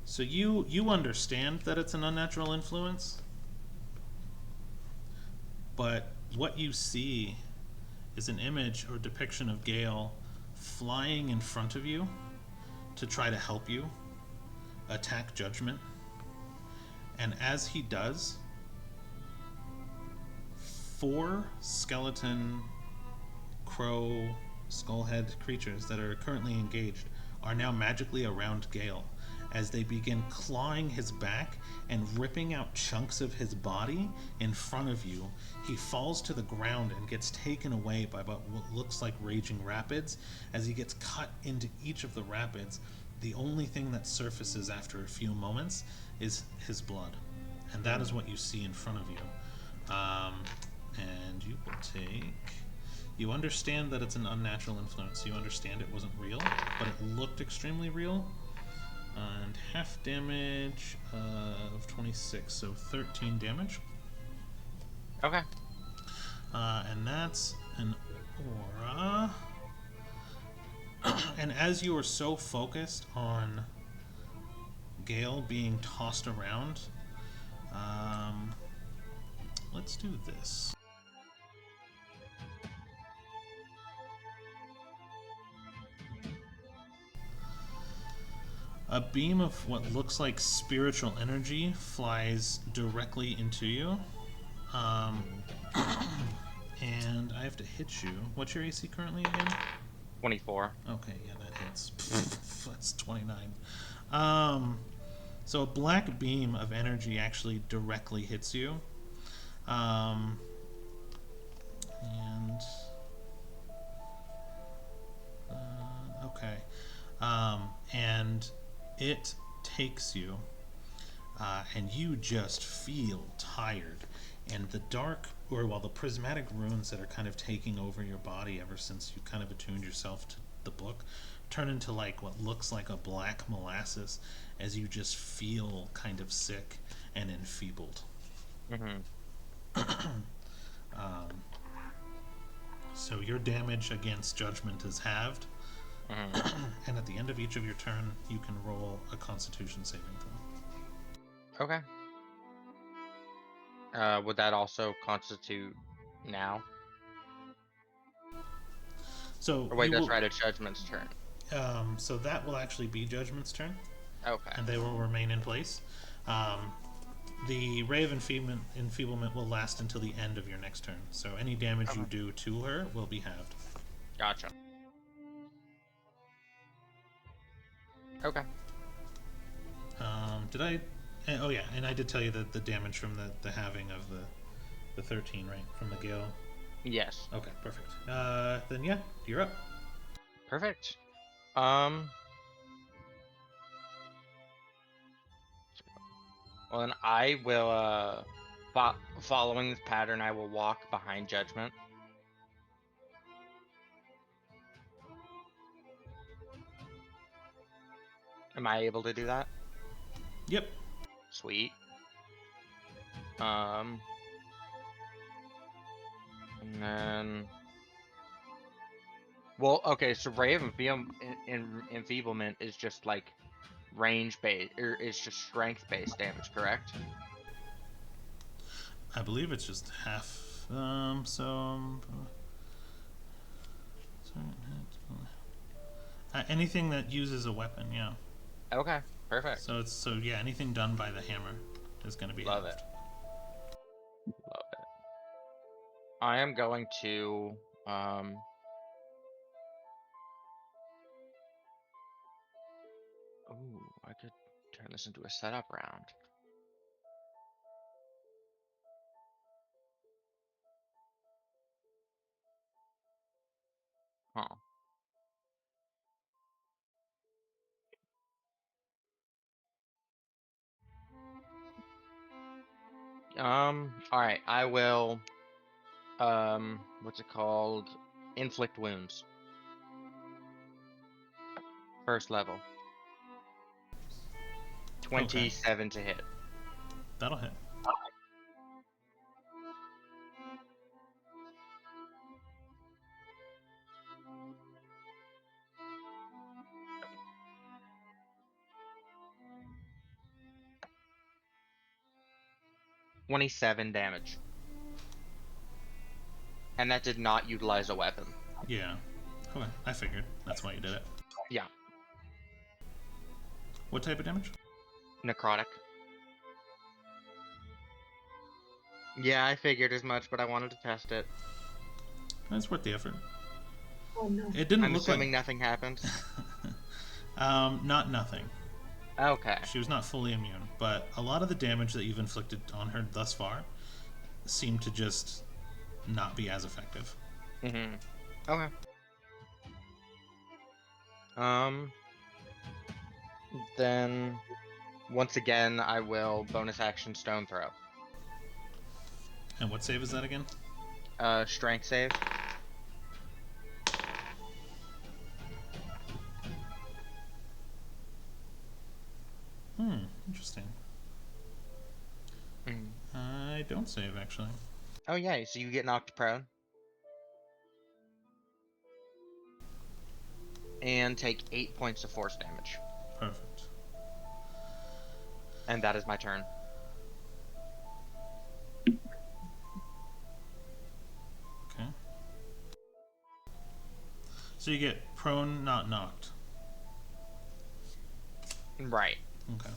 So you understand that it's an unnatural influence, but what you see is an image or depiction of Gale flying in front of you to try to help you attack Judgment. And as he does, 4 skeleton crow skullhead creatures that are currently engaged are now magically around Gale as they begin clawing his back and ripping out chunks of his body in front of you. He falls to the ground and gets taken away by what looks like raging rapids. As he gets cut into each of the rapids, the only thing that surfaces after a few moments is his blood. And that is what you see in front of you. And you will take... You understand that it's an unnatural influence. You understand it wasn't real, but it looked extremely real. And half damage of 26, so 13 damage. Okay. And that's an aura. And as you are so focused on Gale being tossed around, let's do this. A beam of what looks like spiritual energy flies directly into you. And I have to hit you. What's your AC currently again? 24. Okay, yeah, that hits. That's 29. So a black beam of energy actually directly hits you. Okay. And it takes you, and you just feel tired. And the dark, the prismatic runes that are kind of taking over your body ever since you kind of attuned yourself to the book, turn into like what looks like a black molasses as you just feel kind of sick and enfeebled. Mm-hmm. um, so your damage against Judgment is halved, Mhm. and at the end of each of your turn, you can roll a Constitution saving throw. Okay. Would that also constitute now? So Or wait, you that's will. right. It's Judgment's turn. So that will actually be Judgment's turn, Okay. and they will remain in place. Um, the Ray of Enfeeblement will last until the end of your next turn. So any damage you Okay. do to her will be halved. Gotcha. Okay. Did I? Oh yeah, and I did tell you that the damage from the halving of the 13, right, from the gale. Yes. Okay, perfect. Then yeah, you're up. Perfect. Well, then I will, following this pattern, I will walk behind Judgment. Am I able to do that? Yep. Sweet. And then, well, okay, so Ray of Enfeeblement is just like range based, or is just strength based damage, correct? I believe it's just half. Anything that uses a weapon, yeah. Okay, perfect. So yeah, anything done by the hammer is going to be Love halved. it. Love it. I am going to, ooh, I could turn this into a setup round. Huh. Alright, I will, what's it called? Inflict wounds. First level. Okay, 27 to hit. that'll hit. 27 damage. And that did not utilize a weapon. Yeah. Okay, I figured. That's why you did it. Yeah. What type of damage? Necrotic. Yeah, I figured as much, but I wanted to test it. It's worth the effort. Oh no. It didn't I'm look assuming like. nothing happens. Not nothing. Okay. She was not fully immune, but a lot of the damage that you've inflicted on her thus far seemed to just not be as effective. Mm-hmm. Okay. Um, then once again, I will bonus action stone throw. And what save is that again? Strength save. Interesting. Mm. I don't save, actually. Oh yeah, so you get knocked prone. And take 8 points of force damage. Perfect. And that is my turn. Okay. So you get prone, not knocked. Right. Okay.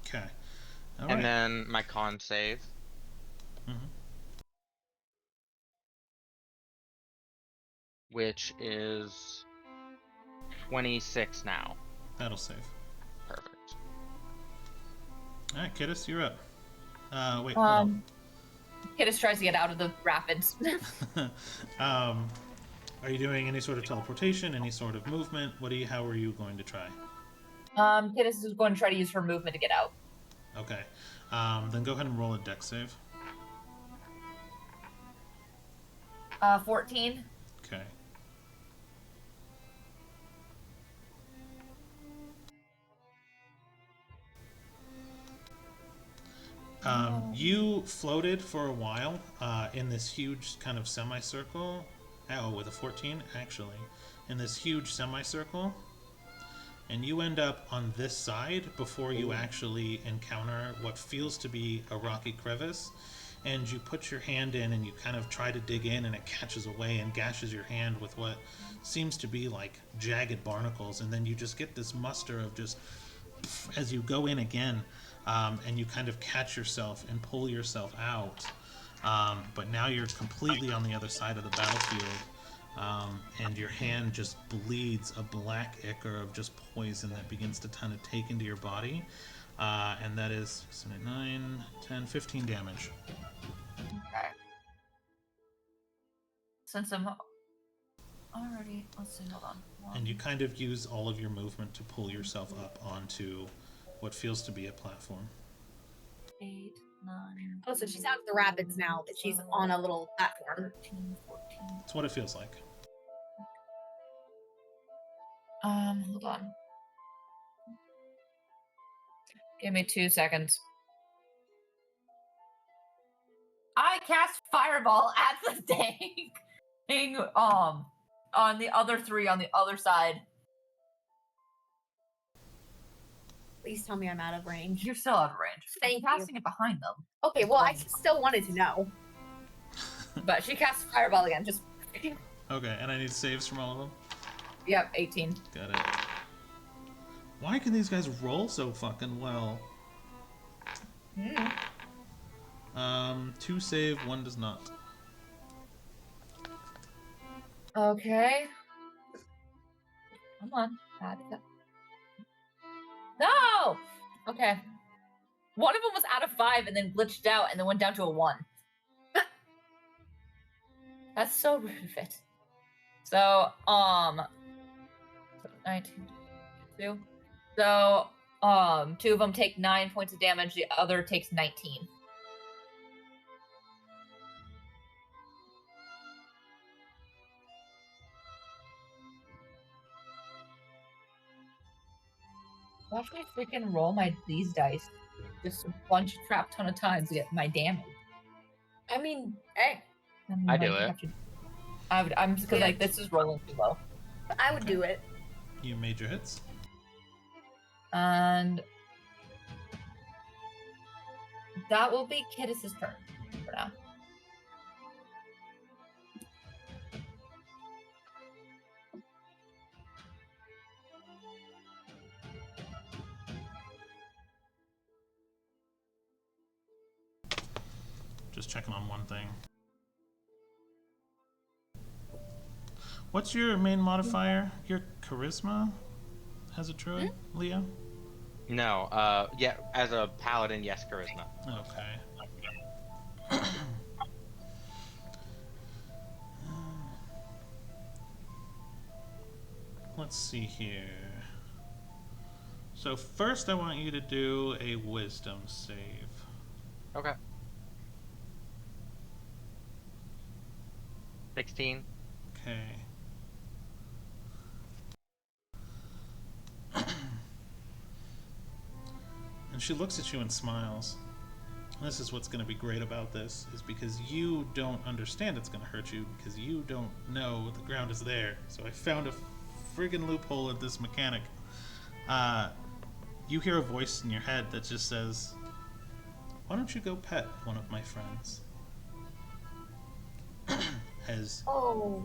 Okay. All And right. then my con save, Mhm. which is 26 now. That'll save. Perfect. All right, Kiddus, you're up. Wait, hold Kidus tries to get out of the rapids. on. Are you doing any sort of teleportation, any sort of movement? How are you going to try? Kidus is going to try to use her movement to get out. Okay. Then go ahead and roll a dex save. 14. Okay. You floated for a while in this huge kind of semicircle. Oh, with a 14, actually. In this huge semicircle. And you end up on this side before you actually encounter what feels to be a rocky crevice. And you put your hand in and you kind of try to dig in, and it catches away and gashes your hand with what seems to be like jagged barnacles. And then you just get this muster of just, as you go in again, and you kind of catch yourself and pull yourself out. But now you're completely on the other side of the battlefield. And your hand just bleeds a black ichor of just poison that begins to kind of take into your body. And that is 9, 10, 15 damage. Okay. Since I'm already, let's see, hold on. And you kind of use all of your movement to pull yourself up onto what feels to be a platform. 8, 9. Oh, so she's out of the rapids now, but she's on a little platform. 13, 14. That's what it feels like. Hold on. Give me 2 seconds. I cast Fireball at the thing, on the other 3 on the other side. Please tell me I'm out of range. You're still out of range. Thank you. I'm casting it behind them. Okay, well, I still wanted to know. But she casts Fireball again. Just. Okay, and I need saves from all of them? Yep, 18. Got it. Why can these guys roll so fucking well? 2 save, 1 does not. Okay. Come on. No! Okay. One of them was out of 5 and then glitched out and then went down to a 1. That's so rude of it. So, 19, 2. So, 2 of them take 9 points of damage, the other takes 19. Watch me freaking roll these dice just a bunch, crap ton of times to get my damage. I mean, hey, I do it. I'm because like this is rolling too low. I would do it. You made your hits. And that will be Kiddis's turn for now. Just checking on one thing. What's your main modifier? Your charisma as a druid, Leah? No, yeah, as a paladin, yes, charisma. Okay. Let's see here. So first I want you to do a wisdom save. Okay. 16. Okay. And she looks at you and smiles. This is what's going to be great about this, is because you don't understand it's going to hurt you, because you don't know the ground is there. So I found a friggin' loophole at this mechanic. You hear a voice in your head that just says, "Why don't you go pet one of my friends?" As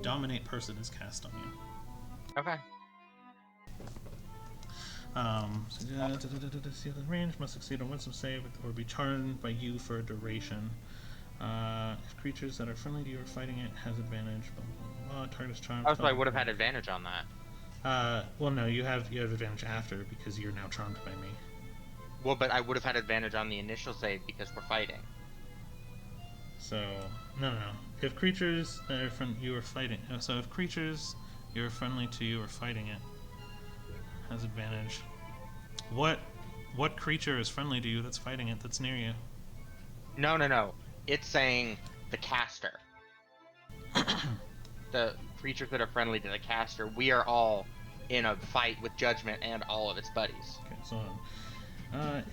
Dominate Person is cast on you. Okay. Range must succeed on wisdom save or be charmed by you for a duration. If creatures that are friendly to you or fighting it has advantage. Blah, blah, blah. Target is charmed. Oh, so I would have had advantage on that. Well, no, you have advantage after because you're now charmed by me. Well, but I would have had advantage on the initial save because we're fighting. So no. If creatures that are you are fighting, so if creatures you're friendly to you or fighting it has advantage. What creature is friendly to you that's fighting it that's near you? No. It's saying the caster. The creatures that are friendly to the caster. We are all in a fight with Judgment and all of its buddies. Okay, so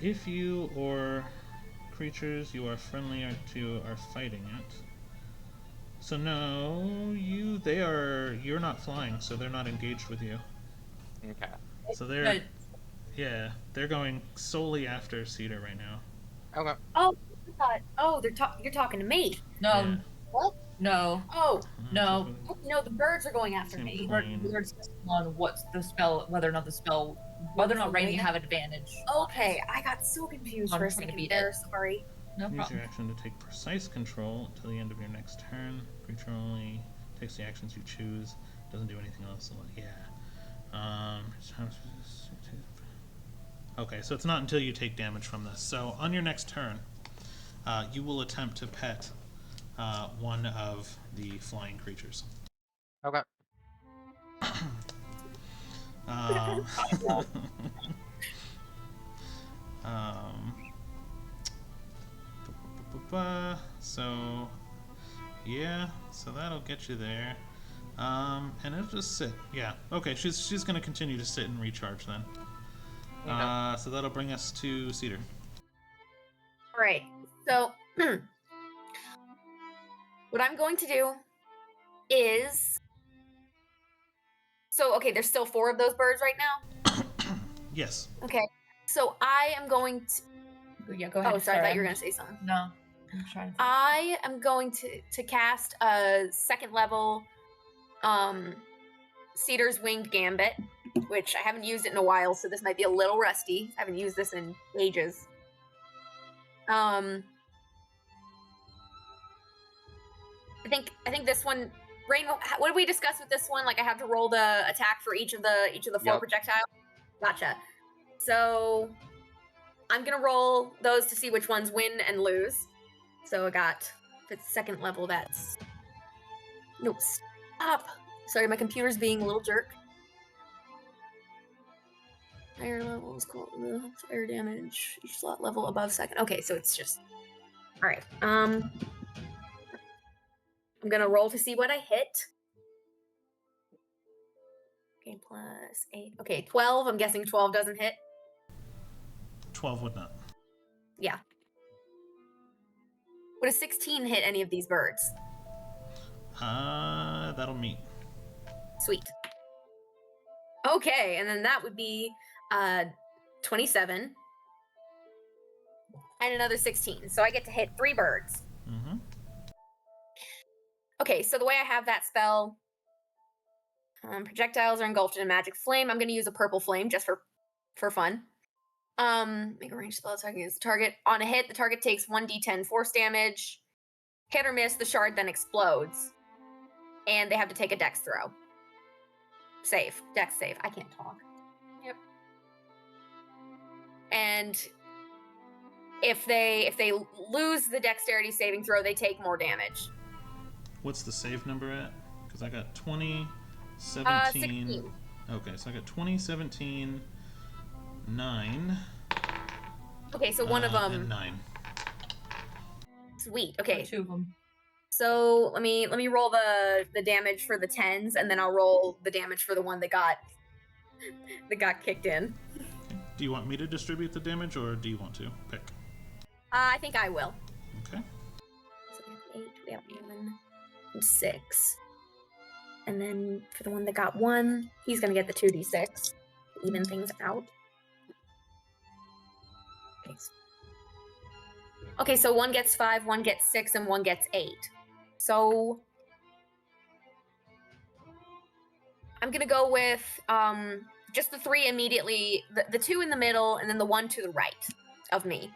if you or creatures you are friendly to are fighting it. So no, you're not flying, so they're not engaged with you. Okay. So they're they're going solely after Cedar right now. Okay. Oh, you're talking to me. No. Yeah. What? No. Oh, No. no, the birds are going after Seems me. plain. We're discussing on what's the spell, whether or not Rainy have advantage. Okay, I got so confused I'm for a trying to second beat there. it. Sorry. No Use problem. your action to take precise control until the end of your next turn. Creature only takes the actions you choose. Doesn't do anything else. Yeah. Okay, so it's not until you take damage from this. So on your next turn, you will attempt to pet one of the flying creatures. Okay. Um, um, so yeah, so that'll get you there. And it'll just sit. Yeah. Okay, she's gonna continue to sit and recharge then. Okay. So that'll bring us to Cedar. All right. So, what I'm going to do is. So, okay, there's still 4 of those birds right now. Yes. Okay. So I am going to. Yeah, go ahead. Oh, sorry. I thought you were gonna say something. No. I'm trying to. I am going to cast a 2nd level, Cedar's Winged Gambit, which I haven't used it in a while, so this might be a little rusty. I haven't used this in ages. I think this one. Rain, what did we discuss with this one? Like I have to roll the attack for each of the 4 Yep. projectiles. Gotcha. So I'm gonna roll those to see which ones win and lose. So I got, if it's 2nd level, that's nope. Stop. Sorry, my computer's being a little jerk. Higher levels, fire damage, each slot level above 2nd. Okay, so it's just all right. I'm gonna roll to see what I hit. Okay, plus 8. Okay, 12. I'm guessing 12 doesn't hit. 12 would not. Yeah. Would a 16 hit any of these birds? That'll meet. Sweet. Okay, and then that would be 27 and another 16. So I get to hit 3 birds. Mm-hmm. Okay, so the way I have that spell, projectiles are engulfed in a magic flame. I'm going to use a purple flame just for fun. Make a ranged spell attack against the target. On a hit, the target takes 1d10 force damage. Hit or miss, the shard then explodes. And they have to take a dex throw. Dex save. I can't talk. Yep. And if they lose the dexterity saving throw, they take more damage. What's the save number at? Because I got 20, 17. 16. Okay, so I got 20, 17, 9. Okay, so one of them. And 9. Sweet. Okay, 2 of them. so let me roll the damage for the 10s, and then I'll roll the damage for the one that got kicked in. Okay. Do you want me to distribute the damage, or do you want to pick? I think I will. Okay. So we have 8. We have 1 and 6, and then for the one that got 1, he's gonna get the 2d6 to even things out. Okay, so 1 gets 5, 1 gets 6, and 1 gets 8. So I'm gonna go with just the 3 immediately, the 2 in the middle, and then the 1 to the right of me.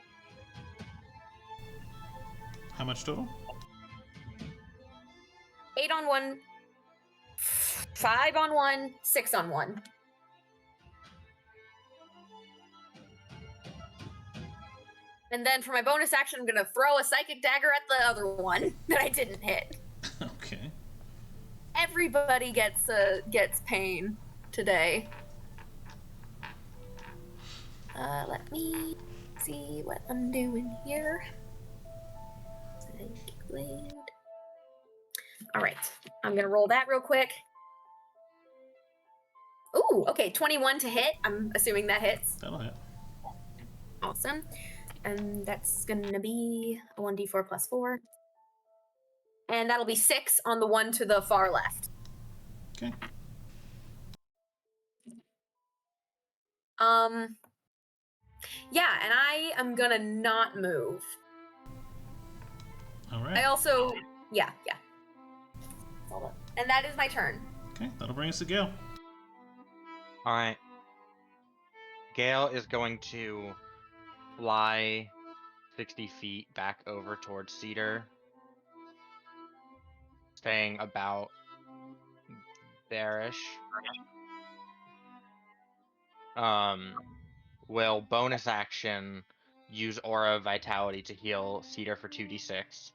How much total? 8 on 1, 5 on 1, 6 on 1. And then for my bonus action, I'm gonna throw a psychic dagger at the other one that I didn't hit. Okay. Everybody gets pain today. Let me see what I'm doing here. Psychic blade. All right, I'm gonna roll that real quick. Ooh, okay, 21 to hit. I'm assuming that hits. That'll hit. Awesome. And that's gonna be a 1d4 plus 4. And that'll be 6 on the one to the far left. Okay. Yeah, and I am gonna not move. All I right. also, yeah. And that is my turn. Okay, that'll bring us to Gale. All right. Gale is going to fly 60 feet back over towards Cedar, staying about there-ish. Will bonus action use Aura of Vitality to heal Cedar for 2d6.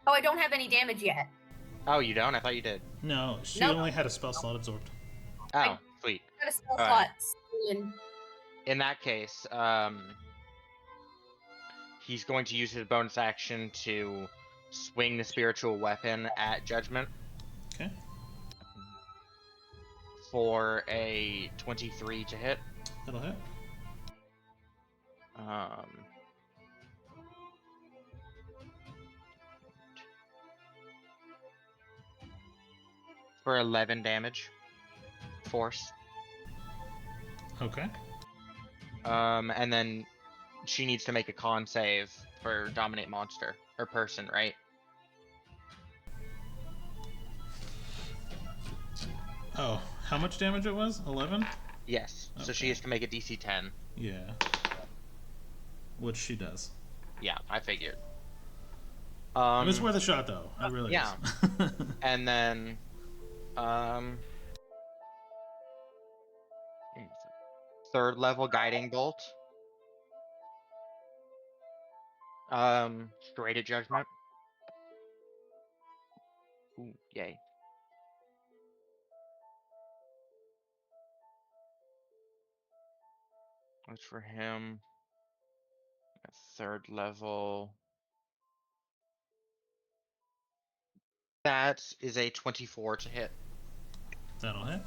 Oh, I don't have any damage yet. Oh, you don't? I thought you did. No, she Nope. only had a spell slot absorbed. Oh, sweet. Got a spell All slot. right. In. In that case, he's going to use his bonus action to swing the spiritual weapon at Judgment Okay, for a 23 to hit. that'll hit. For 11 damage. Force. Okay. And then she needs to make a con save for Dominate Monster. Or person, right? Oh, how much damage it was? 11? Yes. So she Okay. has to make a DC 10. Yeah. Which she does. Yeah, I figured. It was worth a shot, though. It really yeah. is. And then, third level Guiding Bolt. Straight at Judgment. Ooh, yay. That's for him. At third level. That is a 24 to hit. That'll hit.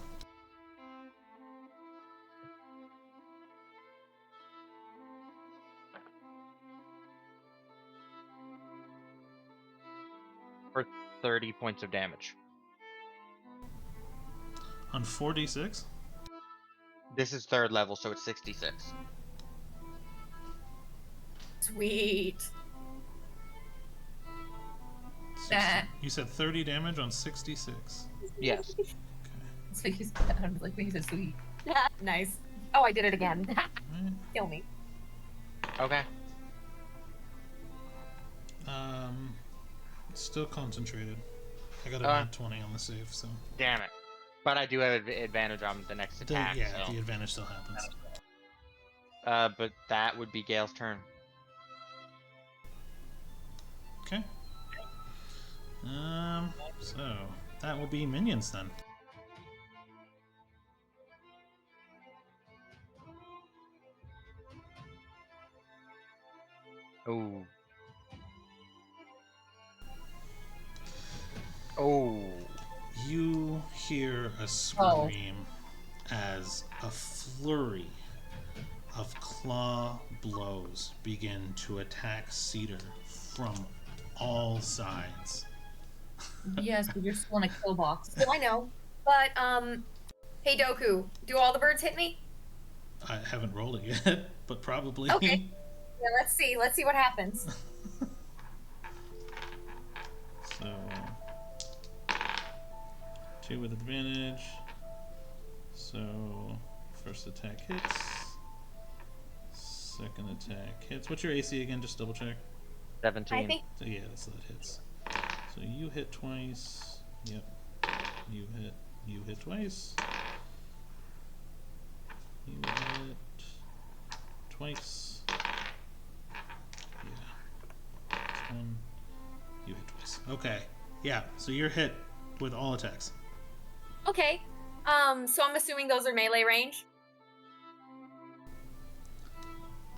For 30 points of damage. On 4d6? This is third level, so it's 66. Sweet. 60. You said 30 damage on 66. Yes. Okay. Sweet. I was like, when you said sweet. Nice. Oh, I did it again. Right. Kill me. Okay. Still concentrated. I got a nat 20 on the save, so. Damn it. But I do have advantage on the next attack. The advantage still happens. But that would be Gale's turn. Okay. So that will be minions then. Ooh. Oh. You hear a scream as a flurry of claw blows begin to attack Cedar from all sides. Yes, but you're still in a kill box. So I know. But, hey Doku, do all the birds hit me? I haven't rolled it yet, but probably. Okay. Yeah, let's see. Let's see what happens. So, 2 with advantage. So, first attack hits. Second attack hits. What's your AC again? Just double check. 17. I think So, yeah, so that hits. So you hit twice. Yep. You hit twice. You hit twice. Yeah. This one. You hit twice. Okay. Yeah, so you're hit with all attacks. okay. So I'm assuming those are melee range.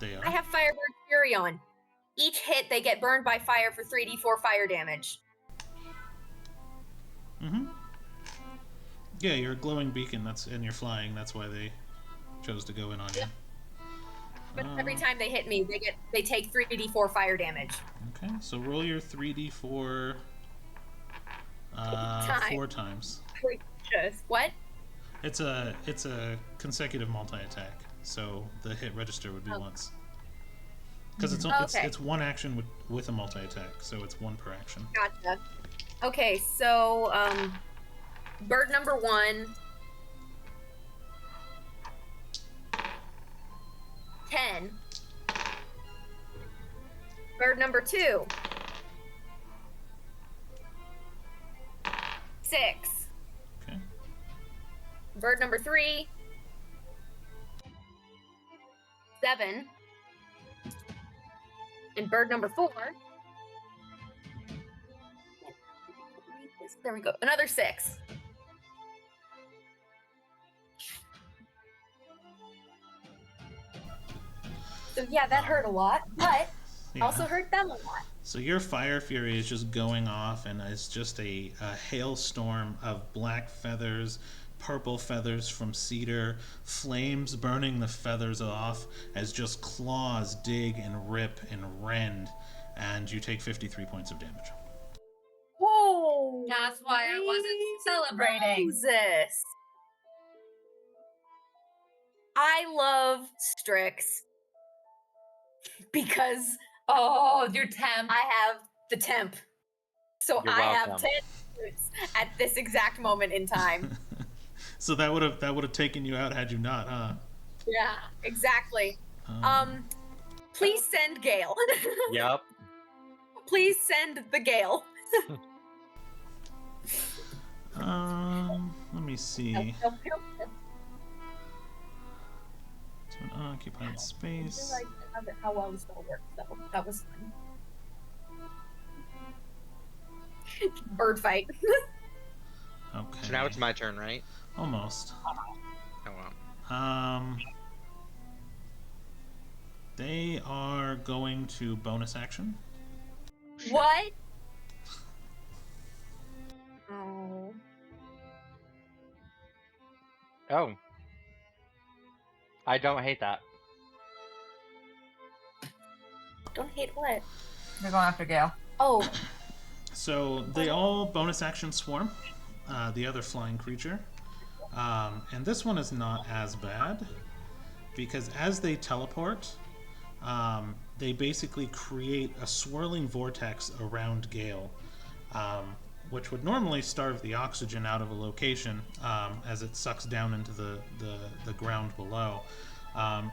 They are. I have Firebird Fury on. Each hit, they get burned by fire for 3d4 fire damage. Mm-hmm. Yeah, you're a glowing beacon, and you're flying, that's why they chose to go in on you. But every time they hit me, they take 3d4 fire damage. Okay, so roll your 3d4 4 times. Gracious. What? It's a consecutive multi-attack, so the hit register would be once. Because it's one action with a multi-attack, so it's one per action. Gotcha. Okay, so bird number 1, 10. Bird number 2, 6. Okay. Bird number 3, 7. And bird number 4. There we go. Another 6. So yeah, that hurt a lot, but Yeah. also hurt them a lot. So your fire fury is just going off, and it's just a hailstorm of black feathers, purple feathers from cedar, flames burning the feathers off as just claws dig and rip and rend, and you take 53 points of damage. Whoa! That's why I wasn't celebrating. Jesus. I love Strix because Oh, your temp. I have the temp. So You're I have welcome. 10 hits at this exact moment in time. So that would have taken you out had you not, huh? Yeah, exactly. Please send Gale. Yep. Please send the Gale. Let me see. Nope. To an unoccupied space. I love it how well the spell works. That was fun. Bird fight. Okay. So now it's my turn, right? Almost. Oh well. They are going to bonus action. What? Oh. Oh. I don't hate that. Don't hate what? They're going after Gale. Oh. So they all bonus action swarm the other flying creature. And this one is not as bad because as they teleport, they basically create a swirling vortex around Gale, which would normally starve the oxygen out of a location as it sucks down into the ground below.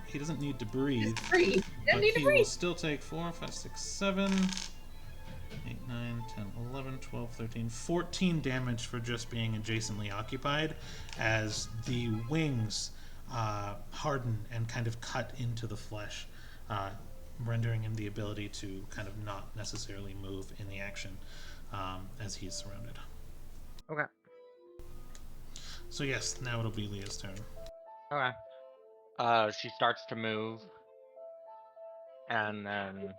He doesn't need to breathe, but he will still take 4, 5, 6, 7, 8, 9, 10, 11, 12, 13, 14 damage for just being adjacently occupied as the wings harden and kind of cut into the flesh, rendering him the ability to kind of not necessarily move in the action as he is surrounded. Okay. So yes, now it'll be Leah's turn. Okay. She starts to move, and then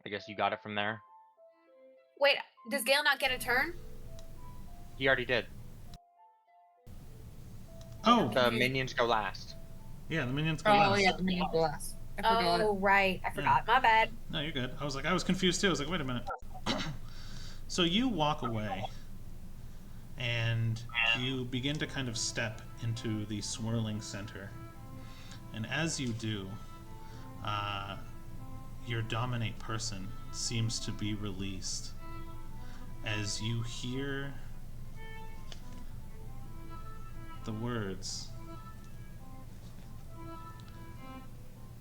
I guess you got it from there. Wait, does Gale not get a turn? He already did. Oh, The minions go last. yeah, the minions go Oh, last. yeah, the minions go last. I forgot. Oh, right. I forgot. My bad. No, you're good. I was confused too. I was like, wait a minute. So you walk away, and you begin to kind of step into the swirling center. And as you do, your dominate person seems to be released as you hear the words,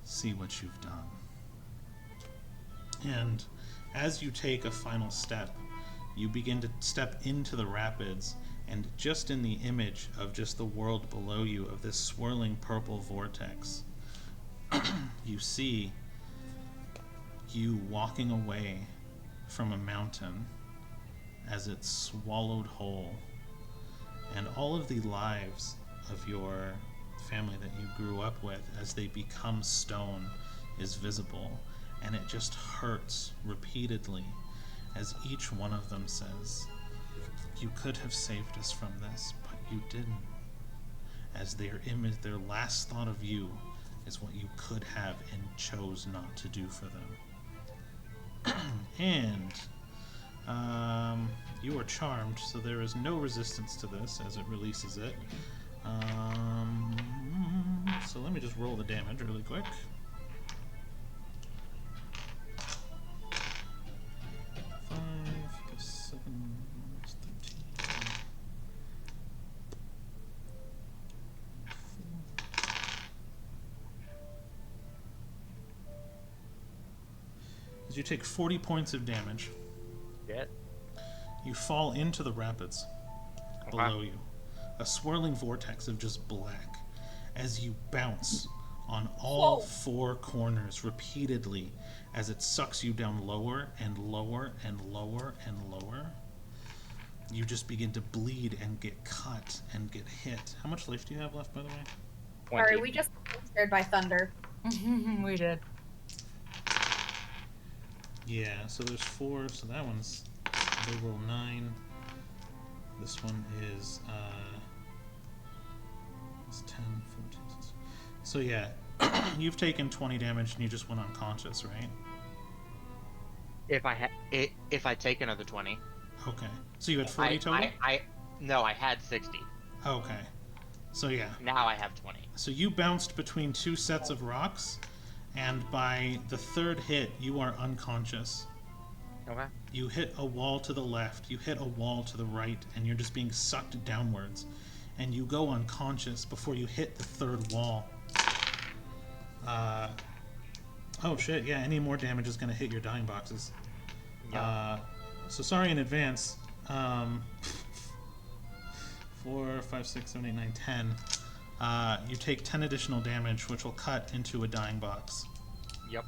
"See what you've done." And as you take a final step, you begin to step into the rapids, and just in the image of just the world below you of this swirling purple vortex, you see you walking away from a mountain as it's swallowed whole, and all of the lives of your family that you grew up with as they become stone is visible, and it just hurts repeatedly as each one of them says, "You could have saved us from this, but you didn't," as their image, their last thought of you is what you could have and chose not to do for them. And you are charmed, so there is no resistance to this as it releases it. So let me just roll the damage really quick. 5 plus 7 is 13. 4. You take 40 points of damage. Shit. You fall into the rapids below you. A swirling vortex of just black as you bounce on all 4 corners repeatedly as it sucks you down lower and lower and lower and lower. You just begin to bleed and get cut and get hit. How much life do you have left, by the way? 20. Sorry, we just got scared by thunder. We did. Yeah, so there's 4, so that one's, they roll 9. This one is, it's 10, 14, 16. So yeah, you've taken 20 damage and you just went unconscious, right? If I take another 20. Okay. So you had 40 total? No, I had 60. Okay. So yeah. Now I have 20. So you bounced between 2 sets of rocks, and by the 3rd hit, you are unconscious. Okay. You hit a wall to the left, you hit a wall to the right, and you're just being sucked downwards. And you go unconscious before you hit the 3rd wall. Oh shit, yeah, any more damage is going to hit your dying boxes. Yeah. So sorry in advance. 4, 5, 6, 7, 8, 9, 10. You take 10 additional damage, which will cut into a dying box. Yep.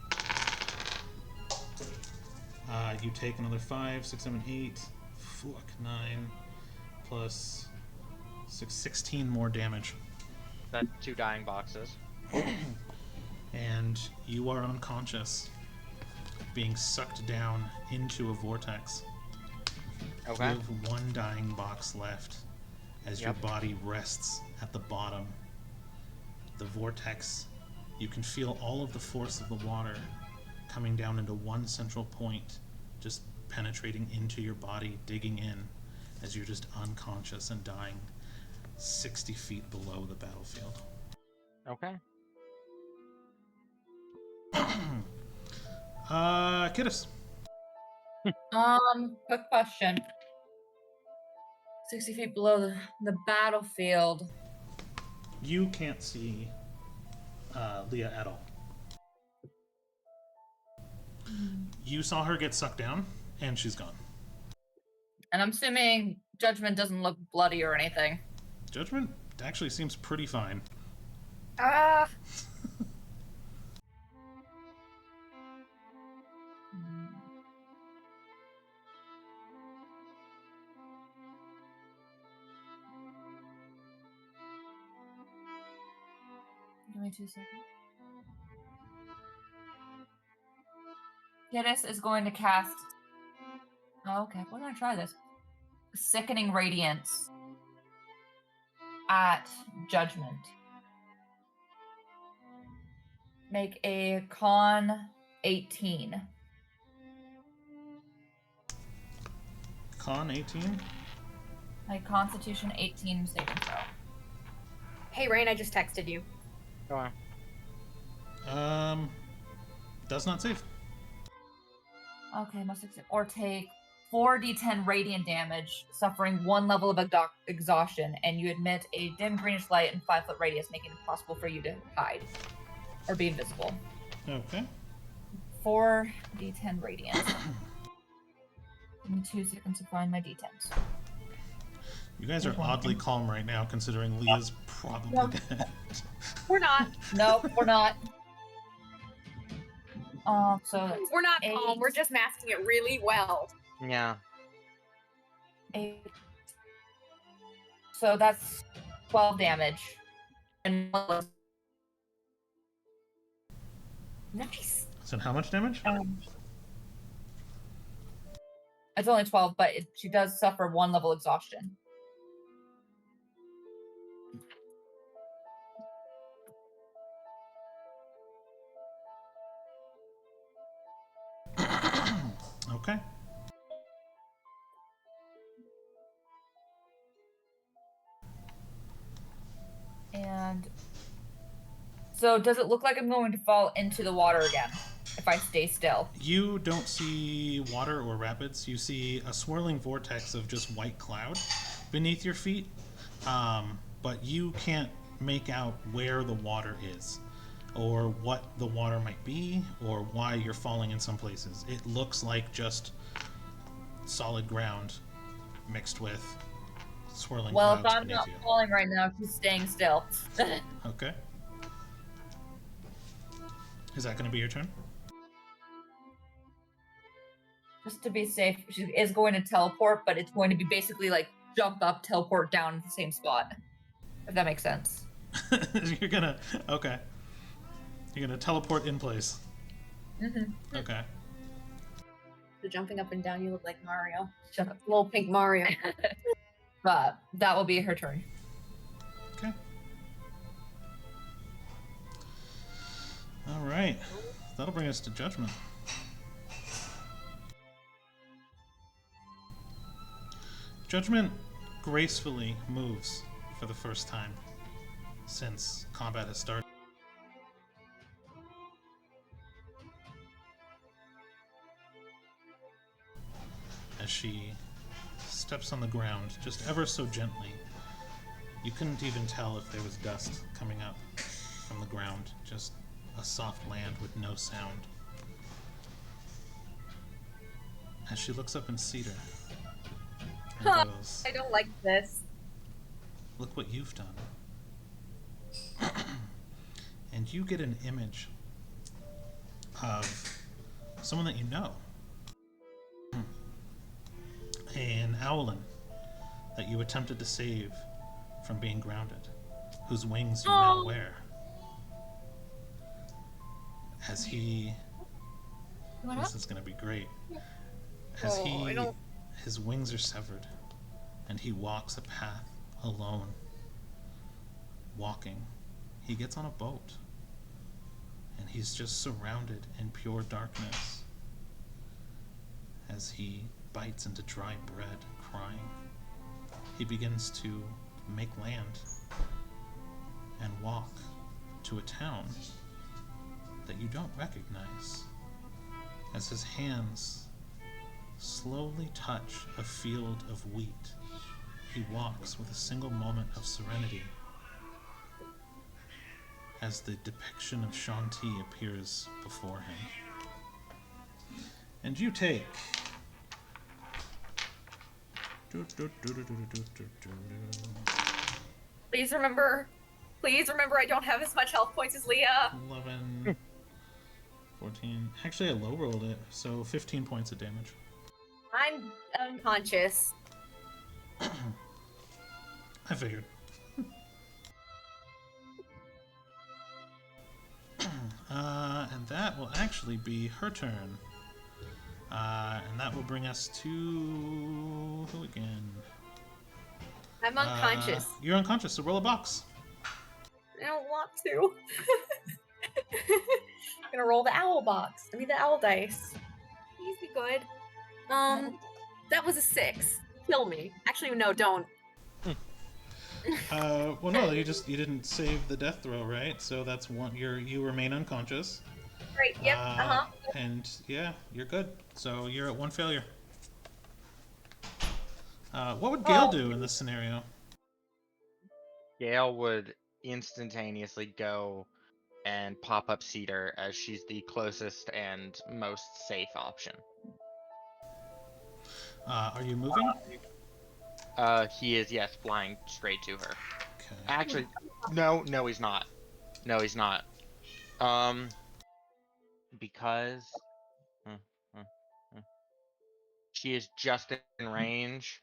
You take another 5, 6, 7, 8, 9, plus 6, 16 more damage. That's 2 dying boxes. And you are unconscious, being sucked down into a vortex. Okay. You have 1 dying box left as your body rests at the bottom. The vortex, you can feel all of the force of the water coming down into one central point, just penetrating into your body, digging in as you're just unconscious and dying 60 feet below the battlefield. Okay. Kiddos. Quick question. 60 feet below the battlefield. You can't see Leah at all. You saw her get sucked down, and she's gone. And I'm assuming Judgment doesn't look bloody or anything. Judgment actually seems pretty fine. Ah, Give me 2 seconds. Giddis is going to cast. Oh, okay, we're gonna try this. Sickening Radiance at Judgment. Make a con 18. Con 18? A Constitution 18 saving throw. hey Rain, I just texted you. Go on. Does not save. Okay, must or take 4d10 radiant damage, suffering 1 level of exhaustion, and you emit a dim greenish light in 5-foot radius, making it impossible for you to hide or be invisible. Okay. 4d10 radiant. Give me 2 seconds to find my d10s. You guys are oddly calm right now, considering Leah's probably dead. We're not. Nope, we're not. So that's We're not 8, calm. We're just masking it really well. Yeah. 8. So that's 12 damage. And Nice. So how much damage? it's only 12, but she does suffer 1 level exhaustion. And so, does it look like I'm going to fall into the water again if I stay still? You don't see water or rapids. You see a swirling vortex of just white cloud beneath your feet, but you can't make out where the water is, or what the water might be, or why you're falling in some places. It looks like just solid ground mixed with swirling Well, if clouds I'm beneath not you. falling right now, she's staying still. Okay. Is that going to be your turn? Just to be safe, she is going to teleport, but it's going to be basically like jump up, teleport down at the same spot. If that makes sense. You're gonna okay. You're gonna teleport in place. Mm-hmm. Okay. So jumping up and down, you look like Mario. Shut up. Little pink Mario. But that will be her turn. Okay. All right. That'll bring us to Judgment. Judgment gracefully moves for the first time since combat has started. As she steps on the ground just ever so gently. You couldn't even tell if there was dust coming up from the ground, just a soft land with no sound. As she looks up in Cedar and goes, I don't like this. "Look what you've done." And you get an image of someone that you know. An owlin that you attempted to save from being grounded, whose wings you now wear. As he... This is going to be great. As his wings are severed, and he walks a path alone. Walking, he gets on a boat, and he's just surrounded in pure darkness. As he bites into dry bread, crying, he begins to make land and walk to a town that you don't recognize. As his hands slowly touch a field of wheat, he walks with a single moment of serenity as the depiction of Shanti appears before him. And you take... Please remember I don't have as much health points as Leah. 11, 14. Actually, I low rolled it, so 15 points of damage. I'm unconscious. I figured. And that will actually be her turn. And that will bring us to... who again? I'm unconscious. You're unconscious, so roll a box. I don't want to. I'm gonna roll the owl box. I mean the owl dice. Please be good. That was a 6. Kill me. Actually, no, don't. Well, no, you didn't save the death throw, right? So that's one. You remain unconscious. Great. Yep. And yeah, you're good. So you're at 1 failure. What would Gale do in this scenario? Gale would instantaneously go and pop up Cedar as she's the closest and most safe option. Are you moving? He is, yes, flying straight to her. Okay. Actually, no, he's not. No, he's not. Because she is just in range,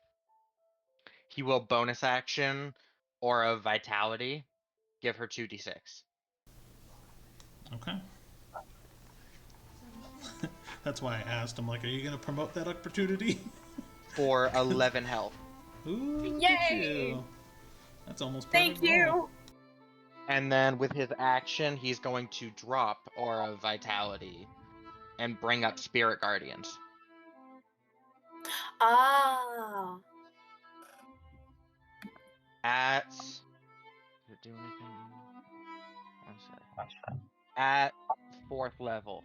he will bonus action or a vitality, give her 2d6. Okay. That's why I asked. I'm like, are you going to promote that opportunity? For 11 health. Ooh, look Yay! at you. That's almost perfect. Thank you. roll. And then with his action, he's going to drop Aura of Vitality and bring up Spirit Guardians. Ah. At it do anything? One sec. At 4th level.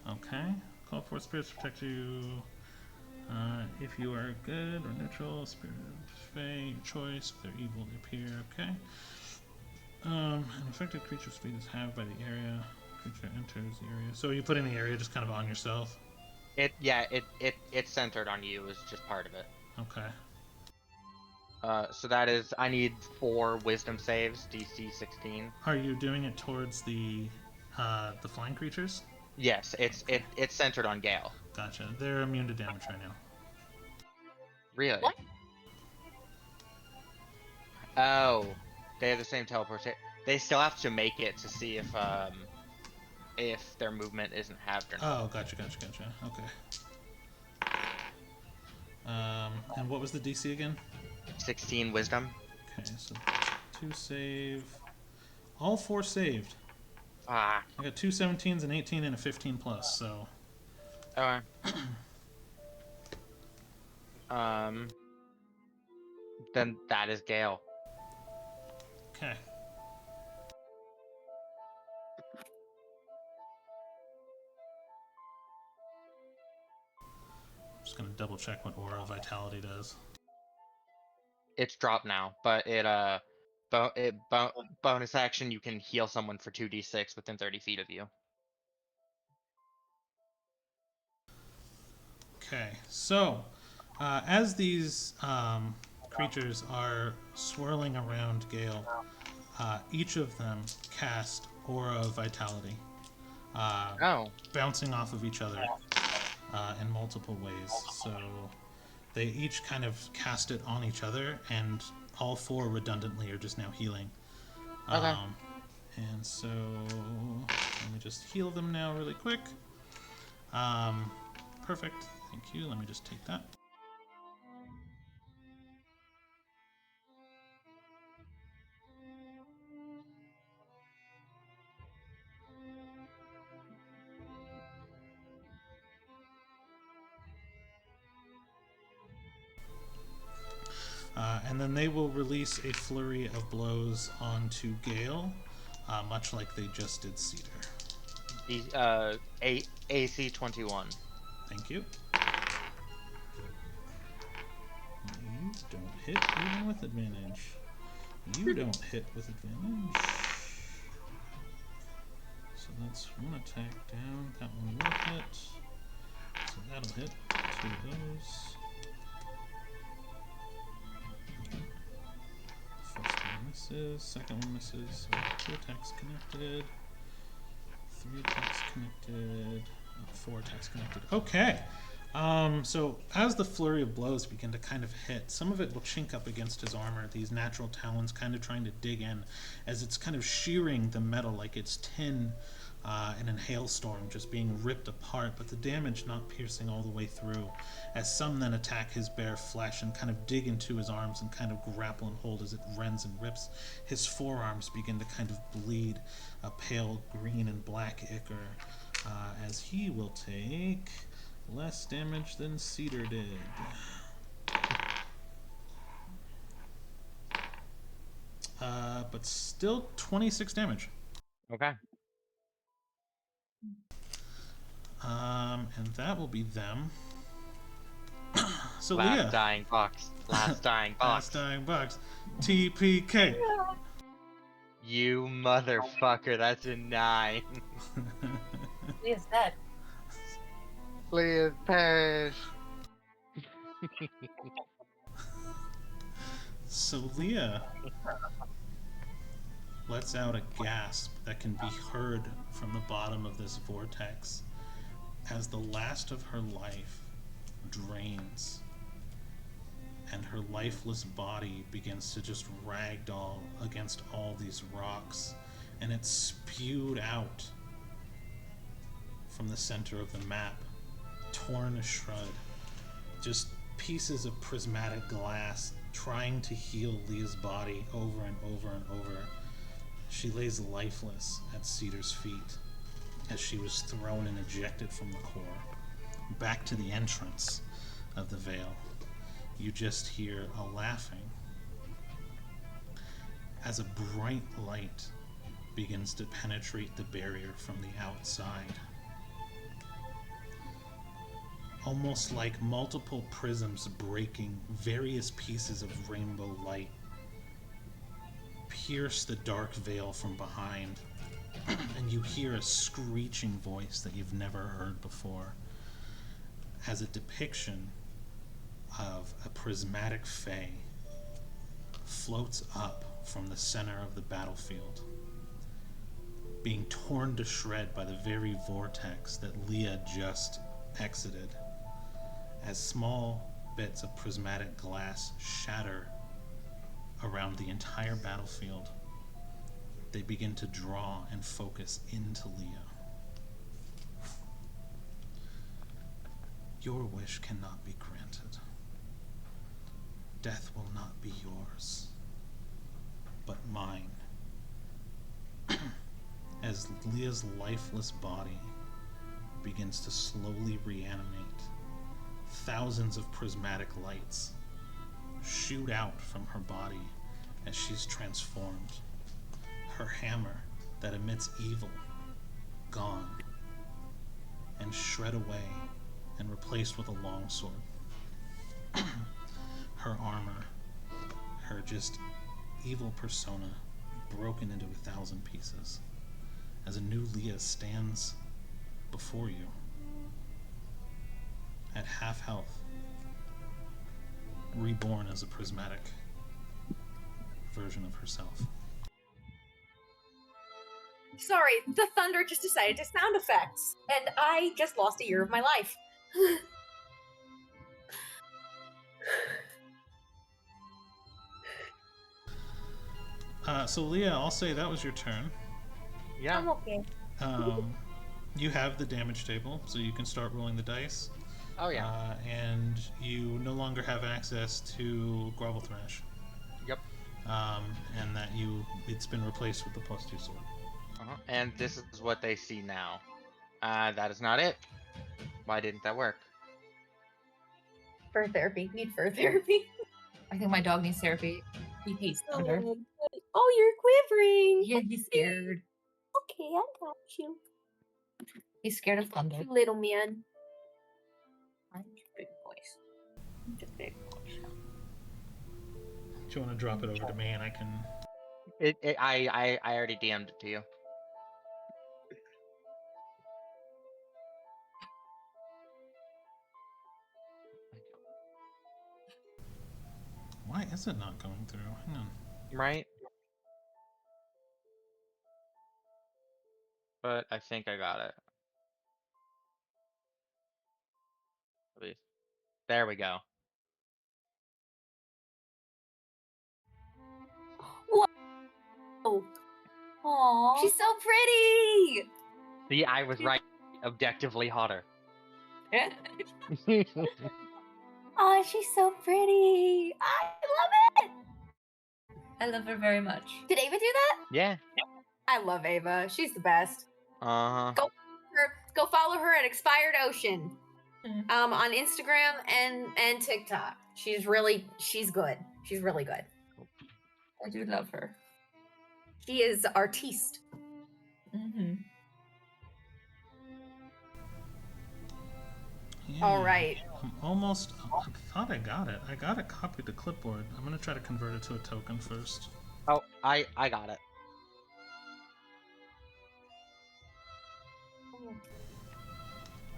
Okay. Call for spirits to protect you. If you are good or neutral, spirit of Fae, your choice. If they're evil, they appear. Okay. An affected creature's speed is halved by the area. Creature enters the area. So you put in the area just kind of on yourself. It's centered on you is just part of it. Okay. So that is I need 4 wisdom saves, DC 16. Are you doing it towards the flying creatures? Yes, it's centered on Gale. Gotcha. They're immune to damage right now. Really? What? Oh, they have the same teleportation. They still have to make it to see if their movement isn't halved or not. Oh, gotcha. Okay. And what was the DC again? 16 wisdom. Okay, so 2 save. All 4 saved. Ah. I got 2 17s, an 18, and a 15 plus, so. Okay. Then that is Gale. Okay. Just gonna double check what Aura Vitality does. It's dropped now, but bonus action you can heal someone for 2d6 within 30 feet of you. Okay, so as these creatures are swirling around Gale, each of them cast Aura of Vitality, Oh. bouncing off of each other in multiple ways. So they each kind of cast it on each other, and all 4 redundantly are just now healing. Okay. And so let me just heal them now really quick. Perfect. Thank you. Let me just take that. And then they will release a flurry of blows onto Gale, much like they just did Cedar. AC 21. Thank you. You don't hit even with advantage. You don't hit with advantage. So that's 1 attack down. That one will hit. So that'll hit 2 of those. First one misses, second one misses, so 2 attacks connected, 3 attacks connected, 4 attacks connected. Okay, so as the flurry of blows begin to kind of hit, some of it will chink up against his armor, these natural talons kind of trying to dig in as it's kind of shearing the metal like it's tin in a hailstorm, just being ripped apart, but the damage not piercing all the way through, as some then attack his bare flesh and kind of dig into his arms and kind of grapple and hold as it rends and rips. His forearms begin to kind of bleed a pale green and black ichor, as he will take less damage than Cedar did. But still 26 damage. Okay. And that will be them. So Last Leah. dying box. Last dying box. Last dying box. TPK. You motherfucker, that's a 9. Leah's dead. Please perish. So Leah lets out a gasp that can be heard from the bottom of this vortex as the last of her life drains and her lifeless body begins to just ragdoll against all these rocks, and it's spewed out from the center of the map, torn to shred, just pieces of prismatic glass trying to heal Leah's body over and over and over. She lays lifeless at Cedar's feet as she was thrown and ejected from the core, back to the entrance of the Vale. you just hear a laughing as a bright light begins to penetrate the barrier from the outside. Almost like multiple prisms breaking, various pieces of rainbow light pierce the dark veil from behind, and you hear a screeching voice that you've never heard before as a depiction of a prismatic fae floats up from the center of the battlefield, being torn to shred by the very vortex that Leah just exited, as small bits of prismatic glass shatter around the entire battlefield. They begin to draw and focus into Leah. Your wish cannot be granted. Death will not be yours, but mine. As Leah's lifeless body begins to slowly reanimate, thousands of prismatic lights shoot out from her body as she's transformed. Her hammer that emits evil, gone, and shred away and replaced with a longsword. Her armor, her just evil persona, broken into 1,000 pieces, as a new Leah stands before you at half health, reborn as a prismatic version of herself. Sorry, the thunder just decided to sound effects, and I just lost a year of my life. So Leah, I'll say that was your turn. Yeah. I'm okay. You have the damage table, so you can start rolling the dice. Oh yeah. And you no longer have access to Grovel Thrash. Yep. And that it's been replaced with the +2 sword. And this is what they see now. That is not it. Why didn't that work? Fur therapy. Need fur therapy. I think my dog needs therapy. He hates thunder. Oh, you're quivering. Yeah, he's scared. Okay, I got you. He's scared of thunder. Little man. I'm just big voice. I'm just big voice. Do you want to drop it over to me and I can... I already DM'd it to you. Why is it not going through? Hang on. Right? But I think I got it. At least. There we go. Whoa. Aww. She's so pretty. See, I was right. Objectively hotter. Oh, she's so pretty. I love it. I love her very much. Did Ava do that? Yeah. I love Ava. She's the best. Uh-huh. Go follow her at Expired Ocean. Mhm. On Instagram and TikTok. She's good. She's really good. I do love her. She is artiste. Mm-hmm. Yeah, All right. I'm almost... I thought I got it. I got it copied to clipboard. I'm going to try to convert it to a token first. Oh, I got it.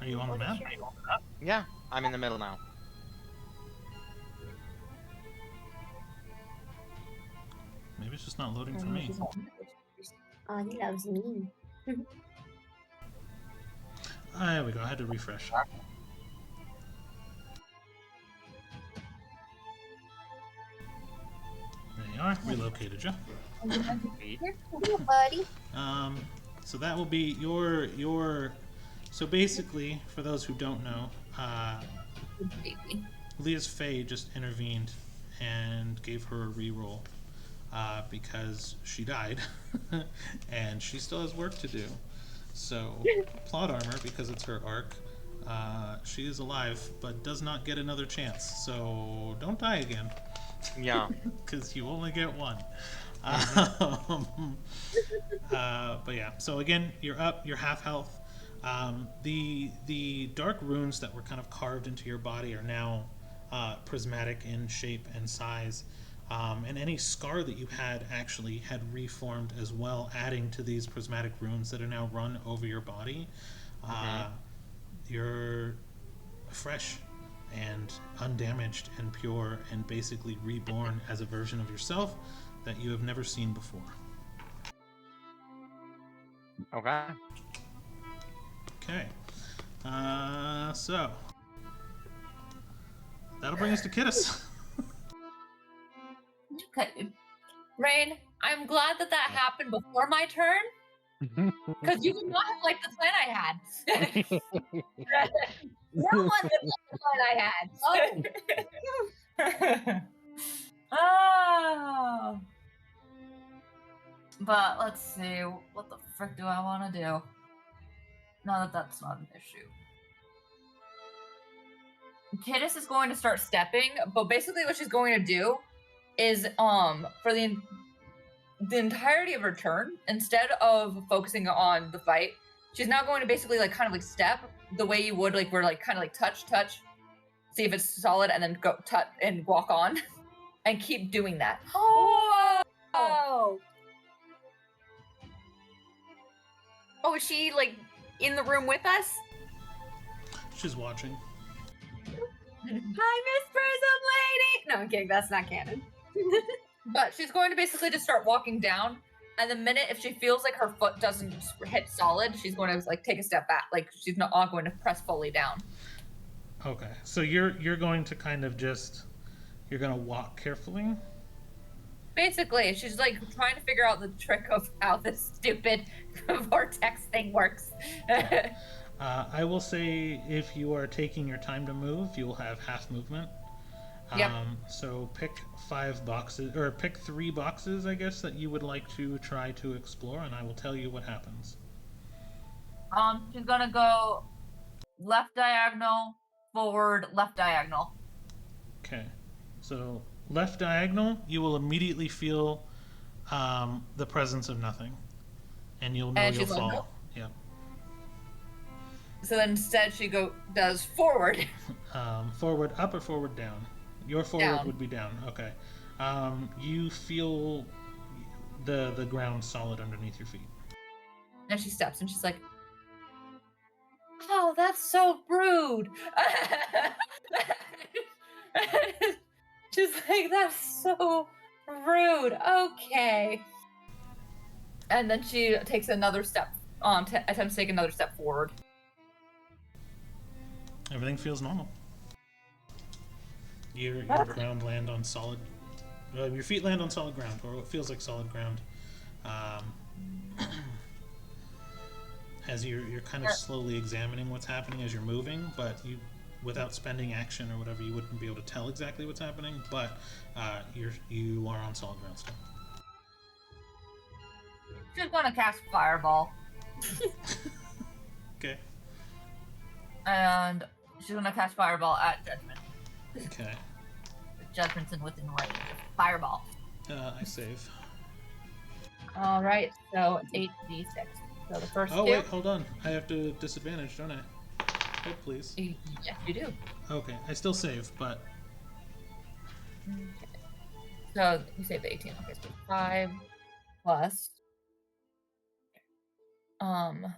Are you on the map? Yeah, I'm in the middle now. Maybe it's just not loading for me. Oh, he loves me. There we go. I had to refresh. There you are. Relocated you. Here, buddy. So that will be your. So basically, for those who don't know, Baby. Leah's Fae just intervened and gave her a reroll because she died, and she still has work to do. So plot armor, because it's her arc, She is alive, but does not get another chance. So don't die again, Yeah. because you only get one. Mhm. But yeah, so again, you're up. You're half health. The dark runes that were kind of carved into your body are now prismatic in shape and size. And any scar that you had actually had reformed as well, adding to these prismatic runes that are now run over your body. Mhm. You're fresh and undamaged and pure and basically reborn as a version of yourself that you have never seen before. Okay. Okay. So that'll bring us to Kittis. Okay. Rain, I'm glad that that happened before my turn, because you would not have liked the plan I had. No one would like the plan I had. Oh. But let's see, what the frick do I want to do? Now that that's not an issue. Kittis is going to start stepping, but basically what she's going to do is for the entirety of her turn, instead of focusing on the fight, she's now going to basically like kind of like step the way you would like where like kind of like touch, see if it's solid, and then go touch and walk on, and keep doing that. Oh. Oh, is she like in the room with us? She's watching. Hi, Miss Prism Lady. No, I'm kidding. That's not canon. But she's going to basically just start walking down, and the minute if she feels like her foot doesn't hit solid, she's going to like take a step back. Like she's not going to press fully down. Okay, so you're going to kind of just you're going to walk carefully. Basically, she's like trying to figure out the trick of how this stupid vortex thing works. I will say if you are taking your time to move, you will have half movement. Yep. So pick 5 boxes, or pick 3 boxes, I guess, that you would like to try to explore, and I will tell you what happens. She's gonna go left diagonal, forward, left diagonal. Okay, so left diagonal, you will immediately feel the presence of nothing, and you'll know And you'll she's like, fall. "Nope." Yep. So then instead she does forward. Forward up or forward down? Your forward Down. would be down. Okay. You feel the ground solid underneath your feet. And she steps and she's like, "Oh, that's so rude." She's like, "That's so rude." Okay. And then she takes another step attempts to take another step forward. Everything feels normal. Your ground land on solid. Your feet land on solid ground, or what feels like solid ground. As you're kind of slowly examining what's happening as you're moving, but without spending action or whatever, you wouldn't be able to tell exactly what's happening. But you are on solid ground still. She's gonna cast Fireball. Okay. And she's gonna cast Fireball at Judgment. Okay. Judgment's in within range of Fireball. I save. Alright, so 8d6. So the first Oh two. wait, hold on. I have to disadvantage, don't I? Oh, please. Yes, you do. Okay, I still save, but Okay. So you save the 18. Okay, so 5 plus 7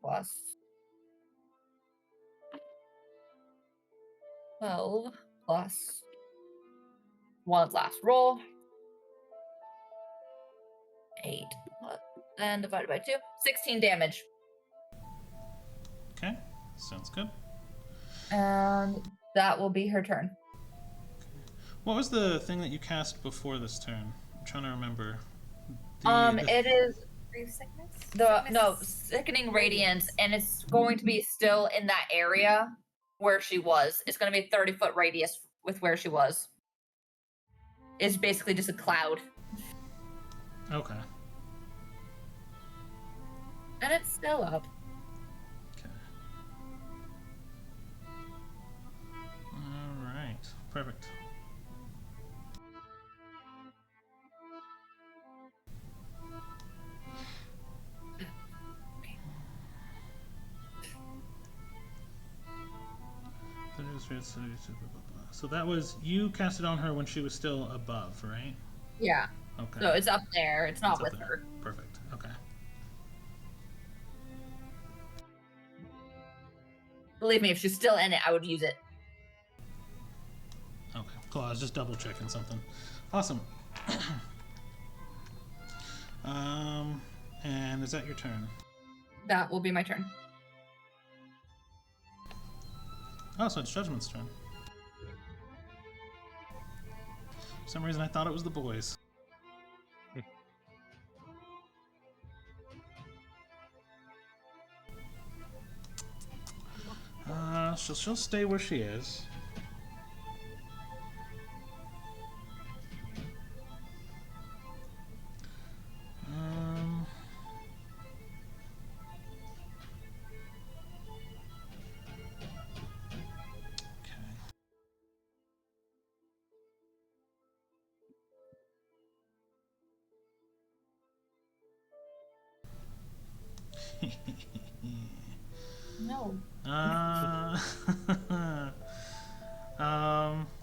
plus 12 plus 1's last roll. 8 plus, and divided by 2. 16 damage. okay, sounds good. And that will be her turn. What was the thing that you cast before this turn? I'm trying to remember. The It is Grief sickness? sickening radiance, and it's going to be still in that area where she was. It's going to be a 30-foot radius with where she was. It's basically just a cloud, Okay. and it's still up. Okay. Perfect. So that was you cast it on her when she was still above, right? Yeah. Okay. So it's up there. It's not It's up with there. her. Perfect. Okay. Believe me, if she's still in it, I would use it. Okay. Cool. I was just double checking something. Awesome. And is that your turn? That will be my turn. Oh, so it's Judgment's turn. For some reason, I thought it was the boys. She'll stay where she is. Okay. No.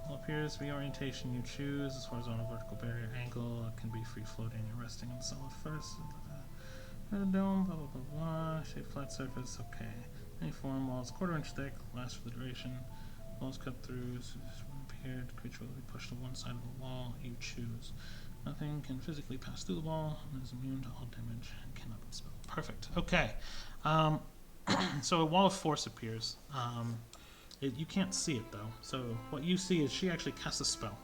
Appears to be orientation you choose as far as on a vertical barrier angle. It can be free floating or resting on the solid first. Dome, blah blah blah blah. Shaped flat surface, okay. Any form, walls quarter-inch thick, lasts for the duration. Walls cut through, appeared. Creature will be pushed to one side of the wall you choose. Nothing can physically pass through the wall and is immune to all damage and cannot be spelled. Perfect. Okay. So a wall of force appears. You can't see it though. So what you see is she actually casts a spell.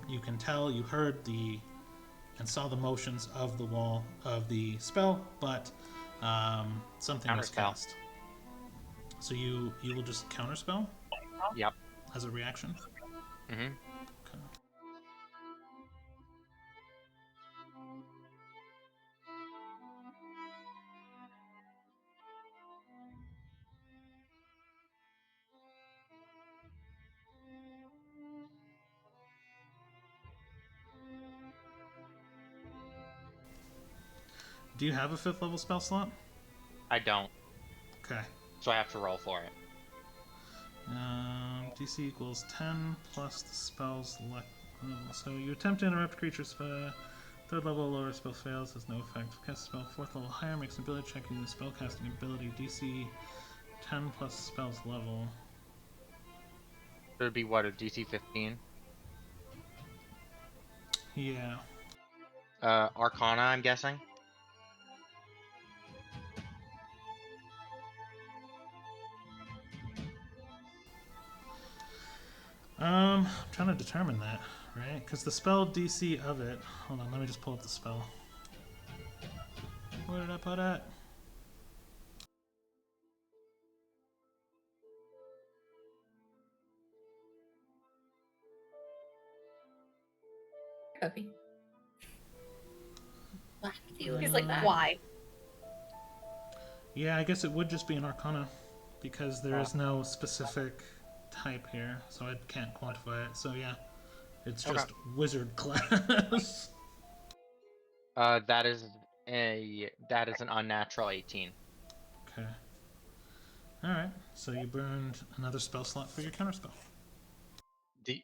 You can tell you heard and saw the motions of the wall of the spell, but something was Counterspell. cast. So you will just counterspell Yep. as a reaction. Mm-hmm. Okay. Do you have a 5th level spell slot? I don't, Okay. so I have to roll for it. DC equals 10 plus the spell's level. So you attempt to interrupt creature's 3rd level lower spell fails, has no effect. Cast a spell 4th level higher, makes an ability check using the spellcasting ability. DC 10 plus spell's level. It would be what, a DC 15? Yeah. Arcana, I'm guessing. I'm trying to determine that, right? Because the spell DC of it. Hold on, let me just pull up the spell. Where did I put it? Puppy. He's like, why? Yeah, I guess it would just be an Arcana, because there is no specific type here, so I can't quantify it. So yeah, it's just wizard class. That is an unnatural 18. Okay. All right. So you burned another spell slot for your counterspell.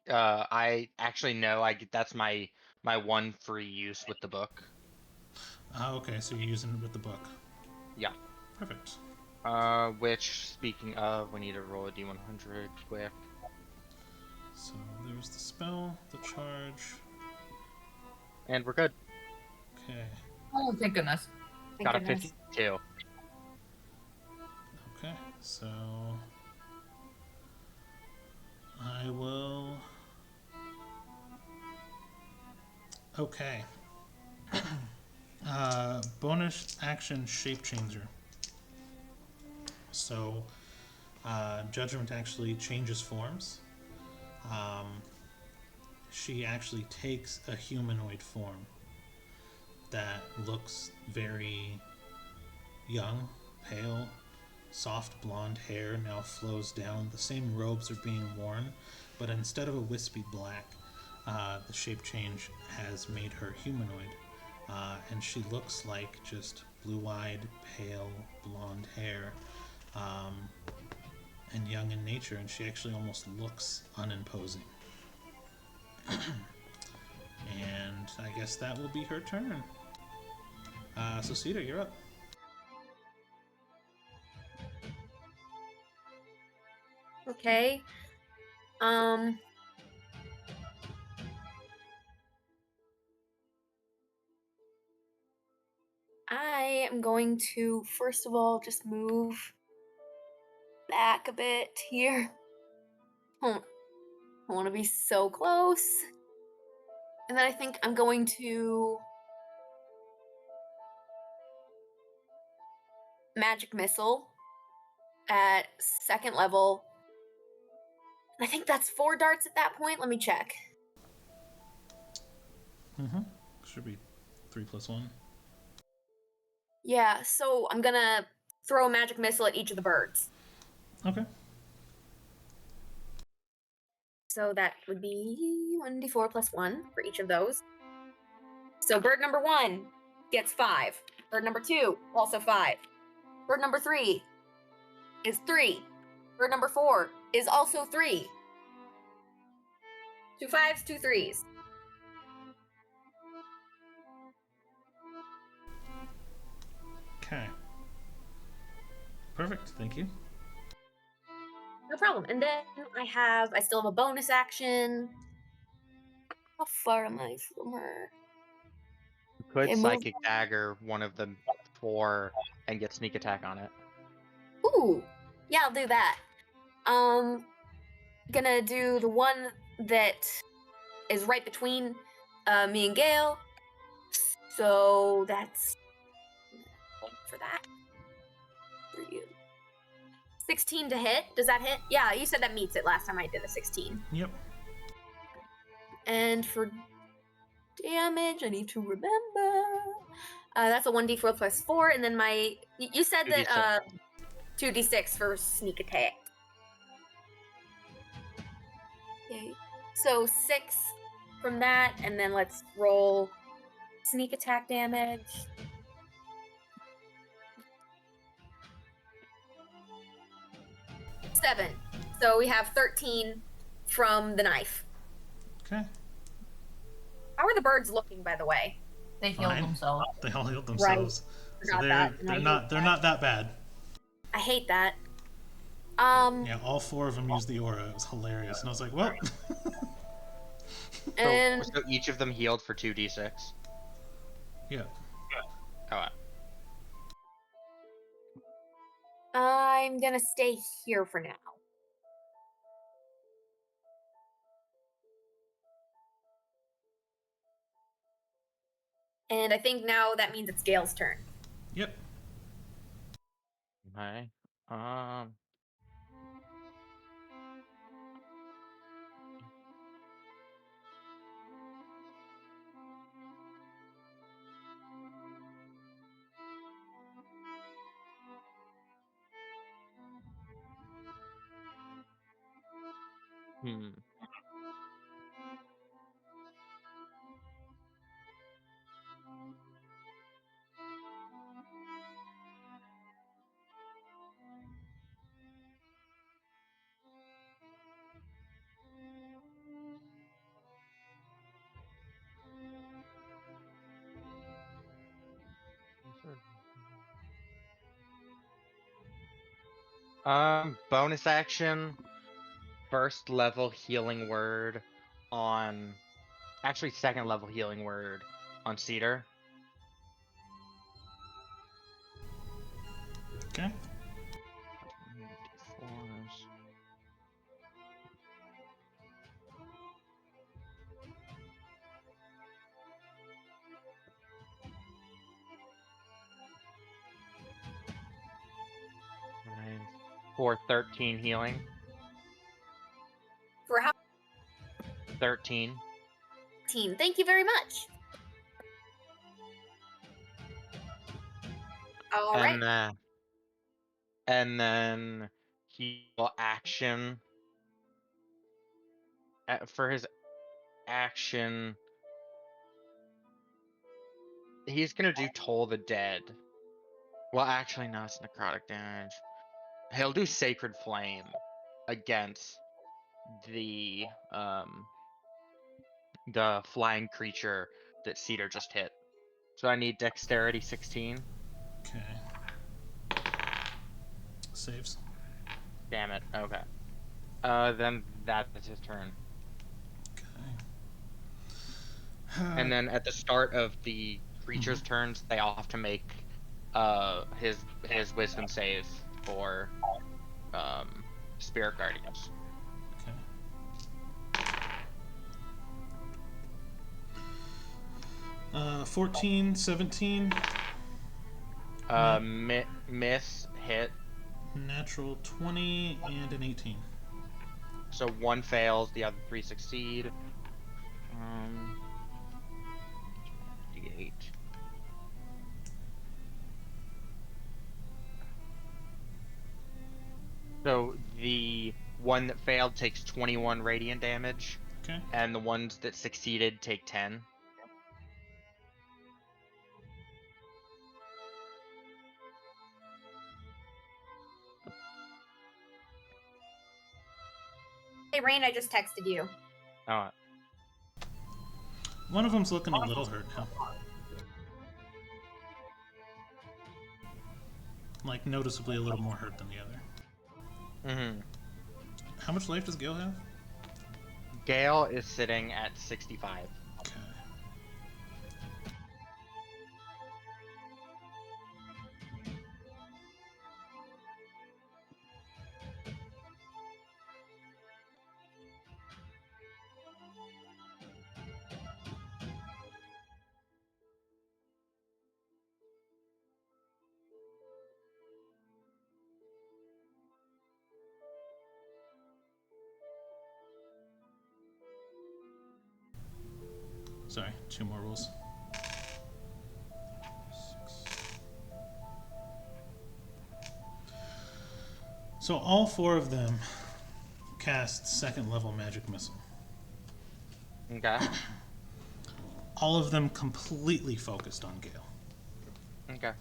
I actually know that's my one free use with the book. Oh, okay. So you're using it with the book. Yeah. Perfect. Which, speaking of, we need to roll a D100 quick. So there's the spell, the charge. And we're good. Okay. Oh, thank goodness. Got a goodness. 52. Okay. So I will. Okay. Bonus action shape changer. So, Judgment actually changes forms. She actually takes a humanoid form that looks very young, pale, soft blonde hair now flows down. The same robes are being worn, but instead of a wispy black, the shape change has made her humanoid. And she looks like just blue-eyed, pale, blonde hair, um, and young in nature, and she actually almost looks unimposing. And I guess that will be her turn. So Cedar, you're up. Okay. I am going to first of all just move back a bit here. I want to be so close. And then I think I'm going to magic missile at second level. I think that's 4 darts at that point. Let me check. Should be 3 plus 1. Yeah, so I'm gonna throw a magic missile at each of the birds. Okay. So that would be 1d4 plus 1 for each of those. So bird number 1 gets 5. Bird number 2, also 5. Bird number 3 is 3. Bird number 4 is also 3. 2 5s, 2 3s. Okay. Perfect. Thank you. No problem. And then I still have a bonus action. How far am I from her? You could Okay, move. psychic dagger one of the 4 and get sneak attack on it. Ooh, yeah, I'll do that. Gonna do the one that is right between me and Gail. So that's for that. For you. 16 to hit. Does that hit? Yeah, you said that meets it last time I did a 16. Yep. And for damage, I need to remember. That's a 1d4 plus 4, and then you said 2d6. that 2d6 for sneak attack. Okay. So 6 from that, and then let's roll sneak attack damage. Seven. So we have 13 from the knife. Okay. How are the birds looking, by the way? They healed Fine. themselves. They all healed themselves. So Forgot that, and I hate they're that. not that bad. I hate that. Yeah, all 4 of them used the aura. It was hilarious, and I was like, well. And So each of them healed for 2d6. Yeah. Oh, I'm gonna stay here for now. And I think now that means it's Gail's turn. Yep. okay. Hmm. Bonus action, first level healing word on, actually second level healing word on Cedar. Okay. D4s. For 13 healing. For how 13. team? Thank you very much. All right. and then he will action for his action. He's gonna do Toll the Dead. Well, actually, no, it's necrotic damage. He'll do Sacred Flame against the flying creature that Cedar just hit. So I need Dexterity 16. Okay. Saves. Damn it. Okay. Then that's his turn. Okay. And then at the start of the creature's turns, they all have to make his wisdom save for Spirit Guardians. Okay. 14, 17. Miss hit. Natural 20 and an 18. So one fails, the other three succeed. D8. So the one that failed takes 21 radiant damage, Okay. and the ones that succeeded take 10. Hey, Rain, I just texted you. Oh, One of them's looking a little hurt now. Like, noticeably a little more hurt than the other. mm-hmm. How much life does Gale have? Gale is sitting at 65. Okay. Sorry, 2 more rolls. 6. So all 4 of them cast 2nd level magic missile. Okay. All of them completely focused on Gale. Okay.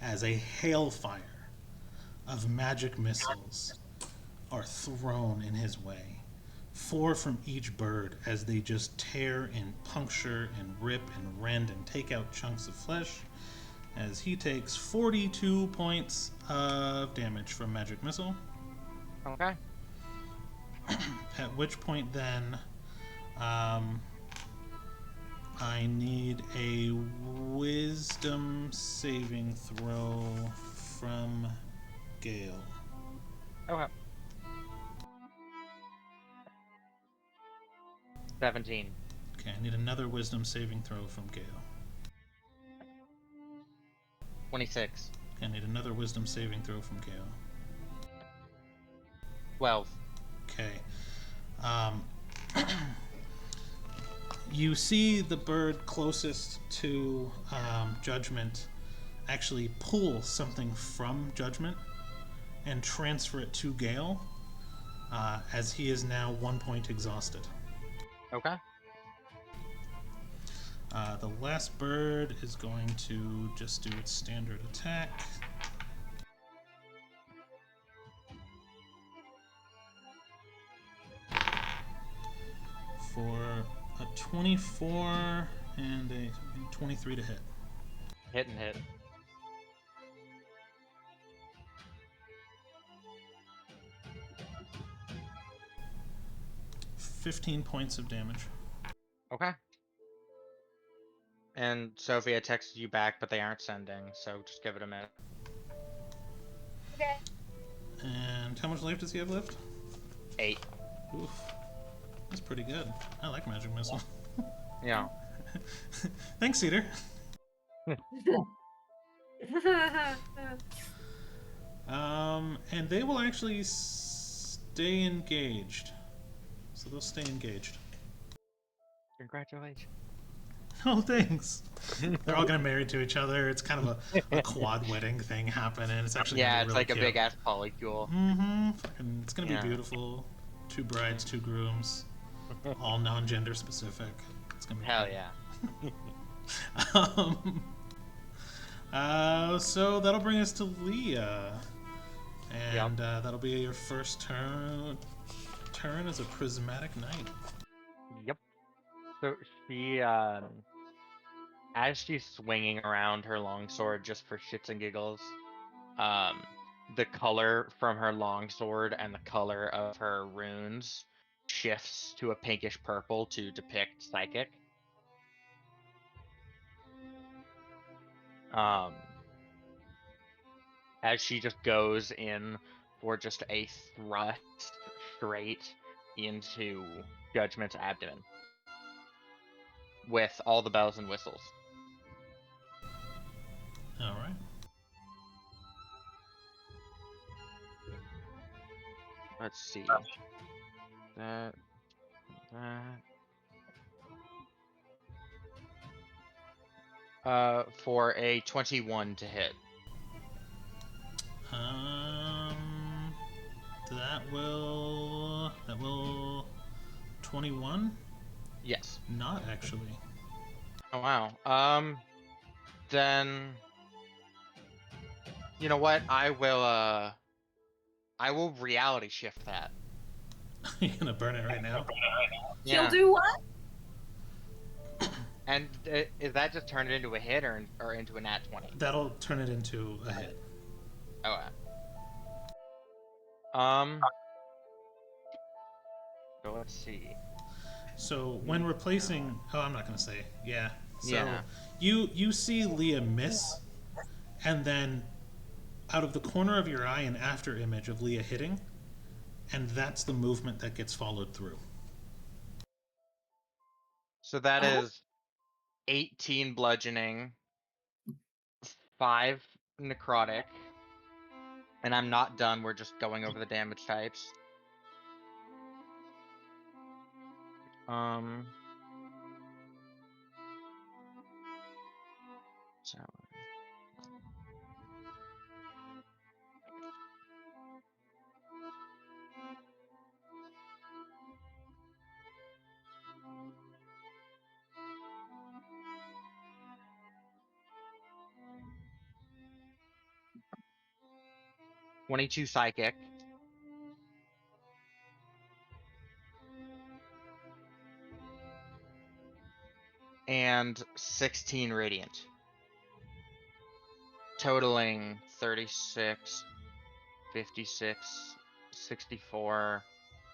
As a hailfire of magic missiles are thrown in his way. 4 from each bird as they just tear and puncture and rip and rend and take out chunks of flesh, as he takes 42 points of damage from magic missile. Okay. At which point then I need a wisdom saving throw from Gale. Okay. 17. Okay, I need another wisdom saving throw from Gale. 26. Okay, I need another wisdom saving throw from Gale. 12. Okay. You see the bird closest to Judgment actually pull something from Judgment and transfer it to Gale, as he is now 1 point exhausted. Okay. The last bird is going to just do its standard attack. For a 24 and a 23 to hit. Hit and hit. $15 points of damage. Okay. And Sophia texted you back, but they aren't sending, so just give it a minute. Okay. And how much life does he have left? 8. Oof. That's pretty good. I like magic missile. Yeah. Thanks, Cedar. And they will actually stay engaged. So they'll stay engaged. Congratulations. Oh, thanks. They're all gonna marry to each other. It's kind of a quad wedding thing happening. It's actually gonna Yeah, be it's really like a cute. big ass polycule. Mm-hmm. It's gonna be Yeah. beautiful. 2 brides, 2 grooms, all non-gender specific. It's gonna be Hell great. yeah. Um, so that'll bring us to Leah, and that'll be your first turn as a prismatic knight. Yep. So she, as she's swinging around her longsword just for shits and giggles, um, the color from her longsword and the color of her runes shifts to a pinkish purple to depict psychic. Um, as she just goes in for just a thrust straight into Judgment's abdomen with all the bells and whistles. All right. Let's see. That. For a 21 to hit. Um, that will 21. Yes. Not actually. Oh wow. Then you know what? I will reality shift that. You're gonna burn it right now. She'll Yeah. do what? And is that just turn it into a hit or into a nat 20? That'll turn it into a hit. Oh. Um. So let's see. So when replacing, oh, I'm not gonna say. Yeah. So Yeah. you see Leah miss, and then out of the corner of your eye, an after image of Leah hitting, and that's the movement that gets followed through. So that Oh. is 18 bludgeoning, 5 necrotic, and I'm not done. We're just going over the damage types. Um. So 22 psychic. And 16 radiant. Totaling 36, 56, 64,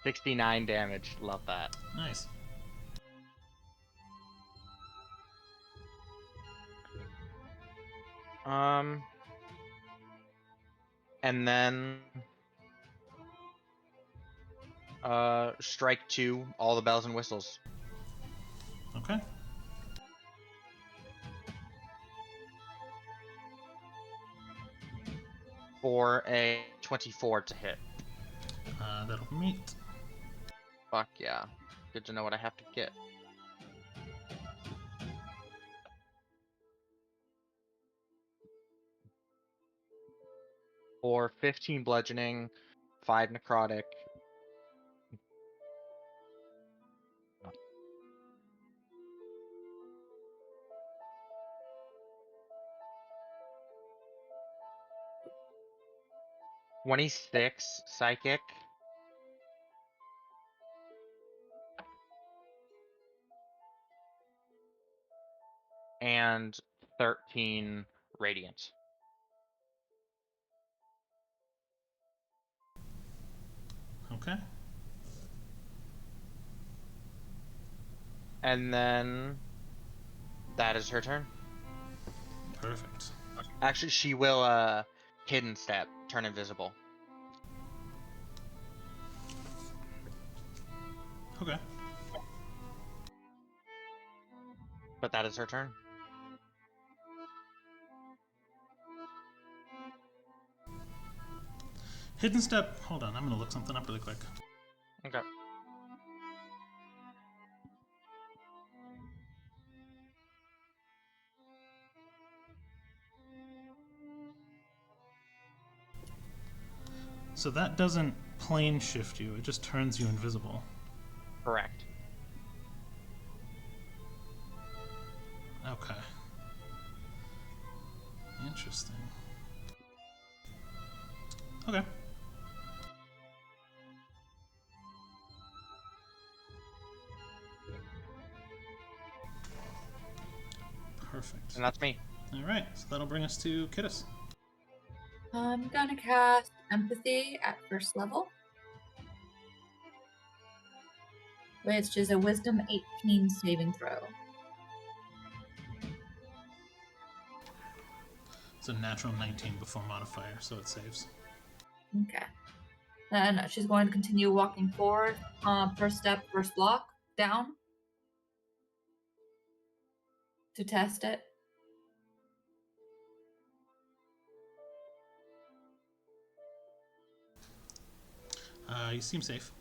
69 damage. Love that. Nice. And then strike 2, all the bells and whistles. Okay. For a 24 to hit. That'll meet. Fuck yeah. Good to know what I have to get. For 15 bludgeoning, 5 necrotic. "26 psychic, and 13 radiant." Okay. And then that is her turn. Perfect. Actually, she will hidden step, turn invisible. Okay. But that is her turn. Hidden step. Hold on. I'm gonna look something up really quick. Okay. So that doesn't plane shift you, it just turns you invisible. Correct. Okay. Interesting. Okay. Perfect. And that's me. Alright, so that'll bring us to Kittis. I'm gonna cast Empathy at first level, which is a Wisdom 18 saving throw. It's a natural 19 before modifier, so it saves. Okay. Then she's going to continue walking forward. First step, first block, down. To test it. You seem safe.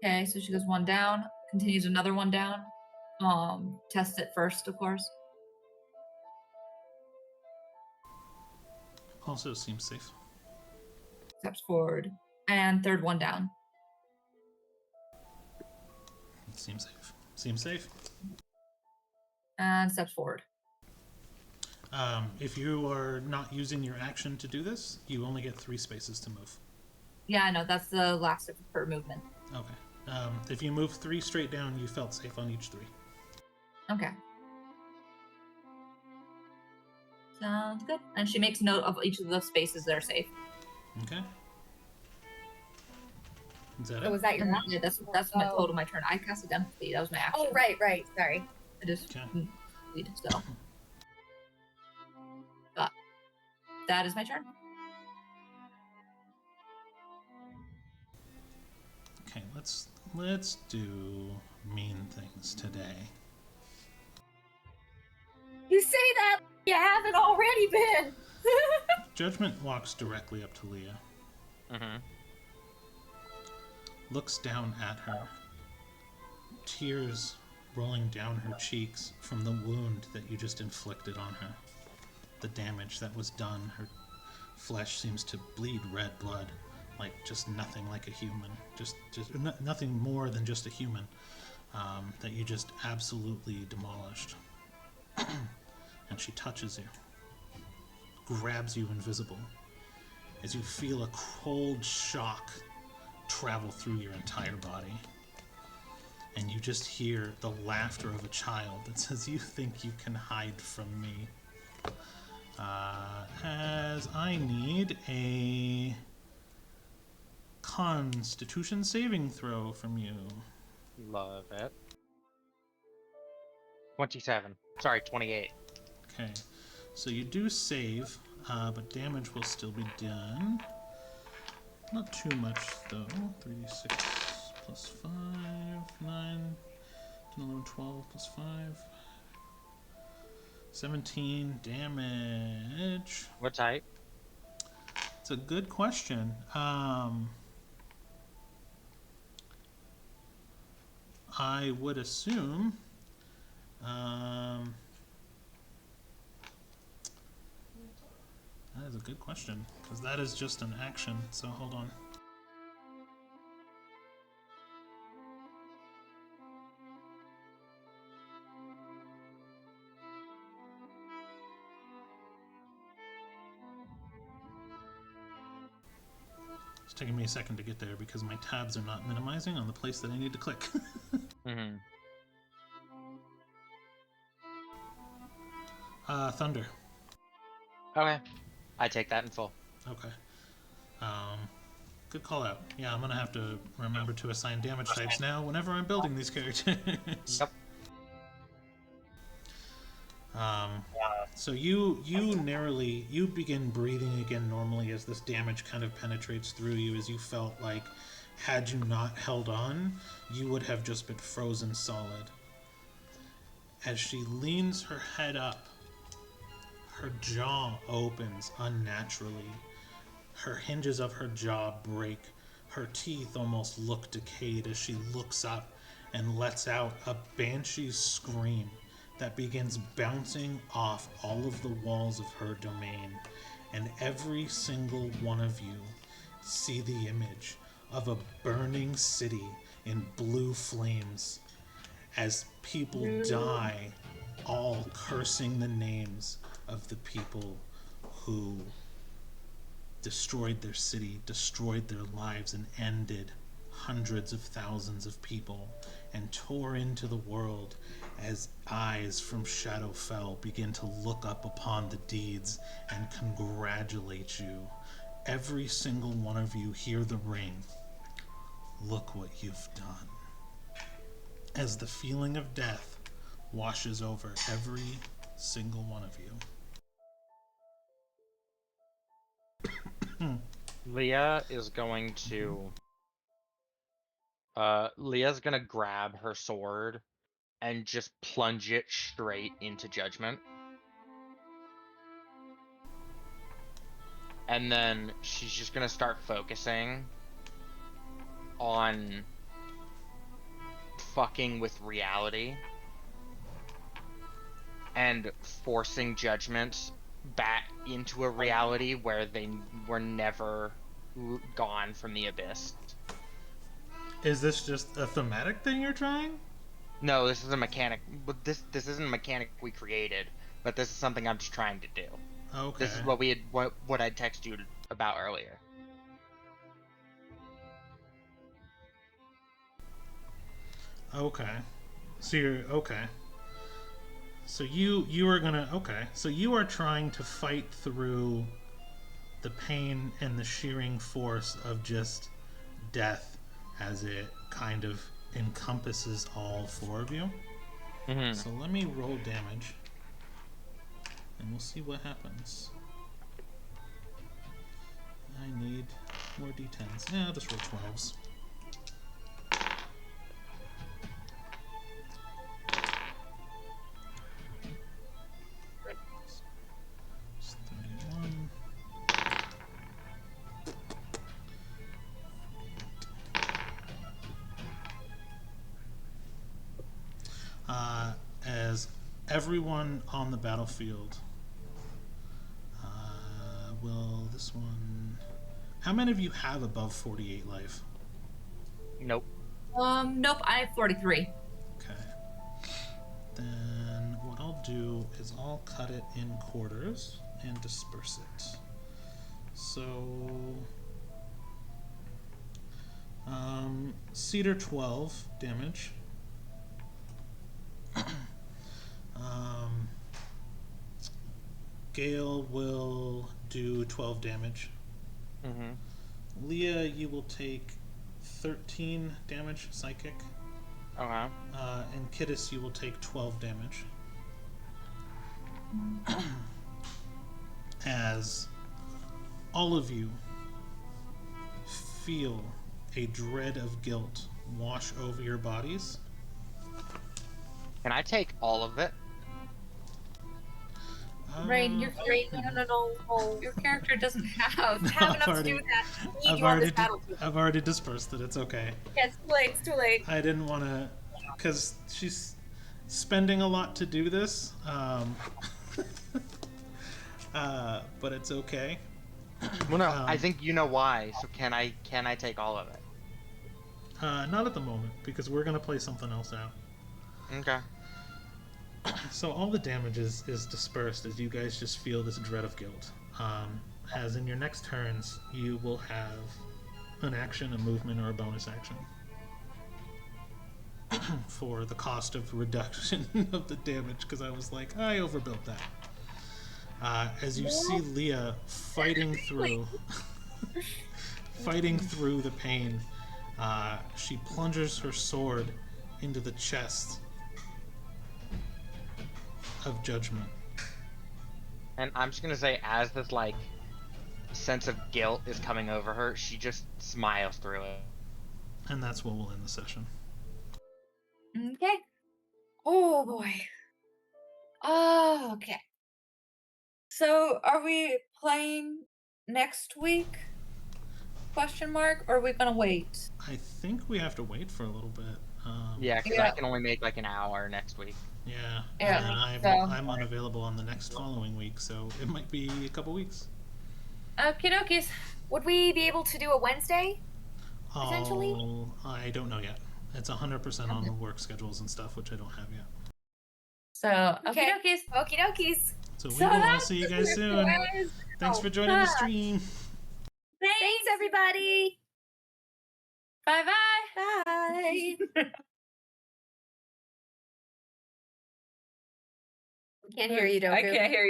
Okay, so she goes one down, continues another one down. Test it first, of course. Also seems safe. Steps forward. And third one down. Seems safe. Seems safe. And steps forward. If you are not using your action to do this, you only get 3 spaces to move. Yeah, I know, that's the last of her movement. Okay. If you move 3 straight down, you felt safe on each 3. Okay. Sounds good. And she makes note of each of the spaces that are safe. Okay. Is that Oh, it? was that your Yeah, that's my total my turn. I casted Empathy. That was my action. Oh, right. Sorry. I just Okay. lead, so. But that is my turn. Okay, let's do mean things today. You say that like you haven't already been. Judgment walks directly up to Leah, Mm-hmm. looks down at her, tears rolling down her cheeks from the wound that you just inflicted on her. The damage that was done, her flesh seems to bleed red blood, like just nothing like a human, just nothing more than just a human, that you just absolutely demolished. And she touches you, grabs you invisible, as you feel a cold shock travel through your entire body. And you just hear the laughter of a child that says, "You think you can hide from me?" As I need a Constitution saving throw from you. Love it. 27. Sorry, 28. Okay, so you do save, but damage will still be done. Not too much, though. 3d6 plus 5, 9, 10, 11, 12 plus 5. 17 damage. What type? It's a good question. I would assume... that is a good question, because that is just an action, so hold on. It's taking me a second to get there because my tabs are not minimizing on the place that I need to click. Mm-hmm. Thunder. Okay. I take that in full. Okay. Good call out. Yeah, I'm gonna have to remember to assign damage types now whenever I'm building these characters. Yep. So you narrowly, you begin breathing again normally as this damage kind of penetrates through you, as you felt like had you not held on, you would have just been frozen solid. As she leans her head up, her jaw opens unnaturally. Her hinges of her jaw break. Her teeth almost look decayed as she looks up and lets out a banshee's scream that begins bouncing off all of the walls of her domain. And every single one of you see the image of a burning city in blue flames as people die, all cursing the names of the people who destroyed their city, destroyed their lives, and ended hundreds of thousands of people, and tore into the world as eyes from Shadowfell begin to look up upon the deeds and congratulate you. Every single one of you hear the ring. Look what you've done. As the feeling of death washes over every single one of you. Leah is going to Leah's gonna grab her sword and just plunge it straight into Judgment. And then she's just gonna start focusing on fucking with reality and forcing Judgment back into a reality where they were never gone from the abyss. Is this just a thematic thing you're trying? No, this is a mechanic. But this isn't a mechanic we created, but this is something I'm just trying to do. Okay. This is what what I texted you about earlier. Okay. So you're okay. So you are gonna okay. So you are trying to fight through the pain and the shearing force of just death as it kind of encompasses all four of you. Mm-hmm. So let me roll damage, and we'll see what happens. I need more d10s. Yeah, I'll just roll 12s. It's 31. As everyone on the battlefield will this one. How many of you have above 48 life? Nope. Nope, I have 43. Okay. Then what I'll do is I'll cut it in quarters and disperse it. So Cedar 12 damage. Gale will do 12 damage. Mm-hmm. Leah, you will take 13 damage psychic. Okay. And Kittis, you will take 12 damage. As all of you feel a dread of guilt wash over your bodies. Can I take all of it? Rain, your No. your character doesn't have Have enough to do with that. We need you on this battlefield. I've already dispersed it. It's okay. Yeah, it's too late. It's too late. I didn't want to, because she's spending a lot to do this. But it's okay. Well, no, I think you know why. So can I take all of it? Not at the moment, because we're gonna play something else out. Okay. So all the damage is dispersed as you guys just feel this dread of guilt. As in your next turns, you will have an action, a movement, or a bonus action for the cost of reduction of the damage, because I was like, I overbuilt that. As you see Leah fighting through the pain, she plunges her sword into the chest of Judgment. And I'm just gonna say, as this like sense of guilt is coming over her, she just smiles through it. And that's what will end the session. Okay. Oh boy. Oh, okay. So, are we playing next week? Question mark? Or are we gonna wait? I think we have to wait for a little bit. Yeah, because Yeah. I can only make like an hour next week. Yeah. Yeah, And so- I'm unavailable on the next following week, so it might be a couple weeks. Okie dokies. Would we be able to do a Wednesday? Potentially? Oh, I don't know yet. It's 100% on the work schedules and stuff, which I don't have yet. So, Okay. okie dokies. Okie dokies. So we So will all that's see you the guys soon. quiz. Thanks for joining the stream. Thanks, everybody. Bye-bye. Bye. Can't hear you, Doku. I can't hear you.